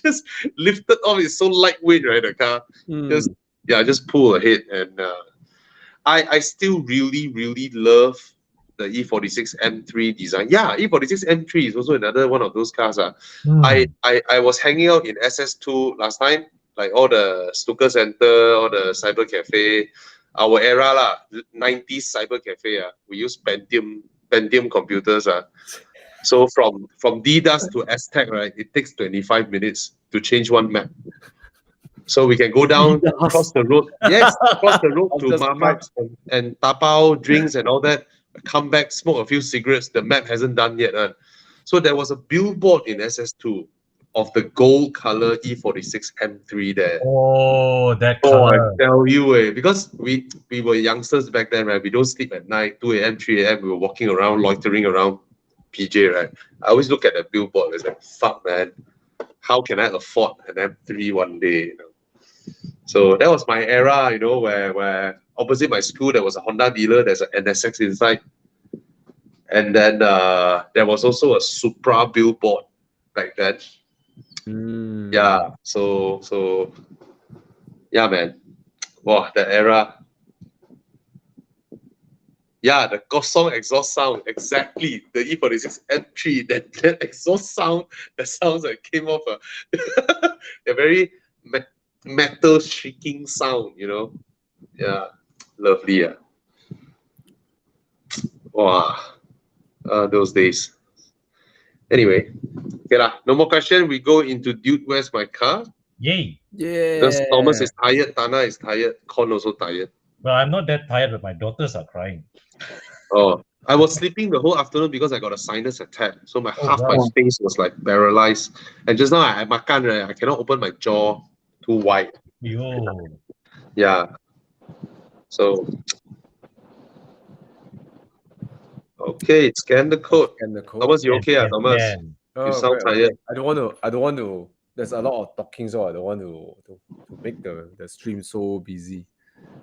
just lifted off. It's so lightweight, right? The car just pull ahead. And I still really, really love the E46 M3 design. Yeah, E46 M3 is also another one of those cars. I was hanging out in SS2 last time. like all the snooker center, all the cyber cafe. Our era lah, 90s cyber cafe. We use Pentium computers. So from DDoS to Aztec, right, it takes 25 minutes to change one map. So we can go down across the road. Yes, across the road to Marmite and tapao drinks and all that. Come back, smoke a few cigarettes. The map hasn't done yet. So there was a billboard in SS2 of the gold color E46 M3 there. Oh, that Oh, color. I tell you, because we were youngsters back then, right? We don't sleep at night, 2 a.m., 3 a.m. We were walking around, loitering around PJ, right? I always look at the billboard. It's like, fuck, man. How can I afford an M3 one day? So that was my era, where opposite my school there was a Honda dealer. There's an NSX inside, and then there was also a Supra billboard back then. Yeah. So yeah, man. Wow, that era. Yeah, the Gosong exhaust sound, exactly. The E46 M3, that exhaust sound, the sounds that came off a very metal shrieking sound, Yeah, lovely. Wow, those days. Anyway, okay lah. No more question. We go into Dude, Where's My Car? Yay. Yeah. Because Thomas is tired, Thana is tired, Con also tired. Well, I'm not that tired, but my daughters are crying. Oh, I was sleeping the whole afternoon because I got a sinus attack. So my Oh, my wow. face was like paralyzed. And just now I makan, right? I cannot open my jaw too wide. Yo. Yeah. So okay, scan the code. Scan the code. Thomas, you okay, Thomas? Can. You sound tired. I don't want to. There's a lot of talking, so I don't want to make the stream so busy.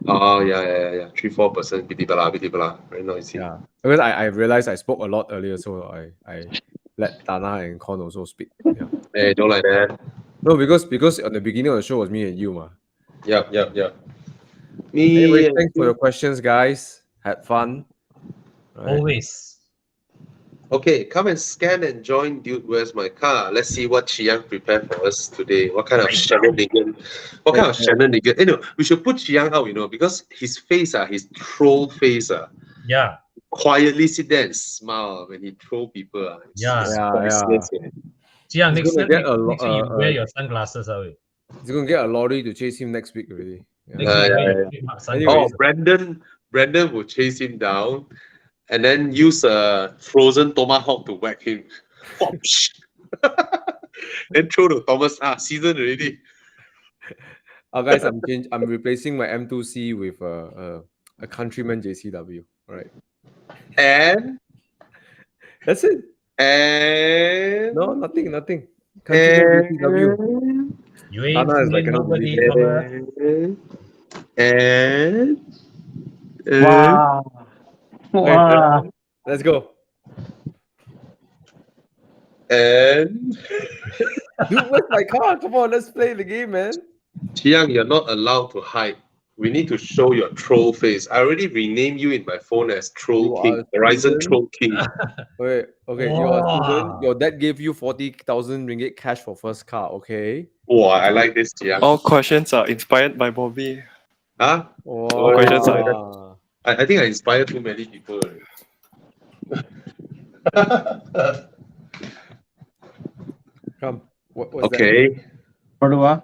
Oh yeah. 3-4%. Bitibala. Very noisy. Yeah, because I realized I spoke a lot earlier, so I let Thana and Con also speak. Yeah. Hey, don't like that. No, because on the beginning of the show was me and you, ma. Yep. Anyway, thanks for your questions, guys. Had fun. Right. Always. Okay, come and scan and join Dude, Where's My Car? Let's see what Chiang prepared for us today. What kind of shenanigan? We should put Chiang out, because his face, his troll face, Yeah. quietly sit there and smile when he troll people. Yeah. He's next gonna time get you wear your sunglasses away. He's gonna get a lorry to chase him next week already. Oh, Brandon will chase him down and then use a frozen tomahawk to whack him. Then throw to Thomas. Season already. Guys, I'm replacing my M2C with a Countryman JCW. All right. And that's it. And no, nothing. Countryman JCW. You ain't fooling nobody, Thomas. And Wow. Let's go. And Dude, where's my car? Come on, let's play the game, man. Chiang, you're not allowed to hide. We need to show your troll face. I already renamed you in my phone as Troll King, Horizon Troll King. Okay. You are a student. Your dad gave you 40,000 ringgit cash for first car. Okay. Wow, I like this, Chiang. All questions are inspired by Bobby. Huh? All questions are. I think I inspired too many people. Come. What's okay. Berdua.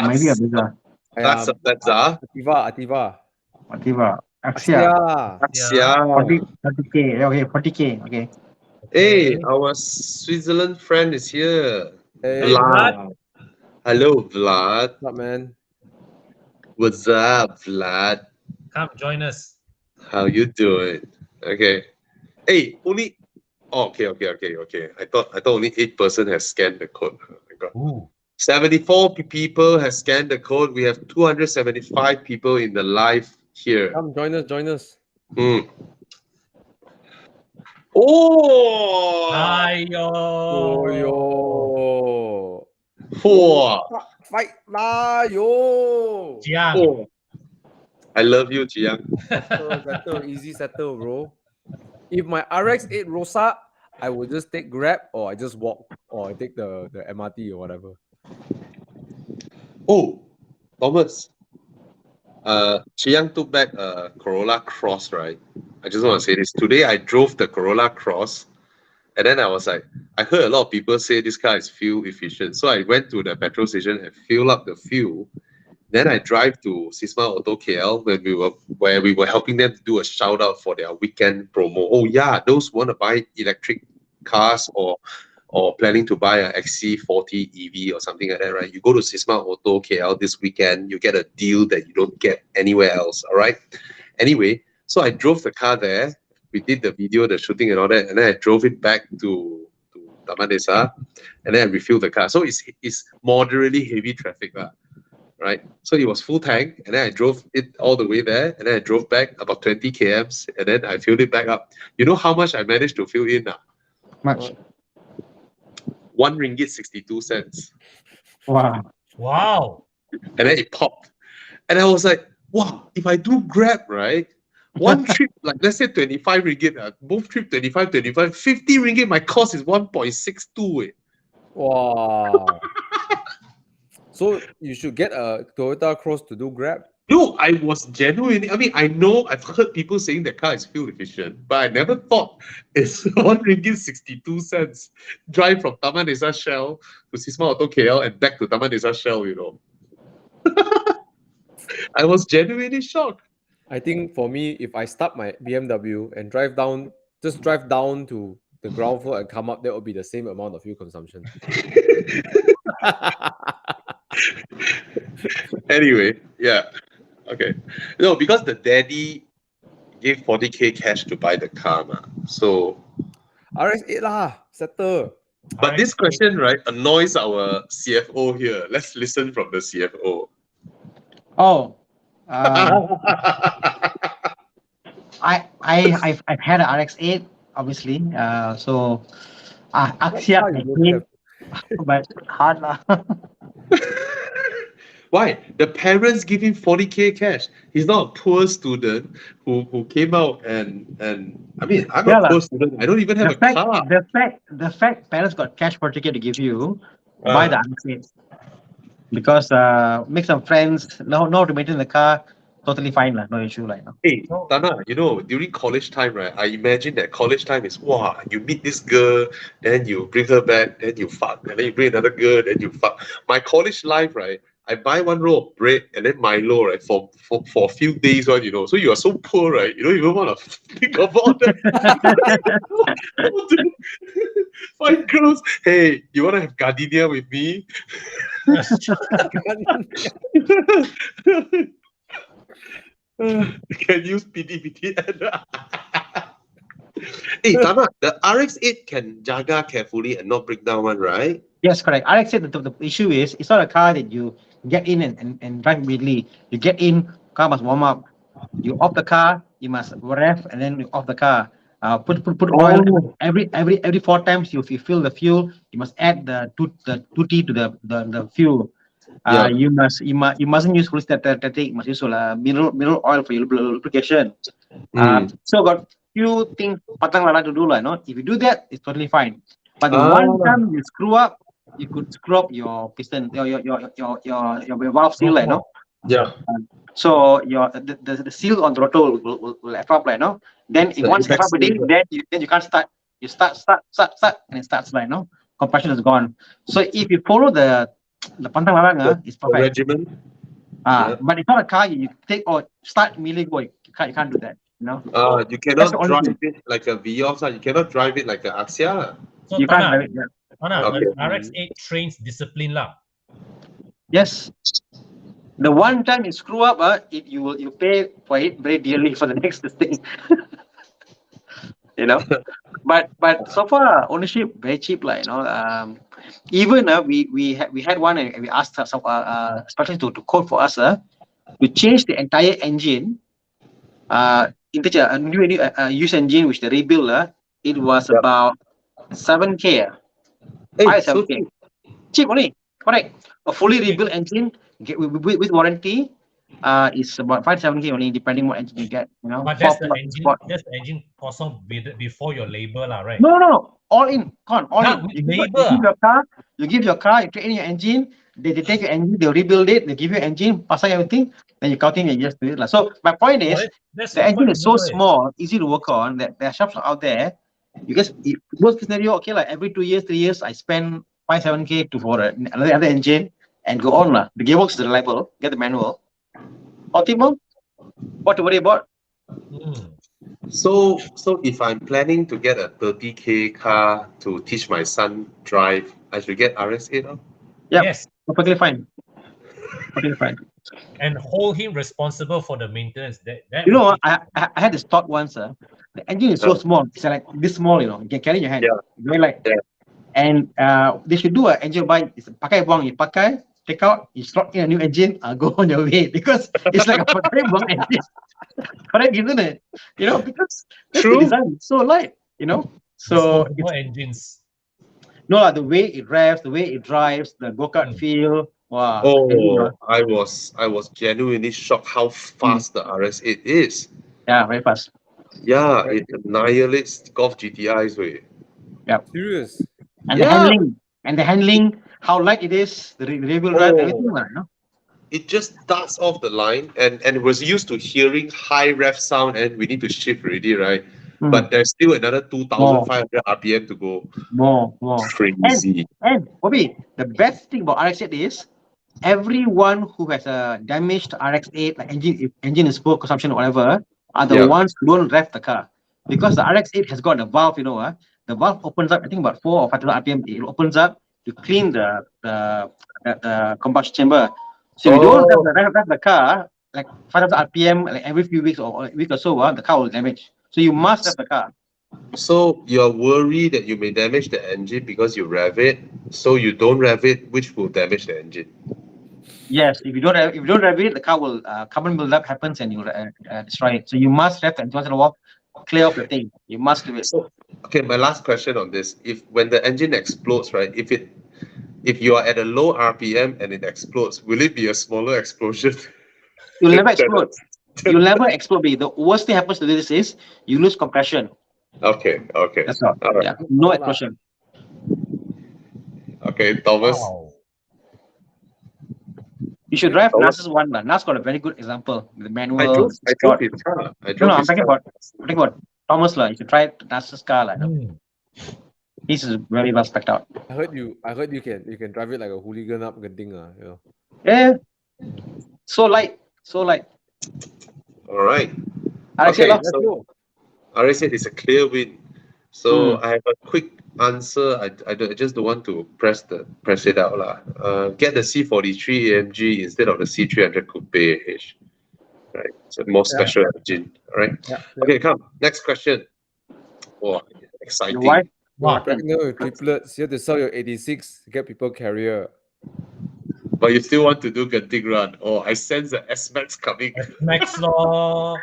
Maybe Ativa. Axia. 40K. Okay, 40K. Okay. Hey, our Switzerland friend is here. Hey, Vlad. Hello, Vlad. What's up, man? What's up, Vlad? Come join us. How you doing? Okay. Hey, only. Oh, okay. I thought only 8% has scanned the code. Oh my God. Ooh. 74 people have scanned the code. We have 275 people in the live here. Come join us. Oh! Yo. Fight lah, yo. Chiang. Oh. I love you, Chiang. Easy settle, bro. If my RX-8 Rosa, I would just take Grab or I just walk or I take the MRT or whatever. Oh, Thomas. Chiang took back a Corolla Cross, right? I just want to say this. Today I drove the Corolla Cross, and then I was like, I heard a lot of people say this car is fuel efficient. So I went to the petrol station and fill up the fuel. Then I drive to Sisma Auto KL where we were helping them to do a shout out for their weekend promo. Oh yeah, those who want to buy electric cars or planning to buy an XC40 EV or something like that, right? You go to Sisma Auto KL this weekend, you get a deal that you don't get anywhere else. All right. Anyway, so I drove the car there. We did the video, the shooting and all that, and then I drove it back to Taman Desa, and then I refilled the car. So it's moderately heavy traffic, right? So it was full tank, and then I drove it all the way there, and then I drove back about 20 kms, and then I filled it back up. You know how much I managed to fill in? Much. RM1.62. Wow. Wow. And then it popped. And I was like, wow, if I do Grab, right? One trip, like let's say 25 ringgit, both trip 25, 50 ringgit, my cost is 1.62. Wow. So you should get a Toyota Cross to do Grab. No, I was genuinely, I mean, I know I've heard people saying the car is fuel efficient, but I never thought it's RM1.62 drive from Taman Desa Shell to Sisma Auto KL and back to Taman Desa Shell, you know. I was genuinely shocked. I think for me, if I start my BMW and drive down to the ground floor and come up, that would be the same amount of fuel consumption. Anyway, yeah. Okay. No, because the daddy gave 40K cash to buy the car, so RX-8 lah, settle. But this question, right, annoys our CFO here. Let's listen from the CFO. Oh, I've had an RX-8, obviously. So Axia, I hate, but hard lah. Why? The parents give him 40K cash. He's not a poor student who came out and I mean, I'm a poor student. I don't even have a car. The fact parents got cash per ticket to give you, buy the RX-8. Because make some friends, know how to maintain the car, totally fine lah, no issue like. Hey, Thana, you know, during college time, right? I imagine that college time is wow. You meet this girl, then you bring her back, then you fuck, and then you bring another girl, then you fuck. My college life, right? I buy one roll of bread and then Milo, right, for a few days, you know. So you are so poor, right? You don't even want to think about that. Find girls. Hey, you want to have gardenia with me? Can use PDPTN. Hey, Thana, the RX-8 can jaga carefully and not break down one, right? Yes, correct. RX-8, the issue is, it's not a car that you get in and drive immediately. You get in, car must warm up. You off the car, you must rev, and then you off the car. Put oil. Every 4 times you fill the fuel, you must add the 2T to the fuel. You mustn't use full static. You must use mineral oil for your lubrication. So got few things patang lala to do lah. No, if you do that, it's totally fine. But the one time you screw up, you could screw up your piston, your valve seal, like, no. Yeah. So the seal on the throttle will F up, like, no. Then if once F up again, then you can't start. You start, and it starts, like, no. Compression is gone. So if you follow the pantang larang, it's perfect. Regimen. But it's not a car you take or start immediately go. You can't do that. You know. You cannot drive it like a Vios. You cannot drive it like an Axia. So You can't drive it. Yeah. RX-8 trains discipline lah. Yes. The one time you screw up, you pay for it very dearly for the next thing. You know. But so far ownership very cheap, like, you know. Even we had one and we asked some specialist to quote for us to change the entire engine. Into a new used engine which they rebuild. It was about 7K. 7K. Cheap only, correct. A fully rebuilt engine with warranty is about 5-7K only, depending what engine you get. You know. But that's the engine cost before your labor lah, right? No, all in. All in. You You give your car, you trade in your engine, They take your engine, they'll rebuild it, they give you engine, pass out everything, then you count in and just do it. So my point is, That's the engine quite is so good, eh? small, easy to work on, that there are shops out there. Because worst case scenario, okay, like every 2 years, 3 years, I spend 5-7K for another engine and go on. The gearbox is reliable, get the manual. Optimal, what to worry about? So if I'm planning to get a 30K car to teach my son drive, I should get RS8. Yeah, Yes, perfectly fine. Perfectly fine. and hold him responsible for the maintenance. That You will know, teach- I had this thought once. The engine is so small. It's like this small, you know. You can carry in your hand. Yeah. Very light. Yeah. And they should do an engine buy. It's pakai buang. You pakai, take out, you slot in a new engine, go on your way. Because it's like a pakai buang engine. Correct, isn't it? You know, because that's the True. design. It's so light, you know. So disposable engines. no, the way it revs, the way it drives, the go-kart feel. Wow. Oh, I was genuinely shocked how fast the RS8 is. Yeah, very fast. Yeah, it annihilates Golf GTIs way. Serious. And Yeah. the handling, how light it is, the rear-wheel drive, everything, you know. It just darts off the line, and was used to hearing high rev sound, and we need to shift already, right? But there's still another 2,500 RPM to go. More. Crazy. And Bobby, the best thing about RX-8 is everyone who has a damaged RX-8, like engine is poor consumption or whatever, are the ones who don't rev the car. Because the RX-8 has got a valve, you know, the valve opens up, I think about 4 or 5,000 RPM, it opens up to clean the combustion chamber. So if you don't rev the car, like 5,000 RPM, like every few weeks or a week or so, the car will damage. So you must rev the car. So you're worried that you may damage the engine because you rev it. So you don't rev it, which will damage the engine. Yes, if you don't rev it, the car will carbon buildup happens and you destroy it. So you must rev and once in a while clear off the thing. You must do it. So, okay, my last question on this: if when the engine explodes, right? If you are at a low RPM and it explodes, will it be a smaller explosion? You'll never explode. You'll never explode. The worst thing happens to this is you lose compression. Okay. That's all. All right. Yeah, no explosion. Okay, Thomas. Wow. You should drive NAS's one. NAS got a very good example. The manual. I drove his car. No, I'm talking about Thomas. You should try NAS's car. This is very well spec'd out. I heard you can drive it like a hooligan up thing, you know. Yeah. So light. All right. Okay, Let's go. RS8 is a clear win. So I have a quick answer. I just don't want to press it out lah. Get the C43 AMG instead of the C300 Coupe H. Right. So more special engine. All right. Yeah. Okay, come. Next question. Oh, exciting. Your wife? Wow. Pregnant with triplets. You have to sell your 86 to get people carrier. But you still want to do Genting run. Oh, I sense the S-Max coming. Max law.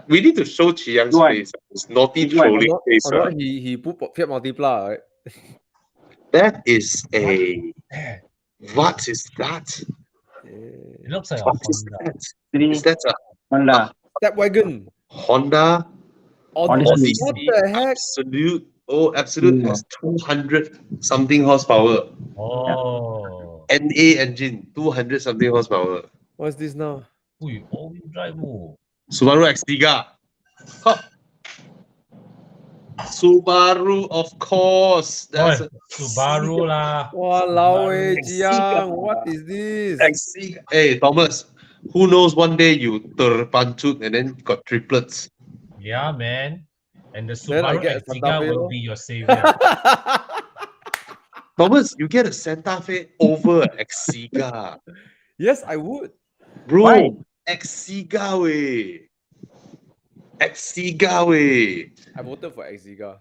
We need to show Chi Yang's face. It's naughty trolling face. Or not, he put Fiat Multipla, right? That is a... What is that? It looks like a What is Honda. that? Is that a Honda. Step wagon. Honda Odyssey. What the heck? Absolute has 200 something horsepower. Oh. NA engine, 200 something horsepower. What's this now? Ui, all-wheel drive. Subaru Xtiga. Huh. Subaru, of course. That's Oi, Subaru lah. Walao eh, Subaru. Jiang, what is this? Xtiga. Hey, Thomas, who knows one day you terpancut and then got triplets. Yeah, man. And the Then I Subaru get a Santa Xtiga Fe will lor. be your savior. Thomas, you get a Santa Fe over an Xtiga. Yes, I would. Bro, Why? Xtiga way. Xtiga way. I voted for Exiga.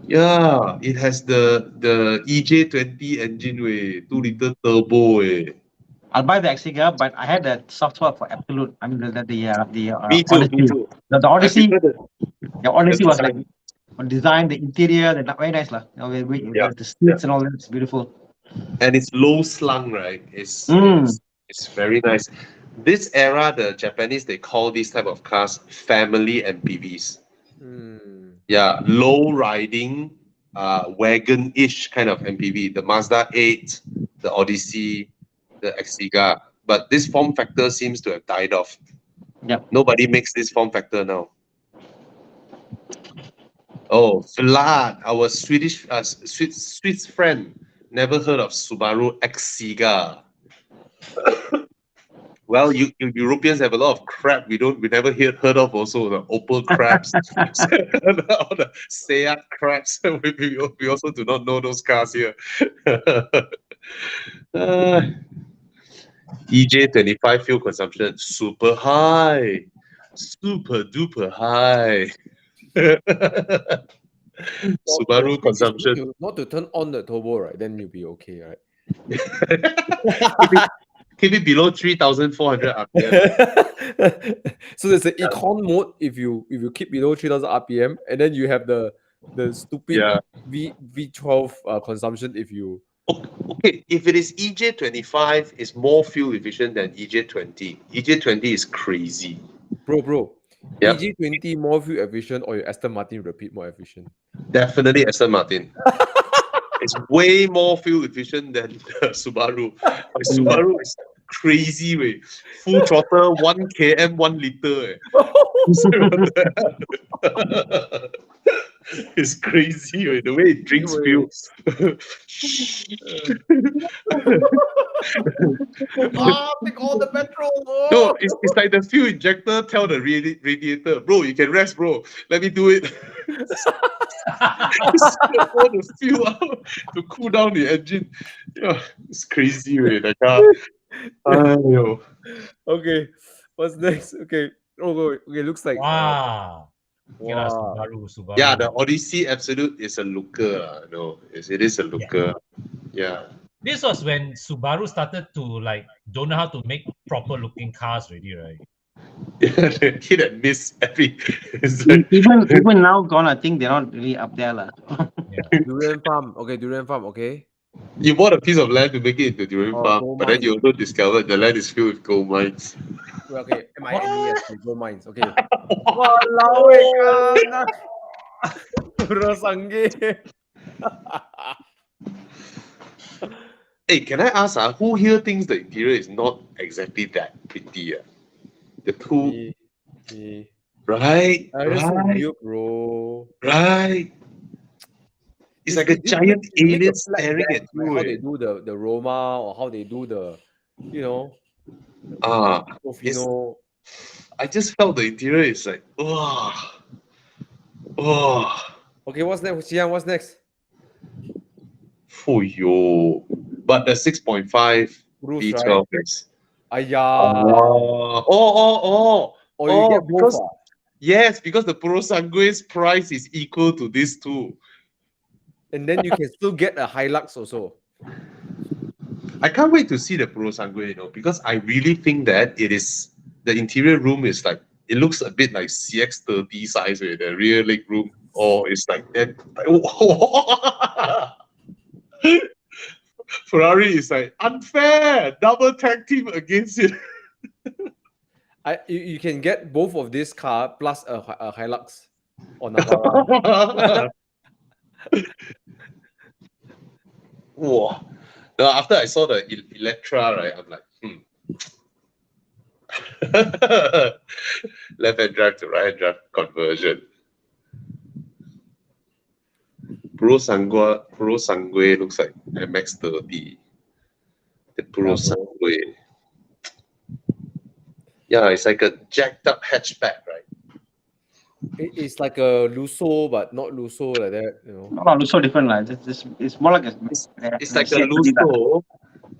Yeah, it has the EJ20 engine way, 2-liter turbo way. I'll buy the Xtiga, but I had that soft spot for Absolute. I mean the Me too, Odyssey. me too. The Odyssey. I prefer The Odyssey the was design. like on design, the interior, very nice lah. You know, the seats and all that. It's beautiful. And it's low slung, right? It's very nice. This era, the Japanese, they call these type of cars family MPVs. Yeah, low riding, wagon-ish kind of MPV. The Mazda 8, the Odyssey, the Exiga. But this form factor seems to have died off. Yep. Nobody makes this form factor now. Oh, Vlad, our Swedish Swiss friend, never heard of Subaru Exiga. Well, you Europeans have a lot of crap we never heard of also, the Opel craps, all the Seat craps. we also do not know those cars here. EJ25 fuel consumption super high, super duper high. Subaru consumption. Not to turn on the turbo, right? Then you'll be okay, right? Keep it below 3,400 RPM. So there's an econ mode if you keep below 3,000 RPM, and then you have the stupid V12 consumption if you. Okay, if it is EJ25, it's more fuel efficient than EJ20. EJ20 is crazy. Bro. Yep. EJ20 more fuel efficient or your Aston Martin Rapide more efficient? Definitely Aston Martin. It's way more fuel efficient than the Subaru. Subaru is crazy, way. Full throttle, 1 km, 1 liter. It's crazy, way. The way it drinks fuel. Take all the petrol. No, it's like the fuel injector tell the radiator, bro, you can rest, bro. Let me do it. All the fuel out to cool down the engine. Yeah, it's crazy, way. The car. Okay, what's next? Okay. Okay, looks like Wow. Okay, wow. Subaru. Yeah, the Odyssey Absolute is a looker. No, it is a looker. Yeah. This was when Subaru started to don't know how to make proper looking cars already, right? Hit and miss every. Even now gone, I think they're not really up there. Durian farm. Okay, Durian farm. Okay. You bought a piece of land to make it into durian farm, gold but then mine. you also discovered the land is filled with gold mines. Well, okay, MINES, gold mines. Okay. Walao ka. Puro sangge. Hey, can I ask, who here thinks the interior is not exactly that pretty? The two, Me. right? That's so weird, bro. Right. It's like a giant alien staring at you. Like how they do the Roma or how they do the, Tofino. I just felt the interior is like, oh. Okay, what's next? Xian, what's next? Oh, yo. But the 6.5 Bruce, V12 right? is. Ayah. Oh, you get both. Yes, because the Pro Sangue's price is equal to these two. And then you can still get a Hilux also. I can't wait to see the Pro Sangue, because I really think that the interior room is like, it looks a bit like CX-30 size with the rear leg room, or it's like that. Ferrari is like unfair, double tag team against it. You can get both of this car plus a Hilux or Navara. Whoa. Now, after I saw the Electra, right, I'm like, left-hand drive to right-hand drive conversion. Pro Sangue looks like MX-30. The Pro Sangue. Yeah, it's like a jacked up hatchback, right? It's like a Lusso, but not Lusso like that, Not Lusso different, it's more like it's like a Lusso.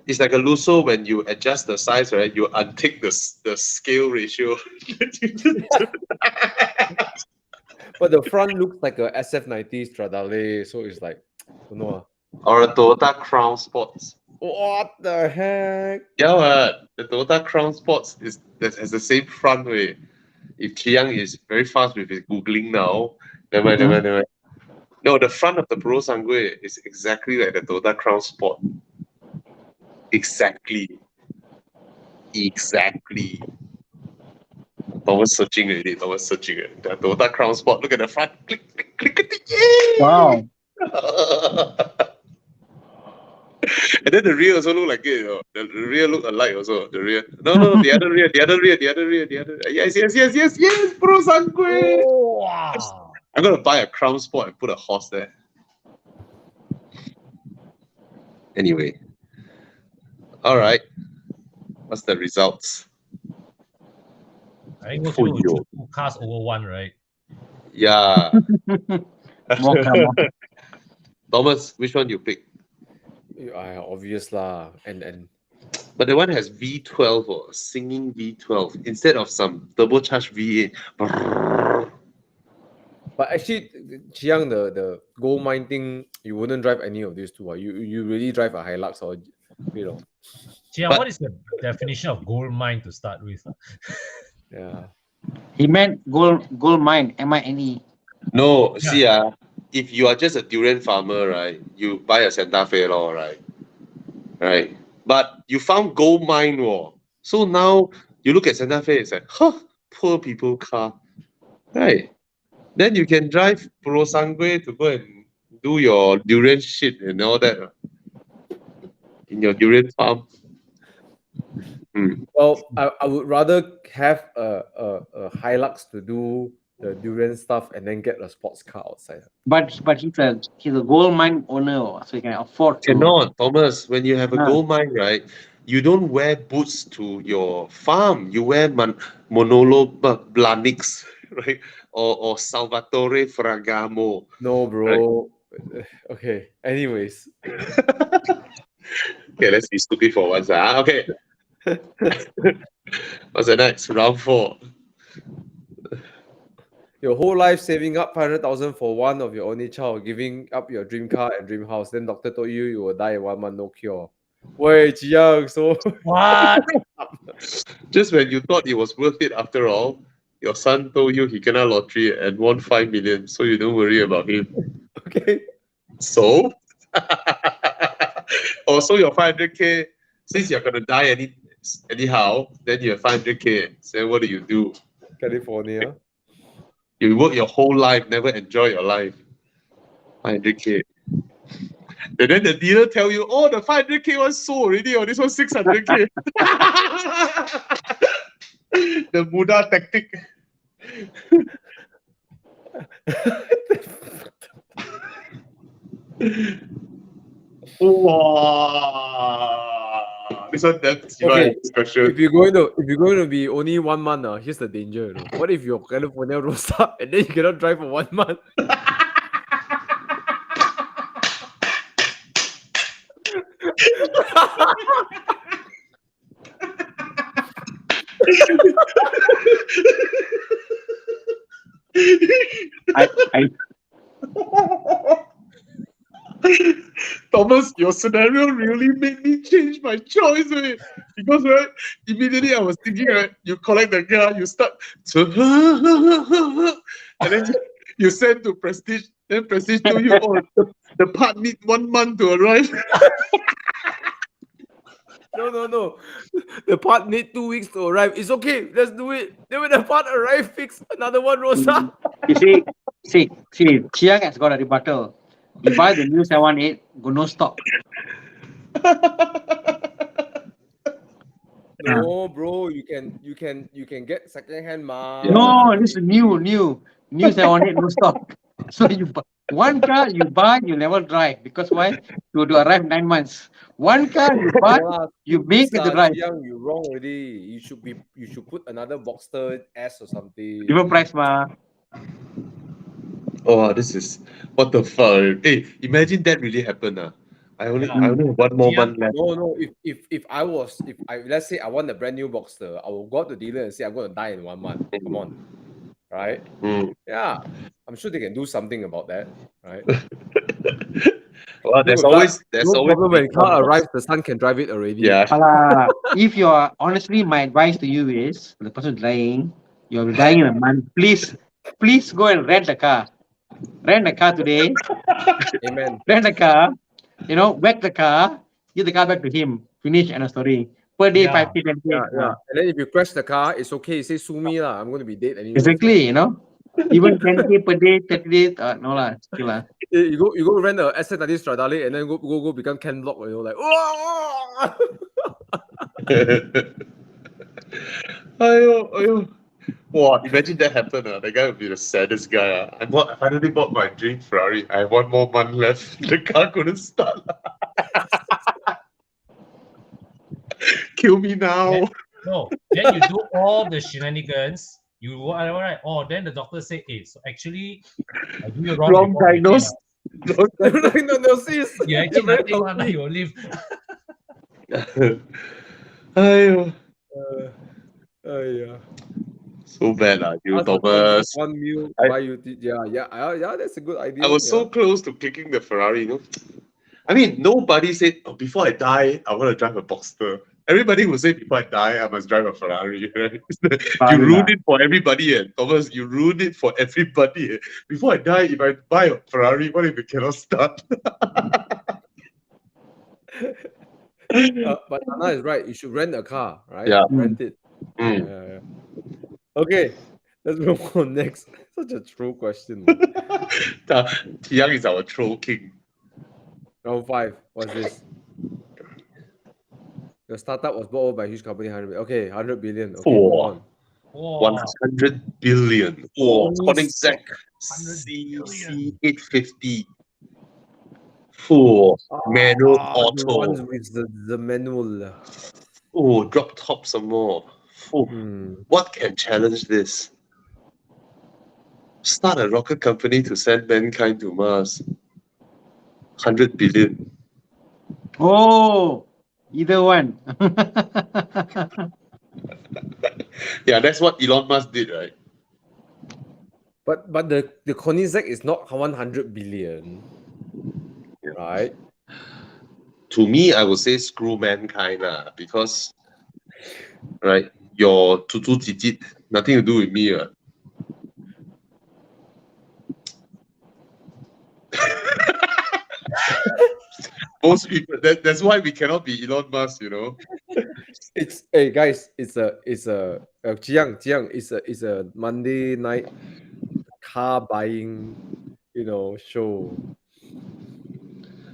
It's like a Lusso when you adjust the size, right? You untick the scale ratio. But the front looks like a SF90 Stradale, so it's like, Or a Toyota Crown Sports. What the heck? Yeah, the Toyota Crown Sports has the same front way. If Chiang is very fast with his Googling now, never mind. No, the front of the Pro Sangue is exactly like the Toyota Crown Sport. Exactly. Thomas searching already. The Toyota Crown Sport. Look at the front. Click. Yay! Wow. And then the rear also look like it. The rear look alike also. The rear. No, the other rear, the other rear, the other rear, the other. Yes, Pro Sangue. Wow. I'm gonna buy a crown sport and put a horse there. Anyway. All right. What's the results? I think most For people you. choose 2 cars over 1, right? Yeah. More car, more. Thomas, which one you pick? Obvious lah. And But the one has V12 or singing V12 instead of some turbocharged V8. but actually, Chiang, the gold mine thing, you wouldn't drive any of these two. You really drive a Hilux or Chia, But- what is the definition of gold mine to start with? yeah. He meant gold mine, MINE. No, Yeah. see, if you are just a durian farmer, right, you buy a Santa Fe law, right? Right. But you found gold mine, so now you look at Santa Fe, it's like, poor people car. Right. Then you can drive Pro Sangue to go and do your durian shit and all that in your durian farm. Well, I would rather have a Hilux to do the durian stuff and then get a sports car outside. But he's a gold mine owner, so he can afford to. Cannot, Thomas. When you have a Ah. gold mine, right, you don't wear boots to your farm. You wear Manolo Blahniks, right? Or Salvatore Ferragamo. No, bro. Okay. Anyways, Okay, let's be stupid for once. Okay. What's the next? Round 4. your whole life saving up 500,000 for one of your only child, giving up your dream car and dream house. Then doctor told you will die in 1 month, no cure. Wait, Jiang, so What? Just when you thought it was worth it after all, your son told you he kena lottery and won 5 million, so you don't worry about him. okay. So? Also, your 500k, since you're going to die anyhow, then you have 500k. So what do? California. You work your whole life, never enjoy your life. 500k. And then the dealer tell you, oh, the 500k was sold already, or this was 600k. The Buddha tactic. Wow. This one that's Okay, discussion. If you're going to be only 1 month, here's the danger. You know? What if your California rolls up and then you cannot drive for 1 month? I Thomas, your scenario really made me change my choice, because right, immediately I was thinking, right, you collect the car, you start to, and then you send to Prestige, then Prestige to you, oh, the part need 1 month to arrive. No. The part need 2 weeks to arrive. It's okay. Let's do it. Then when the part arrives, fix another one rolls up. you see, Chiang has got a rebuttal. You buy the new 718, go no stop. No, bro. You can get second hand, ma. No, this is new 718, no stop. So you buy one car, you never drive, because why? You to arrive 9 months. One car you buy, you make it to drive. Young, you wrong already. You should put another Boxster S or something. Different price, ma. Oh, this is what the fuck. Hey, imagine that really happened. I only have 1 more month left. No. If I let's say I want a brand new Boxster, I will go to the dealer and say I'm going to die in 1 month. Come on, right? Yeah, I'm sure they can do something about that, right? Well, there's always problem when car arrives, the son can drive it already. Yeah. If you are honestly, my advice to you is the person dying, you're dying in a month. Please go and rent a car. Rent a car today. Amen. Rent a car. Wreck the car. Give the car back to him. Finish and a story. Per day, 5K, 10K. Yeah. And then if you crash the car, it's okay. You say sue me lah. I'm going to be dead anyway. Exactly. Even 10K per day, 30 days, no lah, still lah. You go rent a S90 Stradale and then go become Ken Block, like "Wah!" Ayo. Wow, imagine that happened. The guy would be the saddest guy. I finally bought my dream Ferrari. I have 1 more month left. The car couldn't start. Kill me now. No, then you do all the shenanigans. You whatever, right? Oh, then the doctor say, "Hey, so actually, I do you wrong. Wrong diagnosis. no, sis. Yeah, actually nothing wrong. You will live." Ayo. Yeah. So bad, you Ask the Thomas. 1 mil, buy you. Yeah. That's a good idea. I was so close to clicking the Ferrari, I mean, nobody said, before I die, I want to drive a Boxster. Everybody would say, before I die, I must drive a Ferrari. Right? You ruined it for everybody, Thomas. You ruined it for everybody. Before I die, if I buy a Ferrari, what if it cannot start? But Thana is right. You should rent a car, right? Yeah. Rent it. Mm. Yeah. Okay, let's move on next. Such a true question. Tiang is our troll king. Round 5. What's this? Your startup was bought over by a huge company. 100 billion. Okay, move on. 100 billion. Oh, Koenigsegg $100 CC850. Manual auto. The ones with the manual. Oh, drop top some more. What can challenge this? Start a rocket company to send mankind to Mars. 100 billion. Oh, either one. Yeah, that's what Elon Musk did, right? But the Koenigsegg is not 100 billion, right? To me, I would say screw mankind, because, right, your tutu tijit, nothing to do with me. Most people, that's why we cannot be Elon Musk, It's guys, it's a Jiang, it's a Monday night car buying, show.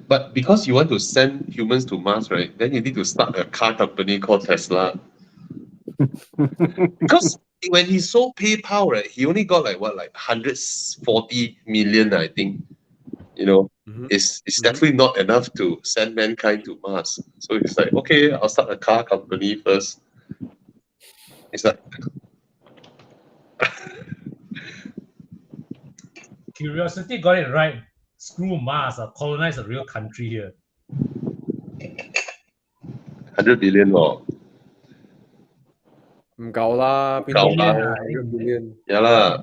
But because you want to send humans to Mars, right? Then you need to start a car company called Tesla. Because when he sold PayPal, right, he only got like 140 million, I think. It's definitely not enough to send mankind to Mars. So he's like, okay, I'll start a car company first. It's like Curiosity got it right. Screw Mars, colonize a real country here. 100 billion law. 唔夠啦，邊度夠100 billion？ Yeah lah.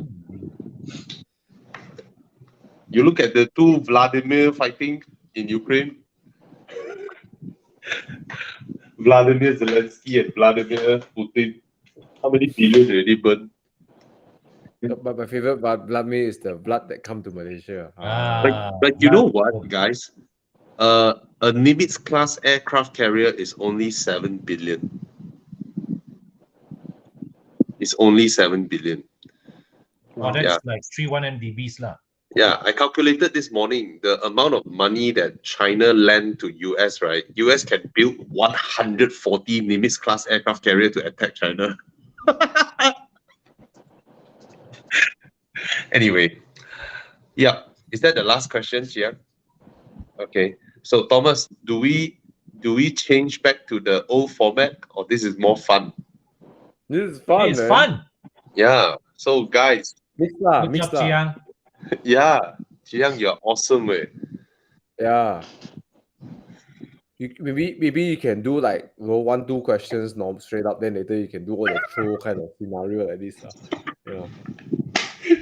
You look at the two Vladimir fighting in Ukraine. Vladimir Zelensky and Vladimir Putin. How many billion already burned? But my favorite Vladimir is the blood that come to Malaysia. But you know what, guys? A Nimitz class aircraft carrier is only 7 billion. It's only 7 billion. Wow, that's like 31 MDBs lah. Yeah, I calculated this morning the amount of money that China lent to US, right? US can build 140 Nimitz class aircraft carrier to attack China. Anyway, yeah. Is that the last question, Chia? Okay. So Thomas, do we change back to the old format, or this is more fun? This is fun. It's fun. Yeah. So guys, mix lah. Chiang. Yeah, Chiang, you're awesome, man. Yeah. Maybe you can do like 1-2 questions, straight up. Then later you can do all the throw kind of scenario like this.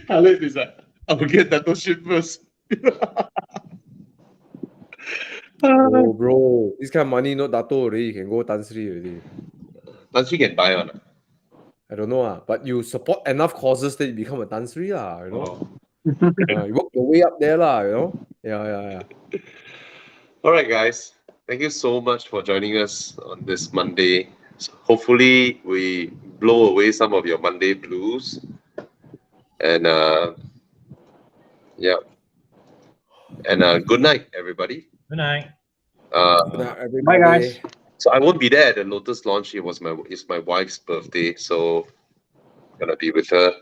Khalid is like, I will get that shit first. Oh, bro, this kind of money not Dato already. You can go Tan Sri already. Tan Sri can buy one. I don't know, but you support enough causes that you become a Tan Sri, you work your way up there, Yeah. All right, guys. Thank you so much for joining us on this Monday. So hopefully, we blow away some of your Monday blues. And yeah. And good night, everybody. Good night. Everybody. Bye, guys. So I won't be there at the Lotus launch. It's my wife's birthday, so I'm gonna be with her.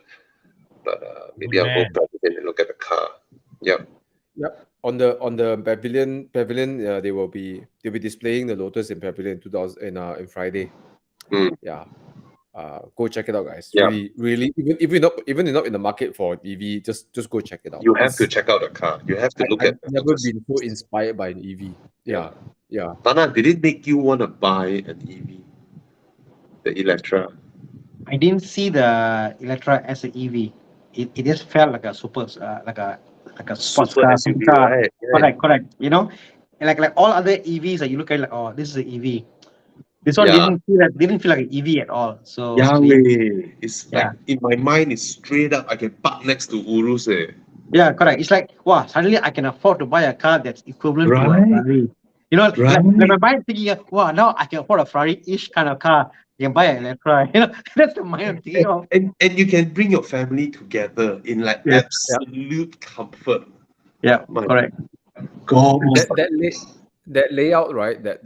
But maybe Good I'll go man. private and look at the car. Yep. On the pavilion, they'll be displaying the Lotus in pavilion 2000 in Friday. Mm. Yeah. Go check it out, guys. Yeah. Really, even if you're not in the market for EV, just go check it out. You have to check out the car. You have to look I've at the never Lotus. been so inspired by an EV. Yeah. Thana, did it make you want to buy an EV? The Electra? I didn't see the Electra as an EV. It just felt like a sports sports Super car, SUV, car. right? Correct. You know, and like all other EVs that you look at, like, oh, this is an EV. This one Yeah. didn't feel like an EV at all. So Yahweh. It's Yeah. like in my mind, it's straight up. I can park next to Urus. yeah, correct. It's like, wow, suddenly I can afford to buy a car that's equivalent to a Right. Ferrari. You know, Right. like my mind thinking, wow, now I can afford a Ferrari-ish kind of car. You can buy an Electra. You know, that's the mind I'm thinking of. And you can bring your family together in like Yeah. absolute comfort. Yeah, My correct. God. That layout, right? That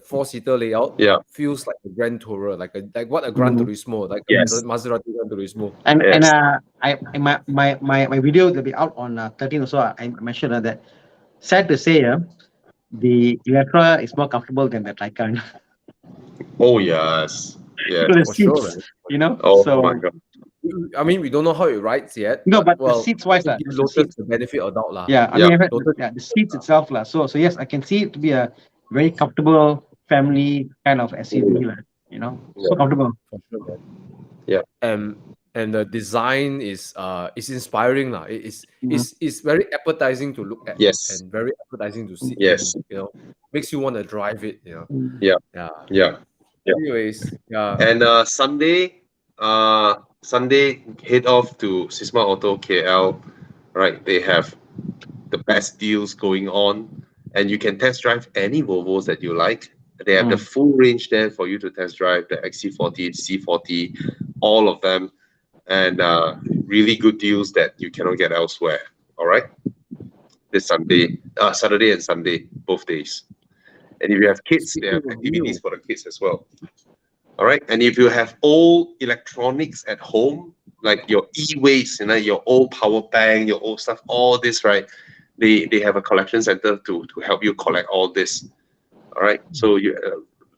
4-seater layout, Yeah. feels like a Grand Tourer, like what a Gran Turismo, like Yes. a Maserati Gran Turismo. And Yes. my video will be out on 13 or so. I mentioned that. Sad to say, the Electra is more comfortable than the Taycan. Oh yes. Yeah. The For sure, seats, man. you know. Oh so my God. I mean, we don't know how it rides yet. No, but the well, seats wise, give the Lotus seats. the benefit of doubt, lah. Yeah, I Yeah. mean, Lotus- the seats itself, so yes, I can see it to be a very comfortable family kind of SUV, you know, so Yeah. comfortable. For sure, man. Yeah. And the design is inspiring, lah. It's very appetizing to look at. Yes. And very appetizing to sit Yes. in. You know, makes you want to drive it. You know. Yeah. Yeah. Yeah. Anyways, yeah. And Sunday, head off to Sisma Auto KL. Right, they have the best deals going on, and you can test drive any Volvos that you like. They have the full range there for you to test drive, the XC40, C40, all of them, and really good deals that you cannot get elsewhere. All right, this Sunday, Saturday and Sunday, both days. And if you have kids, they have activities for the kids as well. All right, and if you have old electronics at home, like your e-waste, your old power bank, your old stuff, all this, right? They have a collection center to help you collect all this. All right, so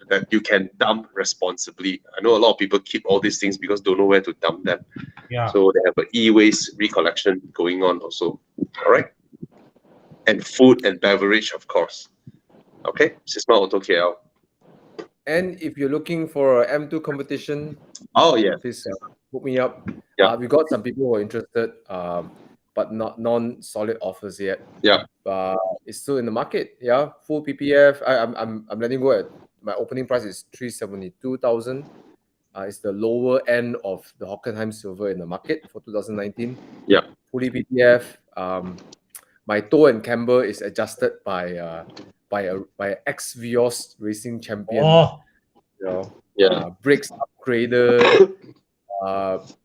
that you can dump responsibly. I know a lot of people keep all these things because don't know where to dump them. Yeah. So they have an e-waste recollection going on also. All right, and food and beverage, of course. Okay, Sisma Auto KL. And if you're looking for an M2 competition, Oh yeah, please hook me up. Yeah. We got some people who are interested, but not non-solid offers yet. Yeah. It's still in the market. Yeah, full PPF. I'm letting go at my opening price is 372,000. It's the lower end of the Hockenheim Silver in the market for 2019. Yeah. Fully PPF. My toe and camber is adjusted by ex-Vios racing champion. Oh, You know, yeah, brakes upgraded. What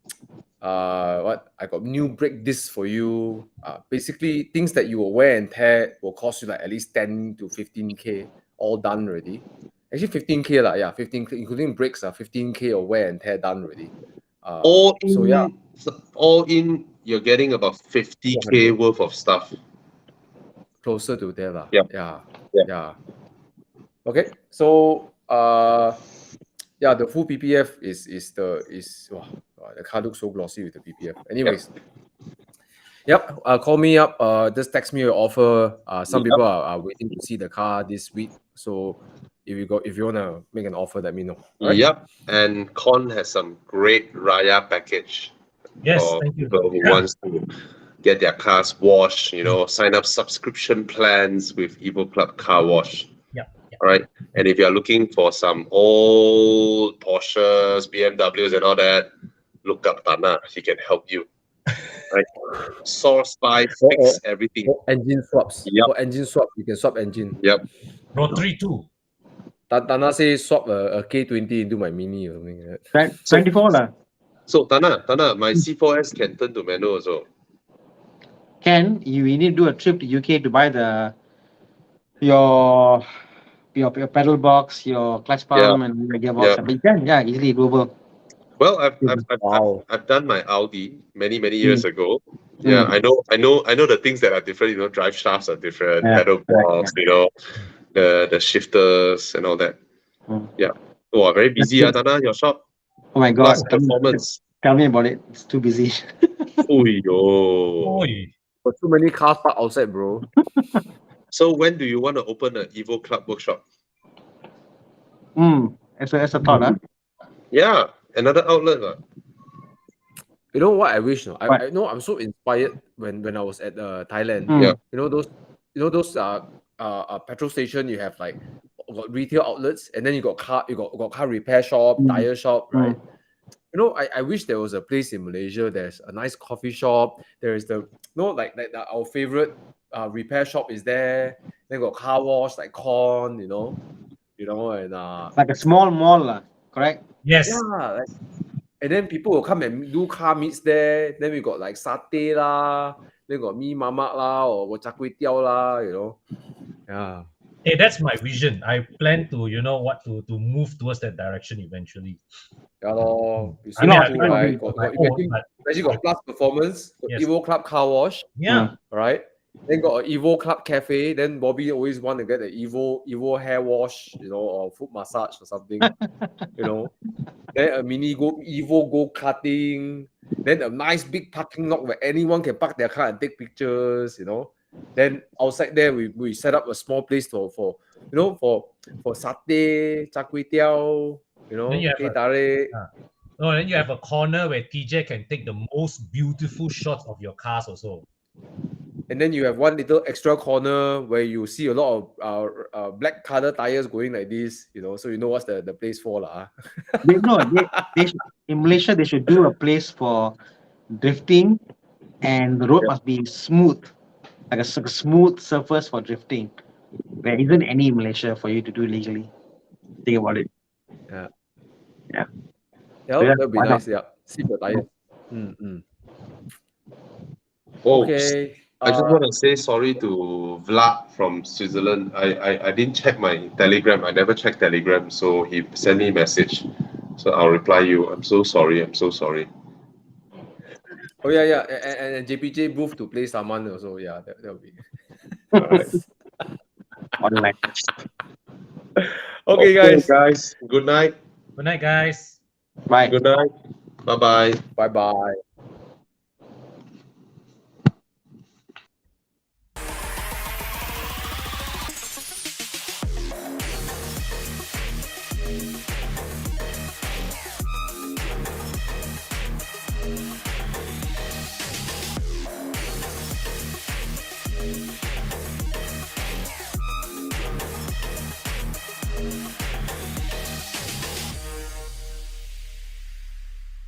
I got new brake discs for you. Basically, things that you will wear and tear will cost you like at least 10 to 15K, all done already. Actually, 15K lah. Yeah, 15K, including brakes. 15K of wear and tear done already. all in, So yeah, all in, you're getting about 50K worth of stuff. closer to there lah. Yeah. Yeah. Okay, so yeah, the full PPF is wow, the car looks so glossy with the PPF. Anyways, yep. Call me up. Just text me your offer. Some people are waiting to see the car this week. So if you wanna make an offer, let me know. All right? Yep, and Con has some great Raya package yes, for thank you. people who wants to get their cars washed. Sign up subscription plans with Evo Club Car Wash. Yeah. All right, and if you are looking for some old Porsches, BMWs, and all that, look up Thana. He can help you. Right, source by fix everything. For engine swaps. Yep. For engine swap, you can swap engine. Yep. Rotary too. Thana say swap a K20 into my Mini or something like that. 24 lah. So Thana, my C4S can turn to manual also. We need to do a trip to UK to buy your pedal box, your clutch pump, and your gearbox. Yeah. But you can, yeah, easily doable. Well, Wow. I've done my Audi many years ago. Yeah, Mm. I know the things that are different. You know, drive shafts are different, Yeah, pedal correct, box. You know, the shifters and all that. Mm. Yeah. Oh, very busy, That's Tana, your shop. Oh my Plus God! performance. Tell me about it. It's too busy. Oh, yo. Oi. Got too many cars parked outside, bro. So when do you want to open an Evo Club workshop? That's a thought, huh? Yeah, another outlet. You know what I wish? No, What? I know I'm so inspired when I was at Thailand. Yeah. You know those petrol station. You have like got retail outlets, and then you got car repair shop, tire shop, right? You know, I wish there was a place in Malaysia. There's a nice coffee shop. There is our favorite repair shop is there. Then got car wash like Corn, and Like a small mall, correct? Yes. yeah, and then people will come and do car meets there. Then we got like satay lah. Then got mee mamak lah or char kway teow lah. Yeah. Hey, that's my vision. I plan to, to move towards that direction eventually. Yeah, lor. It's I so mean, I cool, can't right? do it on Got, my own, imagine but got Plus Performance, got Yes. Evo Club Car Wash, yeah. right? Then got an Evo Club Cafe. Then Bobby always want to get the Evo hair wash, or foot massage or something, Then a Evo go karting. Then a nice big parking lot where anyone can park their car and take pictures, Then outside there, we set up a small place for satay, char kway teow, Then you have teh a- tarik. No, then you have a corner where TJ can take the most beautiful shots of your cars also. And then you have one little extra corner where you see a lot of black color tires going like this, so you know what's the place for lah. In Malaysia, they should do a place for drifting, and the road must be smooth, like a smooth surface for drifting. There isn't any in Malaysia for you to do legally. Think about it. Yeah. Yeah. Yeah, Yeah, that'd be why not? nice. Yeah, see the tires. Oh, Okay. I just want to say sorry to Vlad from Switzerland. I didn't check my Telegram. I never checked Telegram, so he sent me a message. So I'll reply you. I'm so sorry. Oh yeah. And JPJ moved to play Saman also. Yeah, that'll be. Online. Okay, guys. Guys. Good night. Good night, guys. Bye. Good night. Bye bye. Bye bye.